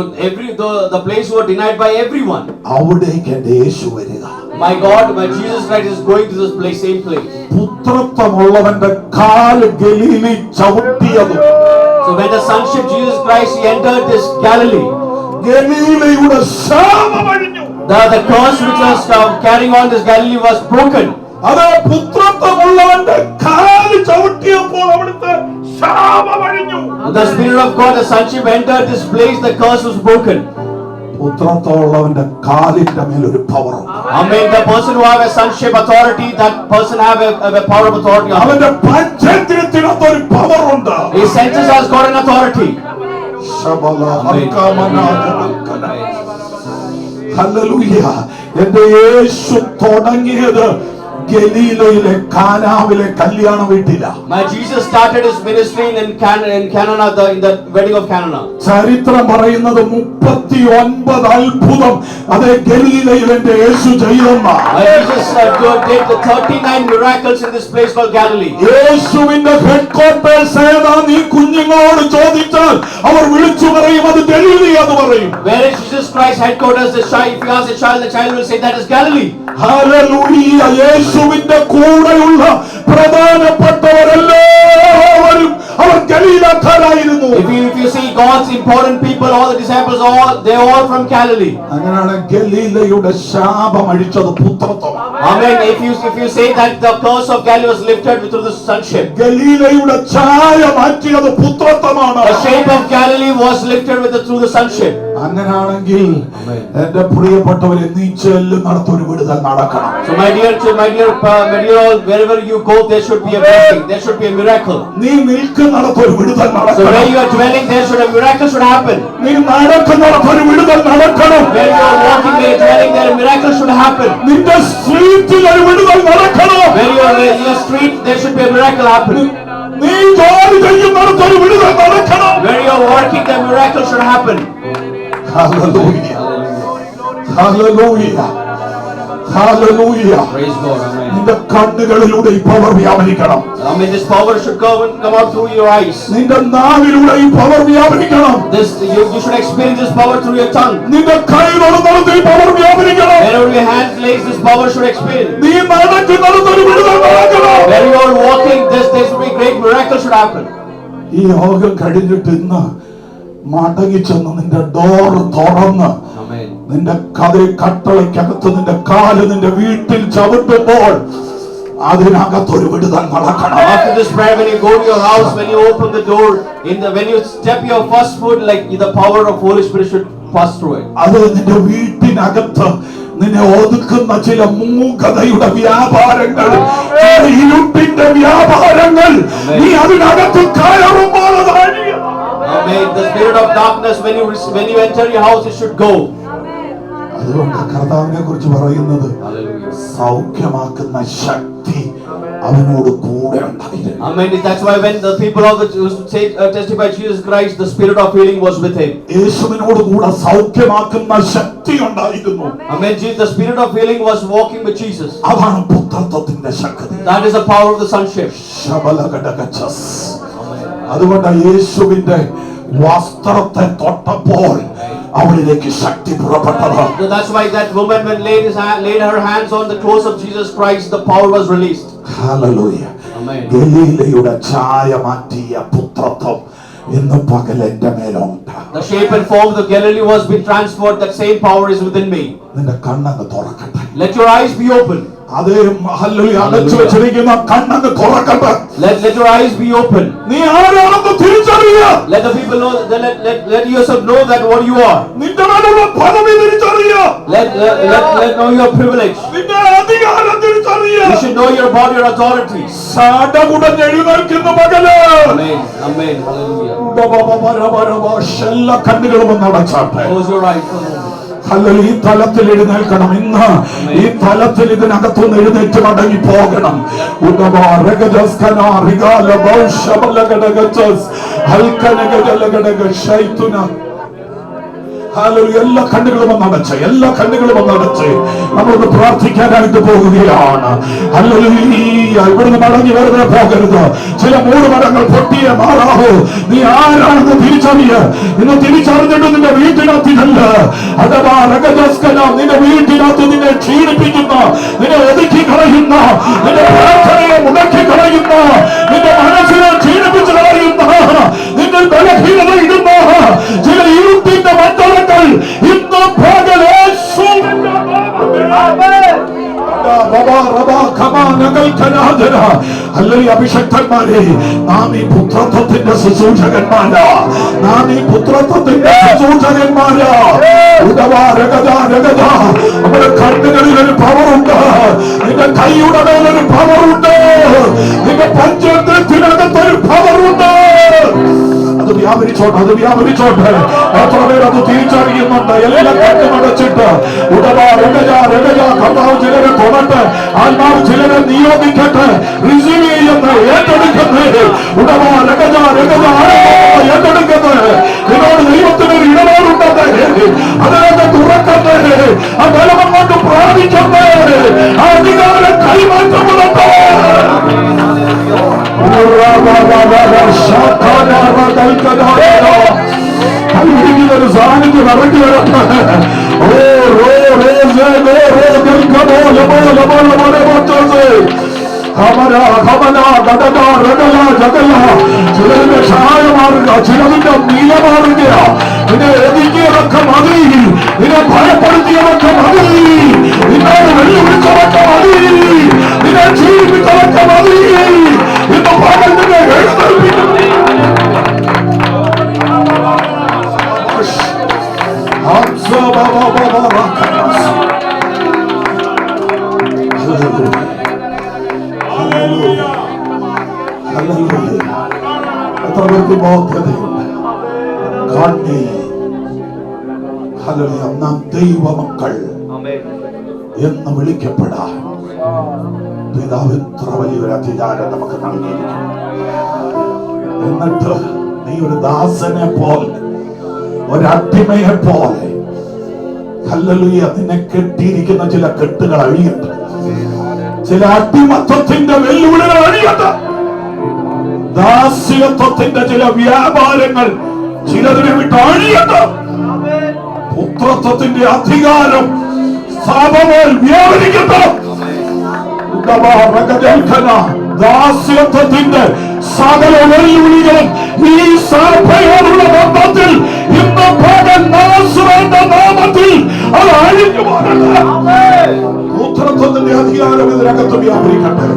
the place were denied by everyone. അവിടേക്ക് എന്റെ യേശു വരിക. My God, my Jesus Christ is going to this place, same place. പുത്രത്വമുള്ളവന്റെ കാല് Galilei ചവിട്ടിയതും So when the sonship Jesus Christ he entered this Galilee, ഗലീലയുടെ ശാപമഴിഞ്ഞു. the curse which was carrying on this Galilee was broken. അത് പുത്രത്വമുള്ളവന്റെ കാല് ചവിട്ടിയപ്പോൾ അവിടുത്തെ ശാപമഴിഞ്ഞു. The Spirit of God, the sonship entered this place, the curse was broken. പുത്രത്വമുള്ളവന്റെ കാലിന്റെ മേൽ ഒരു പവർ ഉണ്ട്. Amen. The person who have a sonship authority, that person have a power of authority. അവന്റെ പഞ്ചേന്ദ്രിയത്തിനകത്ത് ഒരു പവർ ഉണ്ട്. His senses has got an authority. Hallelujah. എന്റെ യേശു തുടങ്ങിയത് ഗലീലയിലെ കാനാവിലെ കല്യാണ വീട്ടില. My Jesus started his ministry in Cana, in the wedding of Cana. ചരിത്രം പറയുന്നത് 39 അത്ഭുതം അതേ ഗലീലയിൽ എന്റെ യേശു ചെയ്തെന്ന. Jesus did the 39 miracles in this place called Galilee. യേശുവിന്റെ ഹെഡ്ക്വാർട്ടേഴ്സ് ഏതാ നീ കുഞ്ഞുങ്ങളോട് ചോദിച്ചാൽ അവർ വിളിച്ചു പറയും അത് ഗലീലി എന്ന് പറയും. Where is Jesus Christ headquarters? If you ask the child will say that is Galilee. Hallelujah. യേശുവിന്റെ കൂടെയുള്ള പ്രധാനപ്പെട്ടവരെല്ലാവരും അവർ ഗലീലക്കാരായിരുന്നു. If you see God's important people, all the disciples, they are all from Galilee. അങ്ങനെയാണ് ഗലീലയുടെ ശാപം അഴിച്ചത് പുത്രത്വം. Amen. If you say that the curse of Galilee was lifted through the sonship, ഗലീലയുടെ ഛായ മാറ്റിയത് പുത്രത്വമാണ്. the shape of Galilee was lifted through the sonship. അങ്ങനാണെങ്കിൽ എന്റെ പ്രിയപ്പെട്ടവരെ നീ ചെല്ലുന്നിടത്ത് ഒരു വിടുതൽ നടക്കണം. So my dear, wherever you go, there should be a blessing. There should be a miracle. നീ നിൽക്കുന്നിടത്ത് ഒരു വിടുതൽ So നടക്കണം. where you are dwelling, there should a miracle should happen. നീ നടക്കുന്നിടത്ത് ഒരു വിടുതൽ നടക്കണം. Where you are walking, where you are dwelling, there a miracle should happen. നിന്റെ സ്ട്രീറ്റിൽ ഒരു വിടുതൽ നടക്കണം. Where you are in your street, there should be a miracle happen. നീ ജോലി ചെയ്യുന്നിടത്ത് ഒരു വിടുതൽ നടക്കണം. Where you are working, the miracle should happen. Hallelujah. Hallelujah. Hallelujah. Praise God. Amen. നിന്റെ കണ്ണുകളിലൂടെ ഈ power വ്യാപരിക്കണം. I mean, this power should come out through your eyes. നിന്റെ നാവിലൂടെ ഈ power വ്യാപരിക്കണം. You should experience this power through your tongue. നിന്റെ കൈകളിൽ ഈ power വ്യാപരിക്കണം. Wherever your hand lays, this power should experience. നീ നടക്കുന്നിടത്ത് ഒരു വിടുതൽ നടക്കണം. Where you are walking, there should be great miracle should happen. ഈ യോഗം കഴിഞ്ഞിട്ട് ഇന്ന് മടങ്ങി ചെന്ന് നിന്റെ ഡോർ തുറന്ന് Amen. നിന്റെ കട്ടളയ്ക്കകത്ത് നിന്റെ കാല് നിന്റെ വീട്ടിൽ ചവിട്ടുമ്പോൾ അതിനകത്തൊരു വിടുതൽ നടക്കണം. After this prayer, when you go to your house, when you open the door, when you step your first foot, like the power of Holy Spirit should pass through it. അത് നിന്റെ വീട്ടിനകത്ത് നിന്നെ ഒതുക്കുന്ന ചില മൂകതയുടെ വ്യാപാരങ്ങൾ, ഇരുട്ടിന്റെ വ്യാപാരങ്ങൾ നീ അതിനകത്ത് കയറുമ്പോൾ അത് അഴിയണം. Amen. The spirit of darkness, when you enter your house, it should go. അതുകൊണ്ട് കർത്താവിനെ കുറിച്ച് പറയുന്നത് Hallelujah. സൗഖ്യമാക്കുന്ന ശക്തി അവനോട് കൂടെ ഉണ്ടായിരുന്നു. Amen. That's why when the people of the Jews testify Jesus Christ, the spirit of healing was with him. യേശുവിനോട് കൂടെ സൗഖ്യമാക്കുന്ന ശക്തി ഉണ്ടായിരുന്നു. Amen. The spirit of healing was walking with Jesus. അതാണ് പുത്രത്വത്തിന്റെ ശക്തി. That is the power of the sonship. ശബലഘടകച്ചസ്. അതുകൊണ്ട് യേശുവിന്റെ വസ്ത്രത്തെ തൊട്ടപ്പോൾ അവളിലേക്ക് ശക്തി പുറപ്പെട്ടത്. So that's why that woman, when laid her hands on the clothes of Jesus Christ, the power was released. Hallelujah. Amen. ഗലീലയുടെ ഛായ മാറ്റിയ പുത്രത്വം ഇന്ന് പകൽ എന്റെ മേലുണ്ട്. The shape and form of the Galilee was being transferred. That same power is within me. നിന്റെ കണ്ണങ്ങ് തുറക്കട്ടെ. Let your eyes be open. അതേ ഹല്ലേലൂയ അടച്ചു വെച്ചിരിക്കുന്ന കണ്ണങ്ങ് തുറക്കട്ടെ. Let your eyes be open. നീ ആരാണെന്ന് തിരിച്ചറിയുക. Let the people know, let yourself know that what you are. നിന്റെ മേലുള്ള പദവി തിരിച്ചറിയുക. Let know your privilege. നിന്റെ അധികാരം തിരിച്ചറിയുക. You should know about your authority. സാടകുടഞ്ഞ് എഴുന്നേൽക്കുന്ന മകന്. Amen. Amen. Hallelujah. എല്ലാ കണ്ണുകളും ഒന്ന് അടച്ചാട്ടെ. Close your eyes for a moment. Hallelujah. ഈ തലത്തിൽ എഴുന്നേൽക്കണം. ഇന്ന് ഈ തലത്തിൽ ഇതിനകത്തുനിന്ന് എഴുന്നേറ്റ് മടങ്ങി പോകണം. എല്ലാ കണ്ണുകളും ഒന്ന് അടച്ച്, എല്ലാ കണ്ണുകളും ഒന്ന് അടച്ച് നമ്മളൊന്ന് പ്രാർത്ഥിക്കാനായിട്ട് പോകുകയാണ്. ഹല്ലേലൂയ. ഇവിടുന്ന് മടങ്ങി വെറുതെ പോകരുത്. ചില മൂടുമരങ്ങൾ പൊട്ടിയേ മാറാവൂ. നീ ആരാണെന്ന് തിരിച്ചറിയ. ഇന്ന് തിരിച്ചറിഞ്ഞിട്ട് നിന്റെ വീട്ടിനകത്തില്ല. അഥവാ നിന്റെ വീട്ടിനകത്ത് നിന്നെ ക്ഷീണിപ്പിക്കുന്ന, നിന്നെ ഒതുക്കി കളയുന്ന, നിന്റെ പ്രാർത്ഥനയെ മുടക്കി കളയുന്ന, നിന്റെ മനസ്സിനെ ക്ഷീണിപ്പിച്ച് കളയുന്ന, നിന്റെ ബലഹീനത ഇടുന്ന ചില ഇരുട്ടിന്റെ മണ്ഡലങ്ങൾ ഇന്ന് പകൽ യേശുവിന്റെ അല്ലെങ്കിൽ അഭിഷക്തന്മാരെ, നാം ഈ പുത്രത്വത്തിന്റെ ശുശ്രൂഷകന്മാരാ. നാം ഈ പുത്രത്വത്തിന്റെ ശുശ്രൂഷകന്മാരാ. നമ്മുടെ കണ്ണുകളിൽ ഒരു പവറുണ്ട്. നിന്റെ കൈയുടെ മേലൊരു പവറുണ്ട്. നിന്റെ പഞ്ചേന്ദ്രത്തിനകത്തൊരു പവറുണ്ട്. അത് വ്യാപരിച്ചോട്ടെ, അത് വ്യാപരിച്ചോട്ടെ. എത്ര പേർ അത് തിരിച്ചറിയുന്നുണ്ട്? എല്ലാം കണ്ണുമടച്ചിട്ട് കർത്താവ് ചിലരെ തൊടട്ടെ. ആത്മാവ് ചിലരെ നിയോഗിക്കട്ടെ. റിസീവ് ചെയ്യുന്നത്, ഏറ്റെടുക്കുന്നത്, ഏറ്റെടുക്കുന്നത്. നിന്നോട് ദൈവത്തിനൊരു ഇടപാടുണ്ടത്. അതിനകത്ത് തുറക്കട്ടെ. ആ ബലം കൊണ്ട് പ്രാപിക്കട്ടെ. ആ അധികാരം കൈമാറ്റപ്പെടട്ടെ. ഒരു സാന്നിധ്യം ഇറങ്ങി വരട്ടെ. ചിലതിന്റെ സഹായം മാറുക, ചിലതിന്റെ നീല മാറുക. നിന്നെ എതിക്കിയതൊക്കെ മതി, നിന്നെ ഭയപ്പെടുത്തിയതൊക്കെ മതി, നിന്നോട് വെല്ലുവിളിച്ചതൊക്കെ മതി, നിന്നെ ജീവിപ്പിച്ചതൊക്കെ മതി. ഇന്ന് പകൽ നിന്നെ എഴുന്നേൽപ്പിക്കുന്നു. എത്ര പേർക്ക് ബോധ്യതയുണ്ട്? നാം ദൈവമക്കൾ എന്ന് വിളിക്കപ്പെടാൻ പിതാവ് എത്ര വലിയൊരു അധികാരം നമുക്ക് നൽകിയിരിക്കുന്നു. എന്നിട്ട് നീ ഒരു ദാസനെ പോലെ, ഒരടിമയെ പോലെ, ഹല്ലേലൂയ, നിന്നെ കെട്ടിയിരിക്കുന്ന ചില കെട്ടുകൾ അഴിയട്ടെ. ചില അടിമത്വത്തിന്റെ വെല്ലുവിളികൾ അഴിയട്ടെ. ദാസ്യത്വത്തിന്റെ ചില വ്യാപാരങ്ങൾ ചിലതിനെ വിട്ട് അഴിയട്ടെ. പുത്രത്വത്തിന്റെ അധികാരം സഭയിൽ വ്യാപരിക്കട്ടെ. ദാസ്യത്വത്തിന്റെ സകല വെല്ലുവിളികളും ഈ സഭയോടുള്ള ബന്ധത്തിൽ ഇന്ന് പകൽ നാസറേന്റെ നാമത്തിൽ അത് അഴിഞ്ഞു പോകട്ടെ. പുത്രത്വത്തിന്റെ അധികാരം ഇതിനകത്ത് വ്യാപരിക്കട്ടെ.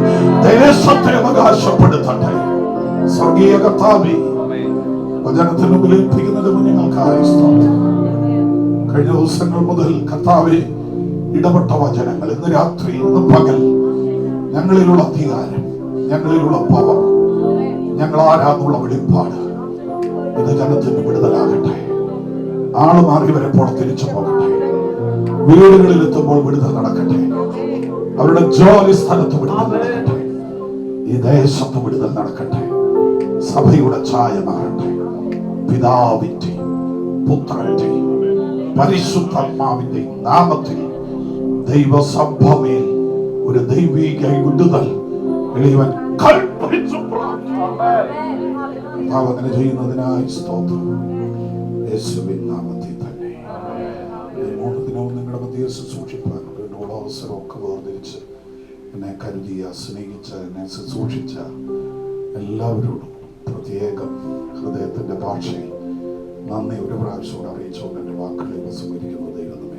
ദേശത്തെ അവകാശപ്പെടുത്തട്ടെ. സ്വർഗീയ കർത്താവേ, വചനത്തിന് മുമ്പിൽ ഏൽപ്പിക്കുന്നതിന് മുന്നേ ഞങ്ങൾക്കായി സ്തോത്രം. കഴിഞ്ഞ ദിവസങ്ങൾ മുതൽ കർത്താവേ ഇടപെട്ട വചനങ്ങൾ, ഇന്ന് രാത്രി, ഇന്ന് പകൽ ഞങ്ങളിലുള്ള അധികാരം, ഞങ്ങളിലുള്ള പവർ, ഞങ്ങൾ ആരാന്നുള്ള വെളിപ്പാട്, ഇത് ജനത്തിന് വിടുതലാകട്ടെ. ആള് മാറി വരപ്പോൾ തിരിച്ചു പോകട്ടെ. വീടുകളിൽ എത്തുമ്പോൾ വിടുതൽ നടക്കട്ടെ. അവരുടെ ജോലി സ്ഥലത്ത് വിടുതൽ നടക്കട്ടെ. ഈ ദേശത്ത് വിടുതൽ നടക്കട്ടെ. സഭയുടെ ഛായ മാറട്ടെ. പിതാവിന്റെ, പുത്രന്റെ, പരിശുദ്ധാത്മാവിന്റെ നാമത്തിൽ ദൈവസഭയിൽ ഒരു ദൈവിക വിടുതൽ എളിയവൻ കൽപ്പിച്ചു. അങ്ങനെ ചെയ്യുന്നതിനായി സ്തോത്രം. യേശുവിൻ നാമത്തിൽ തന്നെ. ഈ 3 ദിനവും നിങ്ങളുടെ മധ്യേ ശുശ്രൂഷിപ്പാൻ എന്നോട് അവസരമൊക്കെ വേർതിരിച്ച് എന്നെ കരുതിയ, സ്നേഹിച്ച, എന്നെ ശുശ്രൂഷിച്ച എല്ലാവരോടും പ്രത്യേകം ഹൃദയത്തിന്റെ ഭാഷയിൽ നന്ദി ഒരു പ്രാവശ്യം അറിയിച്ചുകൊണ്ട് എൻ്റെ വാക്കുകളെ ഉപസംഹരിക്കുന്നു.